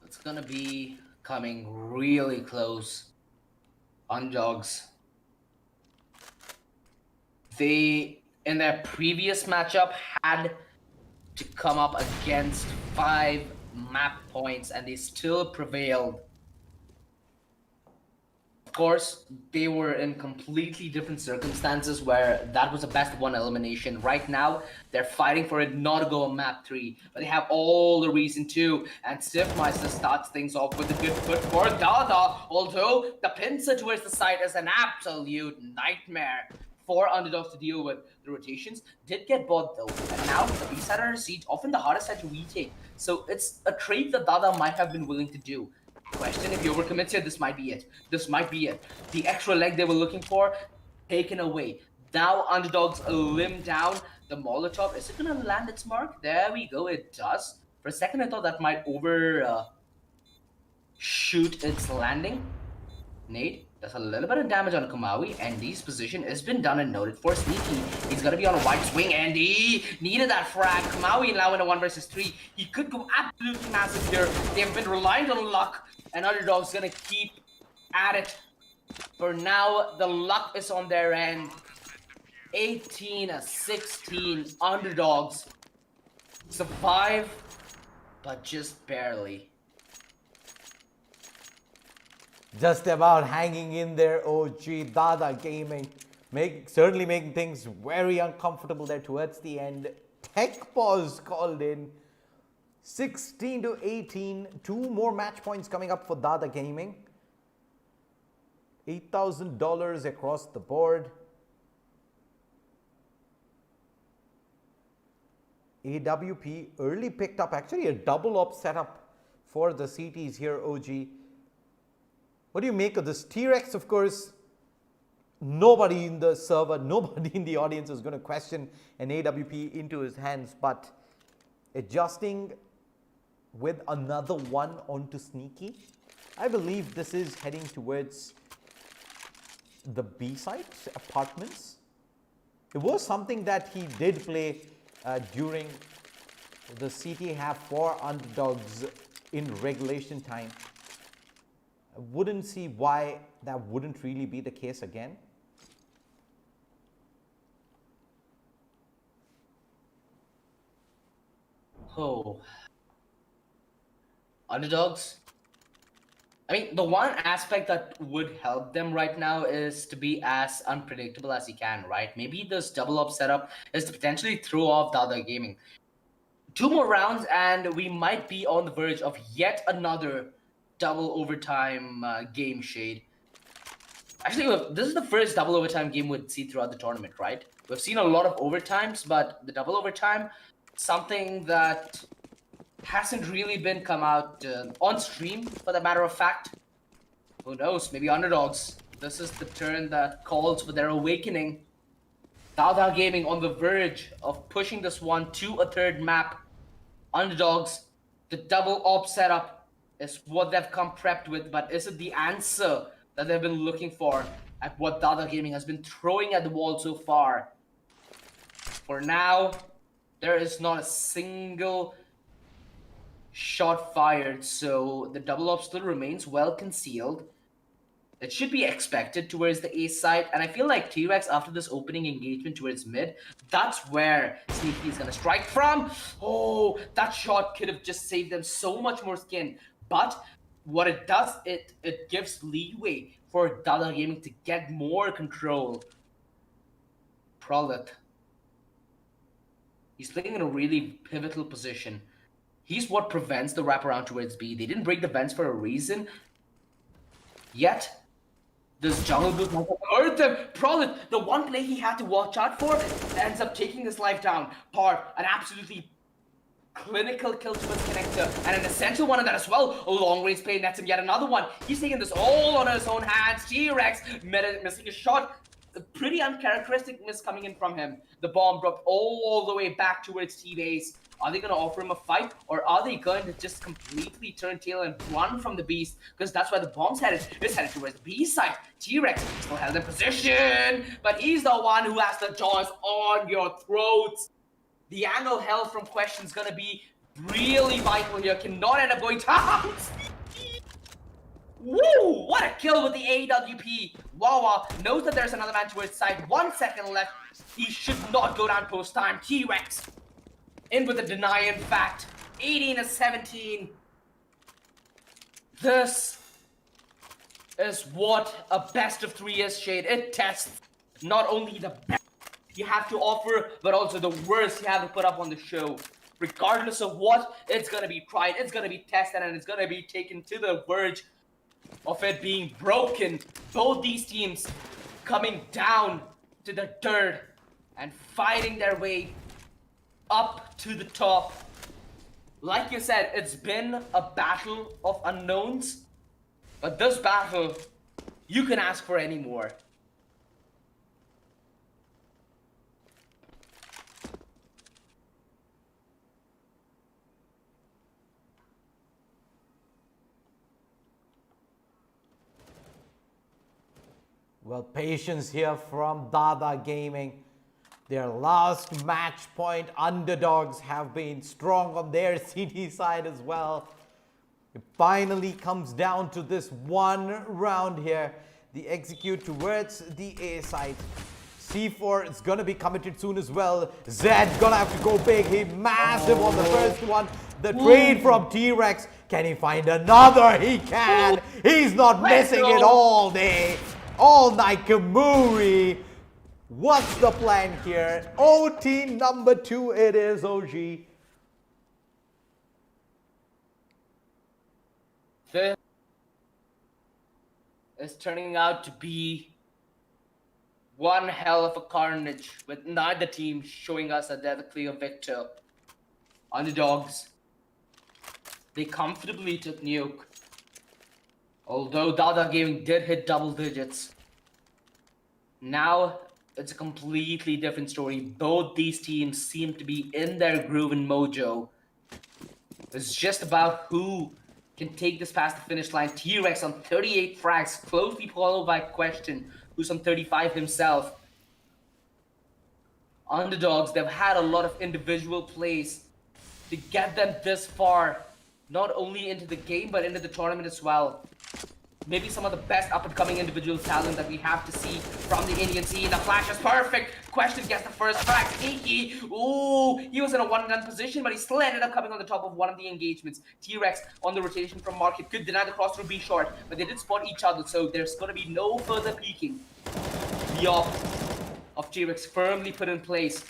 It's gonna be coming really close. Underdogs. They, in their previous matchup, had to come up against 5 map points and they still prevailed. Of course, they were in completely different circumstances where that was a best of 1 elimination. Right now, they're fighting for it not to go on map 3, but they have all the reason to. And Stiffmeister starts things off with a good foot for Dada, although the pincer towards the side is an absolute nightmare for underdogs to deal with. The rotations did get bought though, and now the B-side on siege, often the hardest side to retake. So it's a trade that Dada might have been willing to do. Question, if he overcommits here, this might be it. This might be it. The extra leg they were looking for, taken away. Now underdogs a limb down. The Molotov, is it gonna land its mark? There we go, it does. For a second I thought that might shoot its landing. Nade does a little bit of damage on Kamawi. Andy's position has been done and noted for Sneaky. He's gonna be on a wide swing. Andy needed that frag. Kamawi now in a 1 versus 3. He could go absolutely massive here. They have been reliant on luck, and underdogs gonna keep at it. For now, the luck is on their end. 18-16 underdogs survive, but just barely. Just about hanging in there, OG Dada Gaming. Certainly making things very uncomfortable there towards the end. Tech pause called in. 16-18. 2 more match points coming up for Dada Gaming. $8,000 across the board. AWP early picked up actually a double op setup for the CTs here, OG. What do you make of this? T-Rex, of course, nobody in the server, nobody in the audience is going to question an AWP into his hands, but adjusting with another one onto Sneaky, I believe this is heading towards the B-side, apartments. It was something that he did play during the CT half for underdogs in regulation time. I wouldn't see why that wouldn't really be the case again. Oh. Underdogs? I mean, the one aspect that would help them right now is to be as unpredictable as you can, right? Maybe this double up setup is to potentially throw off the other gaming. 2 more rounds and we might be on the verge of yet another double overtime game, Shade. Actually, this is the first double overtime game we'd see throughout the tournament, right? We've seen a lot of overtimes, but the double overtime, something that hasn't really been come out on stream, for the matter of fact. Who knows, maybe underdogs. This is the turn that calls for their awakening. Dada Gaming on the verge of pushing this one to a 3rd map. Underdogs, the double op setup is what they've come prepped with, but is it the answer that they've been looking for at what Dada Gaming has been throwing at the wall so far? For now, there is not a single shot fired, so the double op still remains well concealed. It should be expected towards the A side, and I feel like T-Rex, after this opening engagement towards mid, that's where Sneaky is gonna strike from. Oh, that shot could have just saved them so much more skin. But what it does, it gives leeway for Dada Gaming to get more control Proleth. He's playing in a really pivotal position. He's what prevents the wraparound towards B. They didn't break the vents for a reason. Yet, this jungle boost has hurt them. Proleth, the one play he had to watch out for, ends up taking his life down. Par, an absolutely clinical kill to his connector, and an essential one of that as well. A long range play nets him yet another one. He's taking this all on his own hands. T-Rex missing a shot. A pretty uncharacteristic miss coming in from him. The bomb dropped all the way back towards T-Base. Are they going to offer him a fight, or are they going to just completely turn tail and run from the beast? Because that's where the bomb's headed. It's headed towards the B side. T-Rex still held in position, but he's the one who has the jaws on your throats. The angle held from question is going to be really vital here. Cannot end up going down. Woo! What a kill with the AWP. Wawa knows that there's another man towards side. 1 second left. He should not go down post time. T-Rex in with a deny, in fact. 18-17. This is what a best of 3 is, Shade. It tests not only the best you have to offer, but also the worst you have to put up on the show. Regardless of what, it's gonna be tried, it's gonna be tested, and it's gonna be taken to the verge of it being broken. Both these teams coming down to the dirt and fighting their way up to the top. Like you said, it's been a battle of unknowns, but this battle, you can ask for any more. Well, patience here from Dada Gaming. Their last match point underdogs have been strong on their CD side as well. It finally comes down to this one round here. The execute towards the A side. C4 is gonna be committed soon as well. Zed gonna have to go big. He massive on the first one. The trade from T-Rex. Can he find another? He can. He's not missing it all day. All night. Kamuri. What's the plan here? OT number 2 it is, OG. This is turning out to be one hell of a carnage, with neither team showing us that they're the clear victor. Underdogs, they comfortably took Nuke. Although Dada Gaming did hit double digits. Now, it's a completely different story. Both these teams seem to be in their groove and mojo. It's just about who can take this past the finish line. T-Rex on 38 frags, closely followed by Question, who's on 35 himself. Underdogs, they've had a lot of individual plays to get them this far, not only into the game, but into the tournament as well. Maybe some of the best up-and-coming individual talent that we have to see from the Indian scene. The flash is perfect. Question gets the first frag. Sneaky. Ooh, he was in a one-and-done position, but he still ended up coming on the top of one of the engagements. T-Rex on the rotation from Market could deny the cross through B short, but they did spot each other, so there's going to be no further peeking. The op of T-Rex firmly put in place.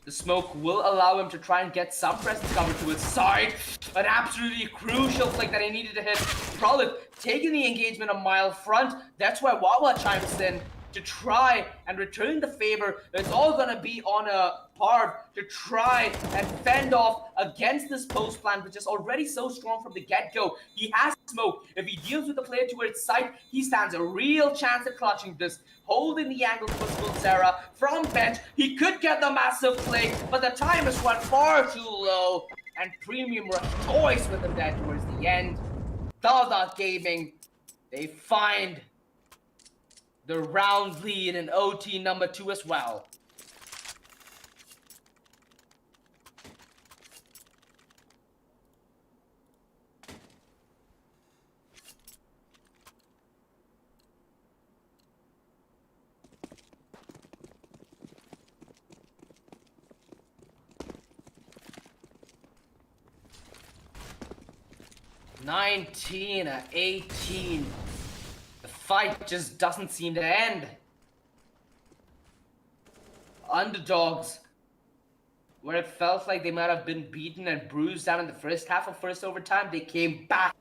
The smoke will allow him to try and get some presence cover to his side. An absolutely crucial flick that he needed to hit. Proleth taking the engagement a mile front. That's where Wawa chimes in to try and return the favor. It's all gonna be on a Parv to try and fend off against this post plan, which is already so strong from the get-go. He has smoke. If he deals with the player towards side, he stands a real chance at clutching this. Holding the angle for Sarah from bench. He could get the massive play, but the time is run far too low. And Premium rush toys with him there towards the end. Dada Gaming, they find the round lead in OT number 2 as well. (19-18). The fight just doesn't seem to end. Underdogs, where it felt like they might have been beaten and bruised down in the first half of first overtime, they came back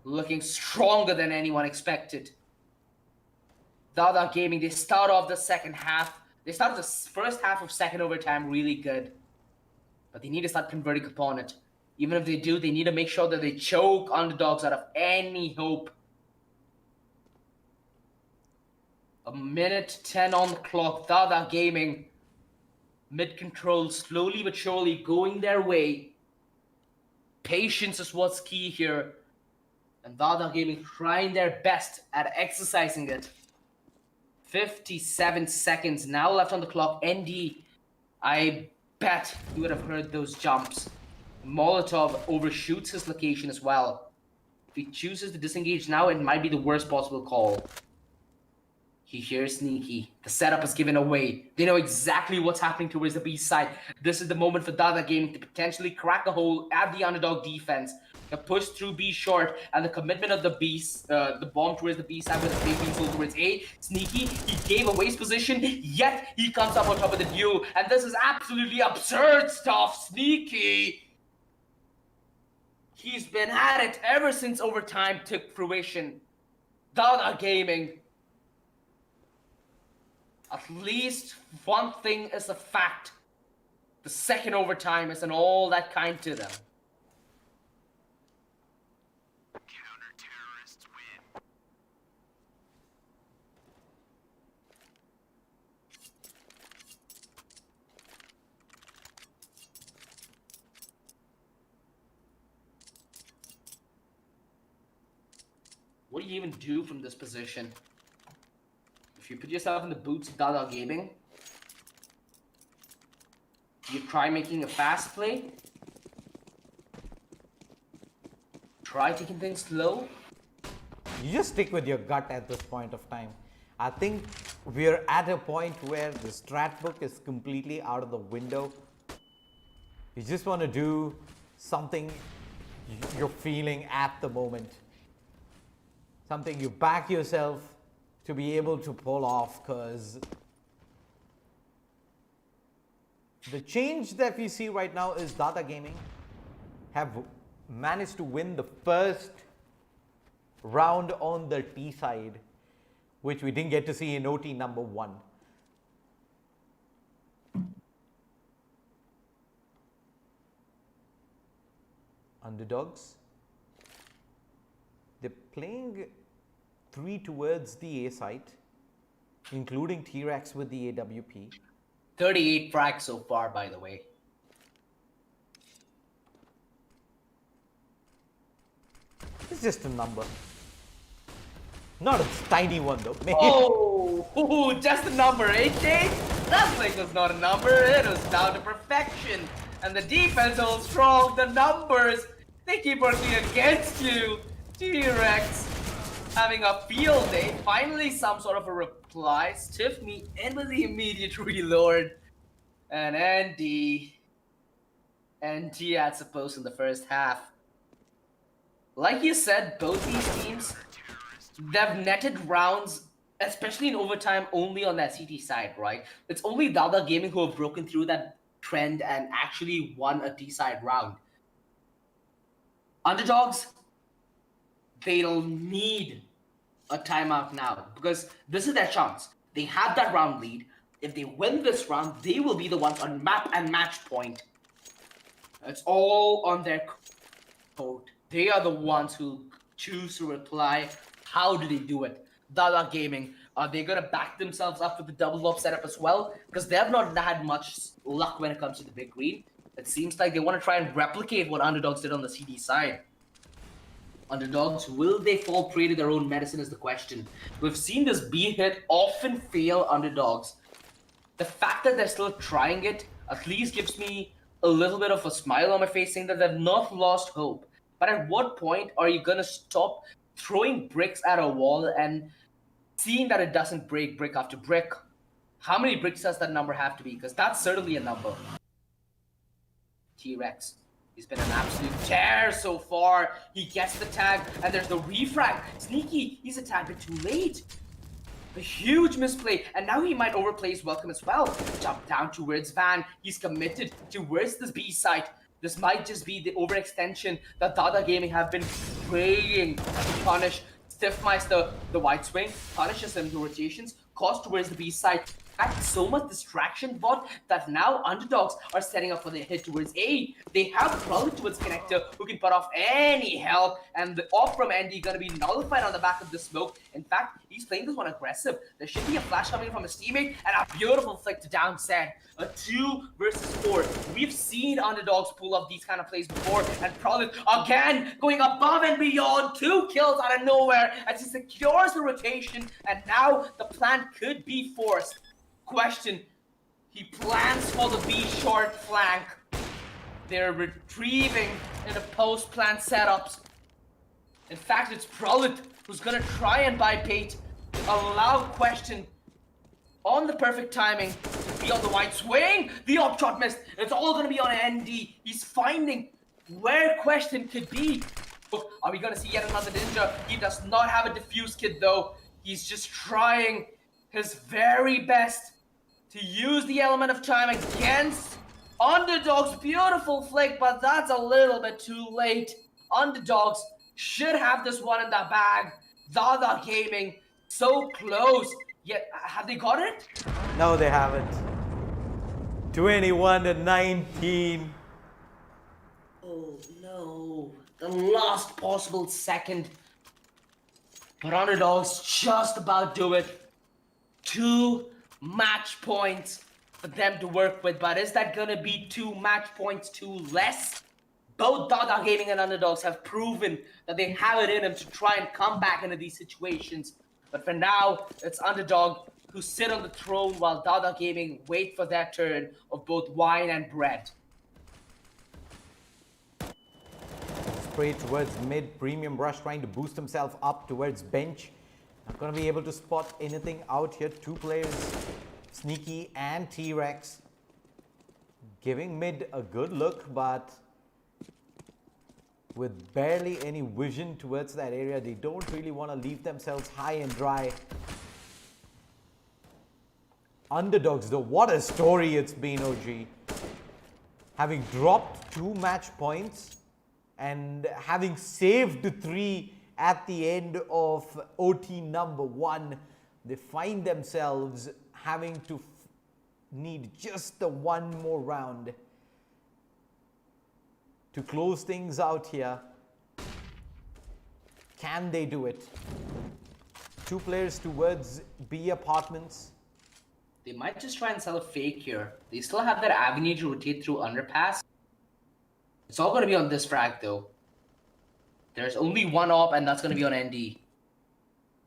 looking stronger than anyone expected. Dada Gaming, they start off the second half. They started the first half of second overtime really good. But they need to start converting upon it. Even if they do, they need to make sure that they choke Underdogs out of any hope. A minute 10 on the clock. Dada Gaming, mid-control, slowly but surely going their way. Patience is what's key here. And Dada Gaming trying their best at exercising it. 57 seconds now left on the clock. ND, I bet you would have heard those jumps. Molotov overshoots his location as well. If he chooses to disengage now, it might be the worst possible call. He hears Sneaky. The setup is given away. They know exactly what's happening towards the B side. This is the moment for Dada Gaming to potentially crack a hole at the Underdog defense. A push through B short, and the commitment of the the bomb towards the B side with the being sold towards A. Sneaky, he gave away his position, yet he comes up on top of the duel. And this is absolutely absurd stuff. Sneaky, he's been at it ever since overtime took fruition. Dada Gaming, at least one thing is a fact. The second overtime isn't all that kind to them. Counter-terrorists win. What do you even do from this position? If you put yourself in the boots of Dada Gaming, you try making a fast play. Try taking things slow. You just stick with your gut at this point of time. I think we're at a point where the strat book is completely out of the window. You just want to do something you're feeling at the moment. Something you back yourself to be able to pull off, because the change that we see right now is Dada Gaming have managed to win the first round on the T side, which we didn't get to see in OT number 1. Underdogs, they're playing 3 towards the A site, including T-Rex with the AWP. 38 frags so far, by the way. It's just a number. Not a tiny one though. Oh, just a number, eh, Jake? That thing was not a number, it was down to perfection. And the defense holds strong, the numbers, they keep working against you. T-Rex having a field day, finally some sort of a reply. Stiff me in with the immediate reload. And ND had supposed in the first half. Like you said, both these teams, they've netted rounds, especially in overtime, only on that CT side, right? It's only Dada Gaming who have broken through that trend and actually won a D side round. Underdogs, they'll need a timeout now, because this is their chance. They have that round lead. If they win this round, they will be the ones on map and match point. It's all on their court. They are the ones who choose to reply. How do they do it? Dada Gaming, are they going to back themselves up with the double up setup as well? Because they have not had much luck when it comes to the big green. It seems like they want to try and replicate what Underdogs did on the CD side. Underdogs, will they fall prey to their own medicine is the question. We've seen this B hit often fail Underdogs. The fact that they're still trying it at least gives me a little bit of a smile on my face, saying that they've not lost hope. But at what point are you going to stop throwing bricks at a wall and seeing that it doesn't break brick after brick? How many bricks does that number have to be? Because that's certainly a number. T-Rex, he's been an absolute tear so far. He gets the tag, and there's the refrag. Sneaky, he's a tad bit too late. A huge misplay, and now he might overplay his welcome as well. Jump down towards Van. He's committed towards this B site. This might just be the overextension that Dada Gaming have been praying to punish. Stiffmeister, the wide swing, punishes him to rotations, calls towards the B site. So much distraction bot that now underdogs are setting up for their hit towards A. They have Prowler towards Connector who can put off any help, and the off from ND gonna be nullified on the back of the smoke. In fact, he's playing this one aggressive. There should be a flash coming from his teammate and a beautiful flick to downsend. A 2 versus 4. We've seen underdogs pull off these kind of plays before, and Prowler again going above and beyond. 2 kills out of nowhere as he secures the rotation, and now the plan could be forced. Question, he plans for the B short flank. They're retrieving in the post-plant setups. In fact, it's Prolit who's gonna try and buy bait, allow Question on the perfect timing to be on the wide swing. The up shot missed. It's all gonna be on ND. He's finding where Question could be. Are we gonna see yet another ninja? He does not have a diffuse kit though. He's just trying his very best to use the element of time against Underdogs. Beautiful flick, but that's a little bit too late. Underdogs should have this one in the bag. Dada Gaming so close. Yet, have they got it? No, they haven't. 21-19. Oh no, the last possible second. But Underdogs just about do it. 2 match points for them to work with, but is that gonna be 2 match points too less? Both Dada Gaming and Underdogs have proven that they have it in them to try and come back into these situations. But for now, it's Underdog who sit on the throne while Dada Gaming wait for their turn of both wine and bread. Spray towards mid, Premium Rush trying to boost himself up towards bench. Not going to be able to spot anything out here. 2 players, Sneaky and T-Rex, giving mid a good look, but with barely any vision towards that area. They don't really want to leave themselves high and dry. Underdogs though, what a story it's been, OG. Having dropped 2 match points and having saved 3 at the end of OT number 1, they find themselves having to need just the 1 more round to close things out here. Can they do it? 2 players towards B apartments. They might just try and sell a fake here. They still have that avenue to rotate through underpass. It's all going to be on this frag though. There's only 1 op, and that's going to be on ND.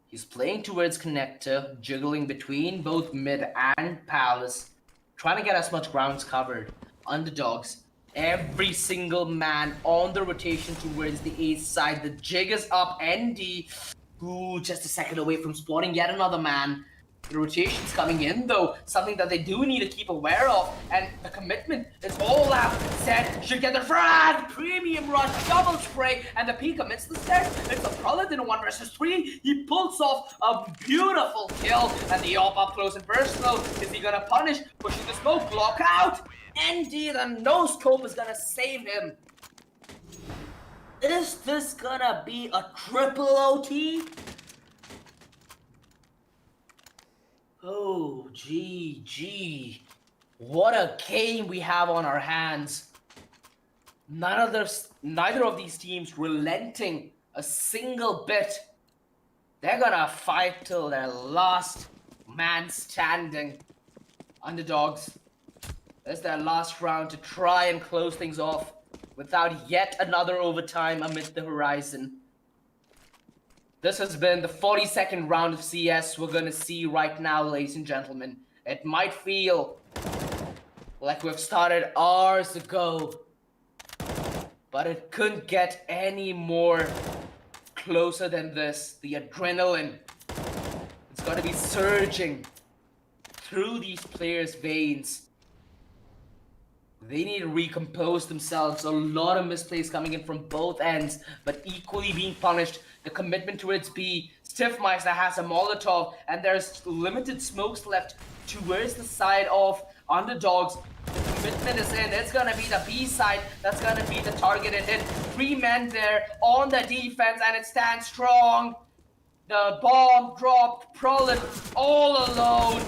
He's playing towards Connector, jiggling between both mid and Palace, trying to get as much grounds covered. Underdogs, every single man on the rotation towards the A side. The jig is up. ND, ooh, just a second away from spawning yet another man. The rotation's coming in though, something that they do need to keep aware of, and the commitment is all out. Set should get the frag, Premium Rush, double spray, and the P commits the set. It's a Prolid in a 1 versus 3. He pulls off a beautiful kill, and the op up close and personal. Is he gonna punish? Pushing the smoke, block out. ND, the no scope is gonna save him. Is this gonna be a triple OT? Oh, GG. What a game we have on our hands. Neither of these teams relenting a single bit. They're gonna fight till their last man standing. Underdogs, it's their last round to try and close things off without yet another overtime amid the horizon. This has been the 42nd round of CS we're gonna see right now, ladies and gentlemen. It might feel like we've started hours ago, but it couldn't get any more closer than this. The adrenaline, it's gonna be surging through these players' veins. They need to recompose themselves. A lot of misplays coming in from both ends, but equally being punished. The commitment towards B Stiffmeister has a Molotov, and there's limited smokes left towards the side of underdogs. The commitment is in. It's gonna be the B side that's gonna be the targeted hit. 3 men there on the defense, and it stands strong. The bomb dropped. Prolin all alone.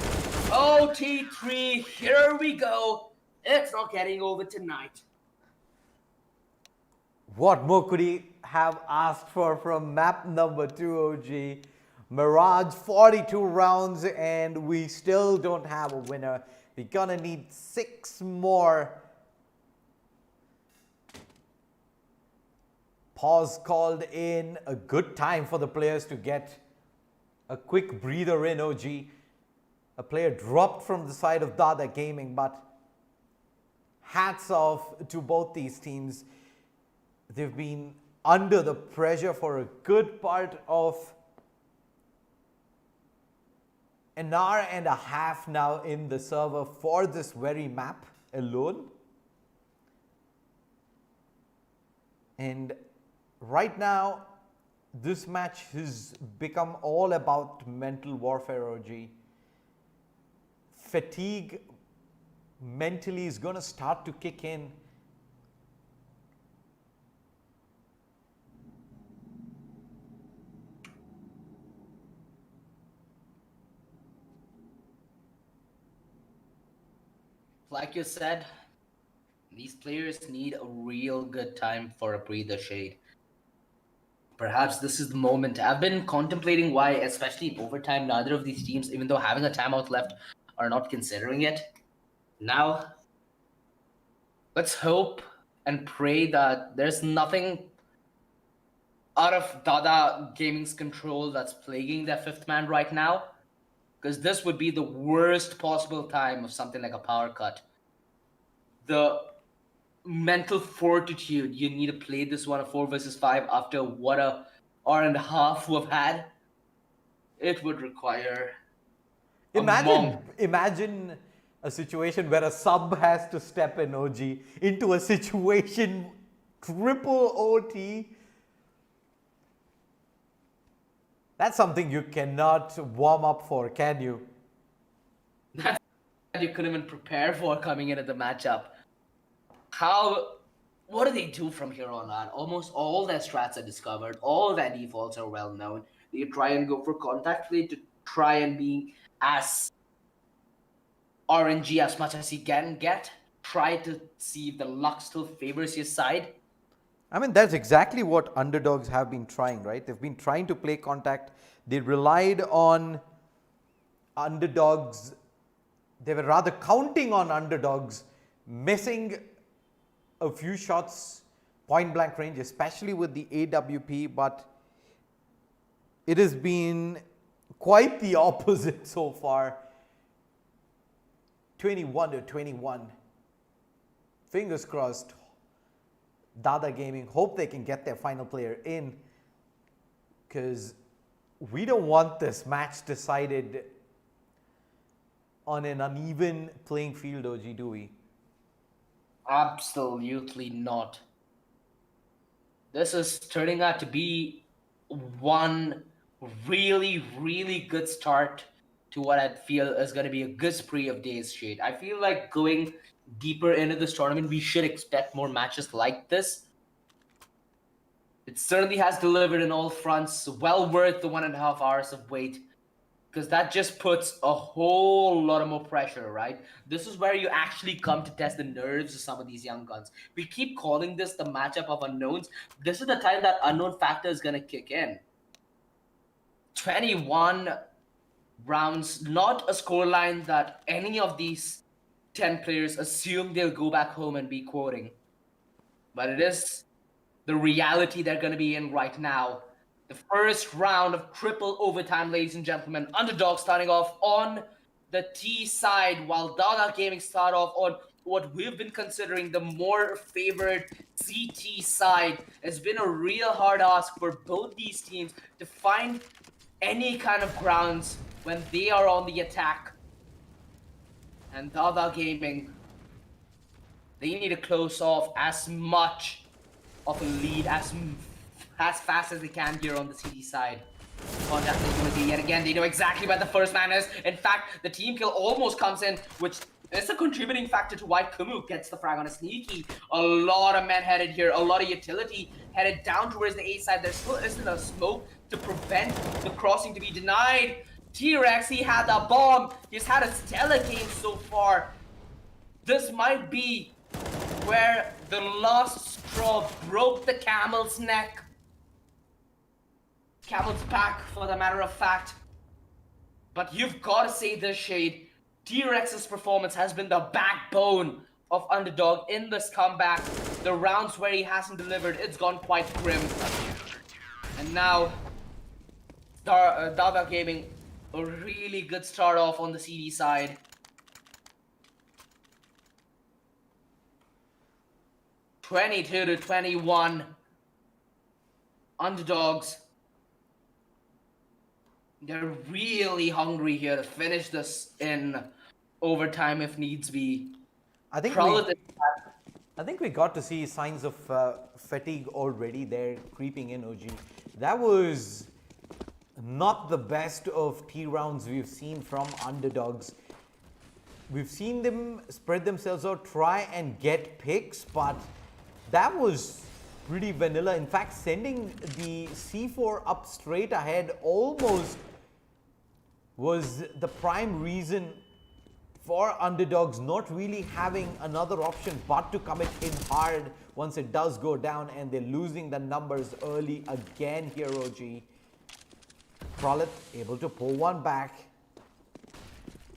OT3, here we go. It's not getting over tonight. What more could he have asked for from map number 2, OG? Mirage, 42 rounds, and we still don't have a winner. We're gonna need 6 more. Pause called in. A good time for the players to get a quick breather in, OG. A player dropped from the side of Dada Gaming, but hats off to both these teams. They've been under the pressure for a good part of an hour and a half now in the server for this very map alone. And right now, this match has become all about mental warfare, OG. Fatigue mentally is going to start to kick in. Like you said, these players need a real good time for a breather, Shade. Perhaps this is the moment. I've been contemplating why, especially in overtime, neither of these teams, even though having a timeout left, are not considering it. Now, let's hope and pray that there's nothing out of Dada Gaming's control that's plaguing their 5th man right now. Because this would be the worst possible time of something like a power cut. The mental fortitude you need to play this one a 4 versus 5 after what a hour and a half we've had, it would require Imagine a situation where a sub has to step in, OG, into a situation triple OT. That's something you cannot warm up for, can you? That's you couldn't even prepare for coming into the matchup. What do they do from here on out? Almost all their strats are discovered. All their defaults are well known. They try and go for contact play to try and be as RNG as much as you can get. Try to see if the luck still favors your side. I mean, that's exactly what underdogs have been trying, right? They've been trying to play contact. They relied on underdogs. They were rather counting on underdogs, missing a few shots point blank range, especially with the AWP, but it has been quite the opposite so far. 21-21. Fingers crossed. Dada Gaming hope they can get their final player in, because we don't want this match decided on an uneven playing field, OG, do we? Absolutely not. This is turning out to be one really, really good start to what I feel is going to be a good spree of days, Shade. I feel like going deeper into this tournament, we should expect more matches like this. It certainly has delivered in all fronts, well worth the 1.5 hours of wait, because that just puts a whole lot of more pressure, right? This is where you actually come to test the nerves of some of these young guns. We keep calling this the matchup of unknowns. This is the time that unknown factor is going to kick in. 21 rounds, not a scoreline that any of these 10 players assume they'll go back home and be quoting. But it is the reality they're going to be in right now. The first round of triple overtime, ladies and gentlemen. Underdog starting off on the T side, while Dada Gaming start off on what we've been considering the more favored CT side. It's been a real hard ask for both these teams to find any kind of grounds when they are on the attack. And Dada Gaming, they need to close off as much of a lead as fast as they can here on the CT side. Oh, definitely going to be yet again. They know exactly where the first man is. In fact, the team kill almost comes in, which is a contributing factor to why Kumu gets the frag on a sneaky. A lot of men headed here, a lot of utility headed down towards the A side. There still isn't a smoke to prevent the crossing to be denied. T-Rex, he had the bomb. He's had a stellar game so far. This might be where the last straw broke the camel's neck. Camel's back, for the matter of fact. But you've got to say this, Shade. T-Rex's performance has been the backbone of Underdog in this comeback. The rounds where he hasn't delivered, it's gone quite grim. And now, Dada Gaming, a really good start off on the CD side. (22-21). Underdogs. They're really hungry here to finish this in overtime if needs be. I think we got to see signs of fatigue already there creeping in, OG. That was not the best of T rounds we've seen from Underdogs. We've seen them spread themselves out, try and get picks, but that was pretty vanilla. In fact, sending the C4 up straight ahead almost was the prime reason for Underdogs not really having another option but to commit in hard once it does go down, and they're losing the numbers early again here, OG. Proleth able to pull one back.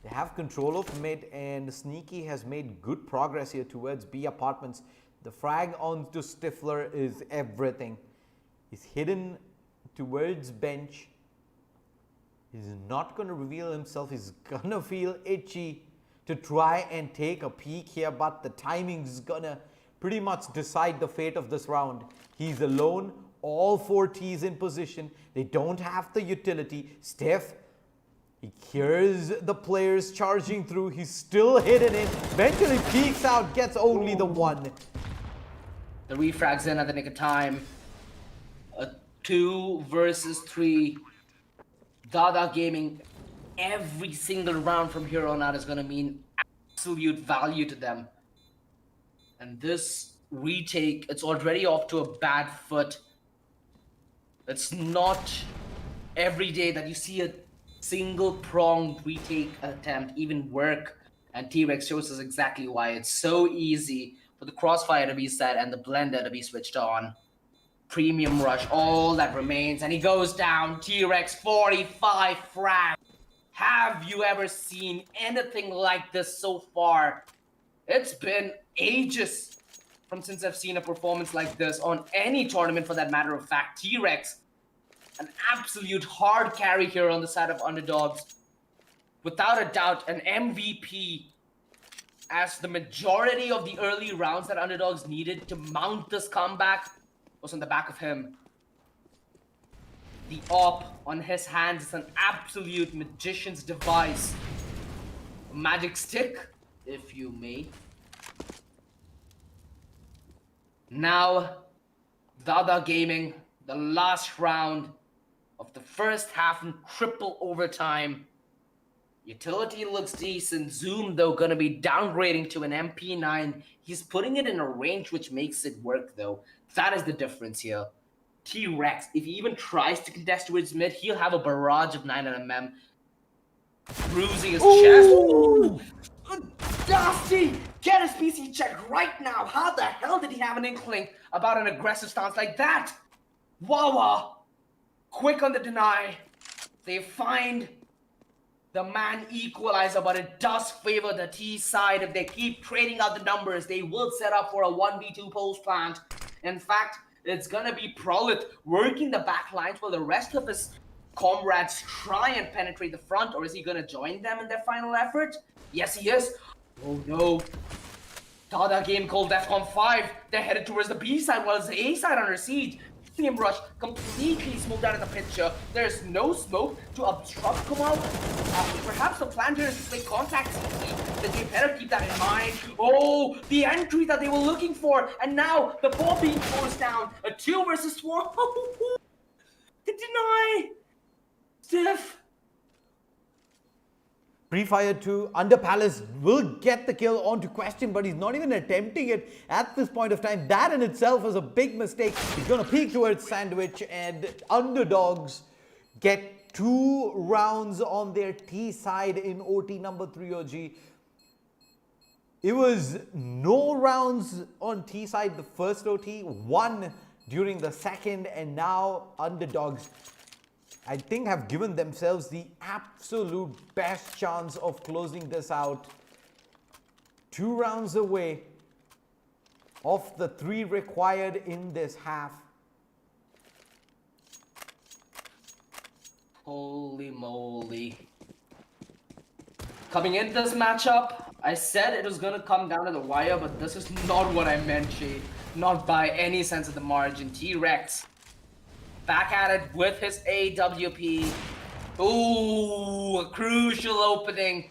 They have control of mid, and Sneaky has made good progress here towards B apartments. The frag onto Stifler is everything. He's hidden towards bench. He's not going to reveal himself. He's going to feel itchy to try and take a peek here, but the timing's going to pretty much decide the fate of this round. He's alone. All 4 T's in position. They don't have the utility. Steph, he hears the players charging through. He's still hidden in. Eventually peeks out, gets only the one. The refrags in at the nick of time. A 2 versus 3. Dada Gaming, every single round from here on out is going to mean absolute value to them. And this retake, it's already off to a bad foot. It's not every day that you see a single pronged retake attempt even work. And T-Rex shows us exactly why. It's so easy for the crossfire to be set and the blender to be switched on. Premium rush, all that remains, and he goes down. T-Rex 45 frag. Have you ever seen anything like this so far? It's been ages from since I've seen a performance like this on any tournament for that matter of fact. T-Rex, an absolute hard carry here on the side of Underdogs. Without a doubt, an MVP, as the majority of the early rounds that Underdogs needed to mount this comeback was on the back of him. The AWP on his hands is an absolute magician's device. A magic stick, if you may. Now, Dada Gaming, the last round of the first half in triple overtime. Utility looks decent. Zoom, though, gonna be downgrading to an MP9. He's putting it in a range which makes it work, though. That is the difference here. T-Rex, if he even tries to contest towards mid, he'll have a barrage of 9mm. Bruising his chest. Ooh! Dusty! Get his PC checked right now. How the hell did he have an inkling about an aggressive stance like that? Wawa! Quick on the deny. They find the man equalizer, but it does favor the T side. If they keep trading out the numbers, they will set up for a 1v2 post plant. In fact, it's gonna be Proleth working the back lines while the rest of his comrades try and penetrate the front, or is he gonna join them in their final effort? Yes, he is. Oh no. Dada game called DEFCON 5. They're headed towards the B side while it's the A side under siege. Team rush completely smoked out of the picture. There's no smoke to obstruct Kumal. Perhaps the plan here is to make contact easy, but they better keep that in mind. Oh, the entry that they were looking for, and now the ball being forced down. A 2 versus 1. The deny. Stiff. Free Fire 2, Under Palace will get the kill onto Question, but he's not even attempting it at this point of time. That in itself is a big mistake. He's going to peek towards Sandwich, and Underdogs get 2 rounds on their T side in OT number 3 OG. It was no rounds on T side the first OT, 1 during the second, and now Underdogs, I think, have given themselves the absolute best chance of closing this out. 2 rounds away of the 3 required in this half. Holy moly. Coming into this matchup, I said it was going to come down to the wire, but this is not what I meant, Shade. Not by any sense of the margin. T-Rex back at it with his AWP. Ooh, a crucial opening.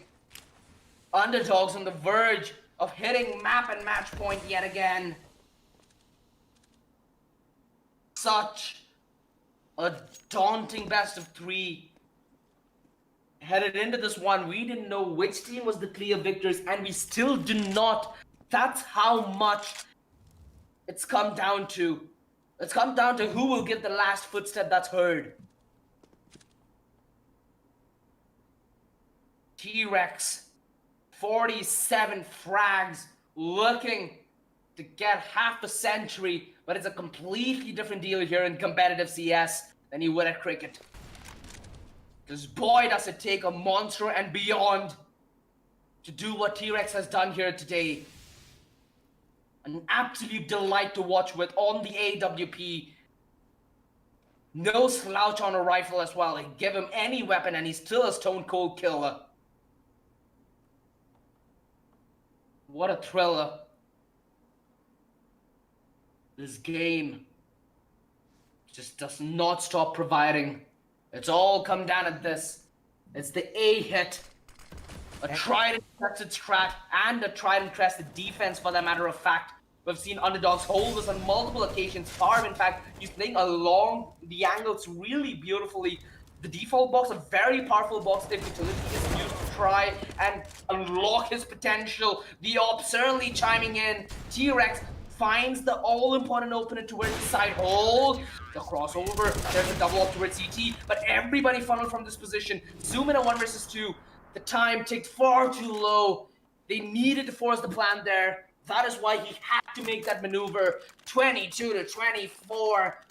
Underdogs on the verge of hitting map and match point yet again. Such a daunting best of 3. Headed into this one, we didn't know which team was the clear victors, and we still do not. That's how much it's come down to. It's come down to who will get the last footstep that's heard. T-Rex, 47 frags, looking to get half a century, but it's a completely different deal here in competitive CS than you would at cricket. Because boy, does it take a monster and beyond to do what T-Rex has done here today. An absolute delight to watch with on the AWP. No slouch on a rifle as well. They give him any weapon and he's still a stone cold killer. What a thriller. This game just does not stop providing. It's all come down to this. It's the A hit. A tried and tested strat and a tried and tested defense, for that matter of fact. We've seen Underdogs hold this on multiple occasions. Farm, in fact, he's playing along the angles really beautifully. The default box, a very powerful box if utility is used to try and unlock his potential. The op certainly chiming in. T-Rex finds the all-important opener towards the side hold. The crossover, there's a double up towards CT, but everybody funneled from this position. Zoom in a 1 versus 2. The time ticked far too low. They needed to force the plan there. That is why he had to make that maneuver. 22 to 24.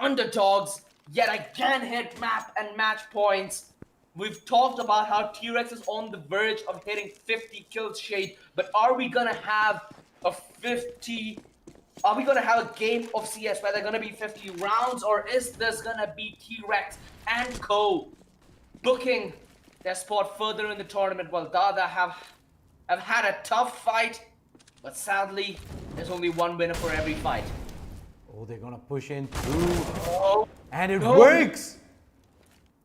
Underdogs yet again hit map and match points. We've talked about how T-Rex is on the verge of hitting 50 kills, Shade, but are we gonna have a 50? Are we gonna have a game of CS where they're gonna be 50 rounds, or is this gonna be T-Rex and co booking their spot further in the tournament while Dada have had a tough fight, but sadly, there's only one winner for every fight. Oh, they're gonna push in through. Oh, And it works!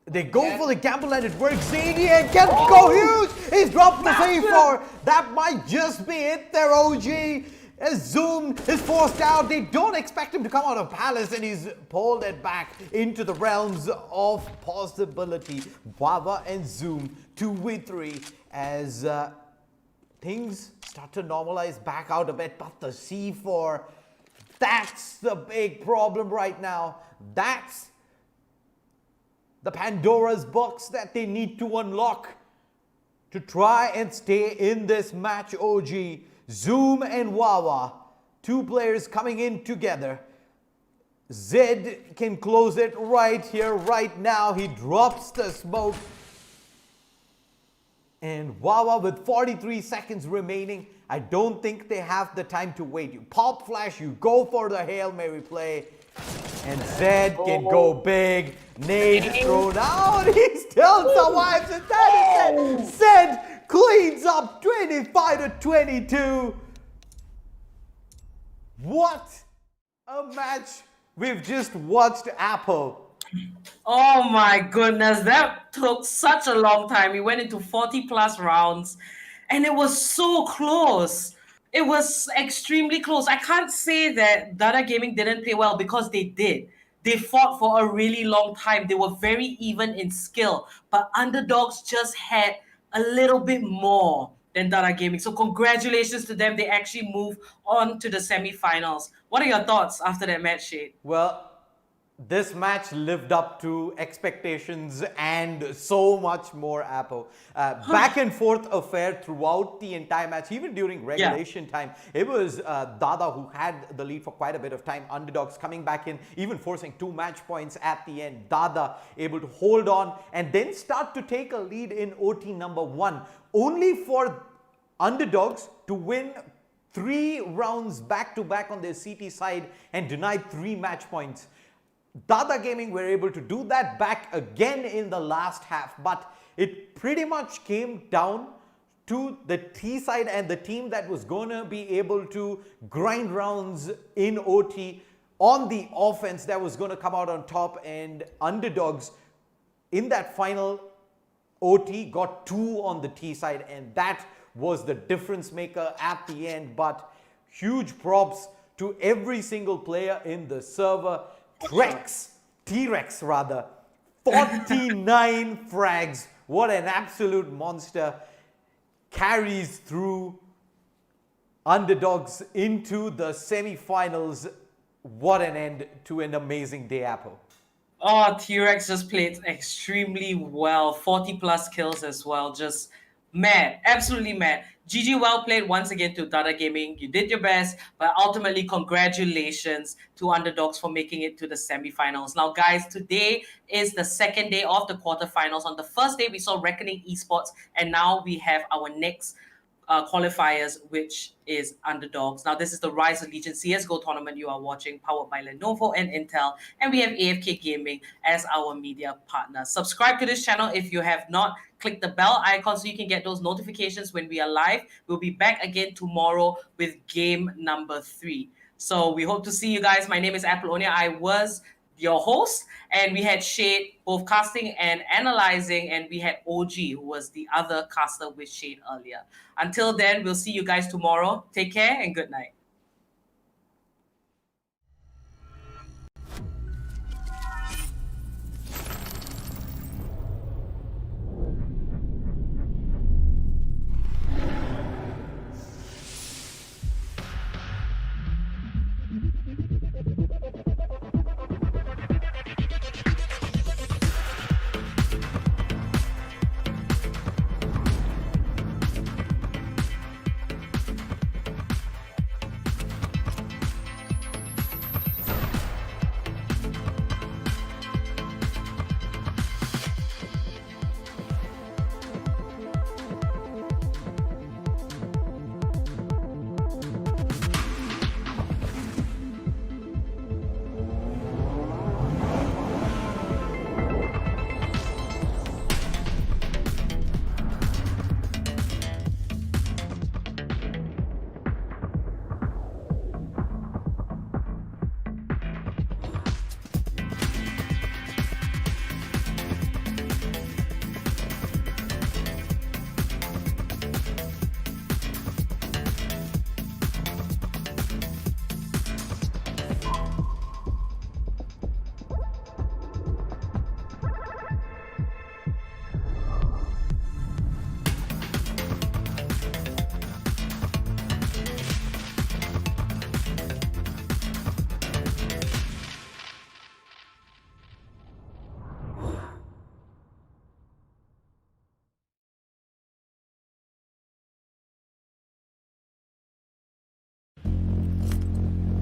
They go for the gamble and it works. ZD can go huge! He's dropped the C4! That might just be it there, OG! As Zoom is forced out, they don't expect him to come out of Palace, and he's pulled it back into the realms of possibility. Wawa and Zoom 2v3 as things start to normalize back out a bit, but the C4, that's the big problem right now. That's the Pandora's box that they need to unlock to try and stay in this match, OG. Zoom and Wawa, 2 players coming in together. Zed can close it right here, right now. He drops the smoke. And Wawa with 43 seconds remaining. I don't think they have the time to wait. You pop flash, you go for the Hail Mary play. And Zed can go big. Nade thrown out. He still survives. And that is it. Zed cleans up 25 to 22. What a match we've just watched, Apple. Oh my goodness, that took such a long time. We went into 40 plus rounds and it was so close. It was extremely close. I can't say that Dada Gaming didn't play well, because they did. They fought for a really long time. They were very even in skill, but Underdogs just had a little bit more than Dada Gaming. So congratulations to them. They actually moved on to the semi-finals. What are your thoughts after that match, Shade? Well, this match lived up to expectations and so much more, Apple. Back and forth affair throughout the entire match, even during regulation time. It was Dada who had the lead for quite a bit of time. Underdogs coming back in, even forcing 2 match points at the end. Dada able to hold on and then start to take a lead in OT number 1, only for Underdogs to win 3 rounds back-to-back on their CT side and deny 3 match points. Dada Gaming were able to do that back again in the last half, but it pretty much came down to the T side and the team that was going to be able to grind rounds in OT on the offense that was going to come out on top, and Underdogs in that final OT got 2 on the T side, and that was the difference maker at the end. But huge props to every single player in the server. T-Rex rather, 49 frags. What an absolute monster. Carries through Underdogs into the semi-finals. What an end to an amazing day, Apple. Oh, T-Rex just played extremely well. 40 plus kills as well. Just mad. Absolutely mad. GG, well played once again to Dada Gaming. You did your best, but ultimately congratulations to Underdogs for making it to the semifinals. Now, guys, today is the second day of the quarterfinals. On the first day, we saw Reckoning Esports, and now we have our next qualifiers, which is Underdogs. Now, this is the Rise of Legion CSGO tournament you are watching, powered by Lenovo and Intel, and we have AFK Gaming as our media partner. Subscribe to this channel if you have not. Click the bell icon so you can get those notifications when we are live. We'll be back again tomorrow with game number 3. So we hope to see you guys. My name is Apollonia. I was your host, and we had Shade both casting and analyzing, and we had OG, who was the other caster with Shade earlier. Until then, we'll see you guys tomorrow. Take care and good night.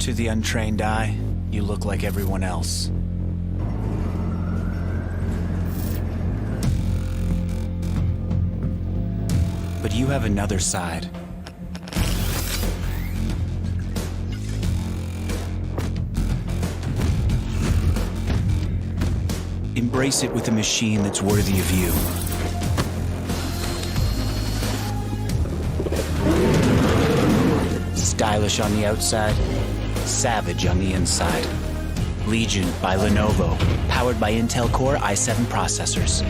To the untrained eye, you look like everyone else. But you have another side. Embrace it with a machine that's worthy of you. Stylish on the outside, savage on the inside. Legion by Lenovo, powered by Intel Core i7 processors.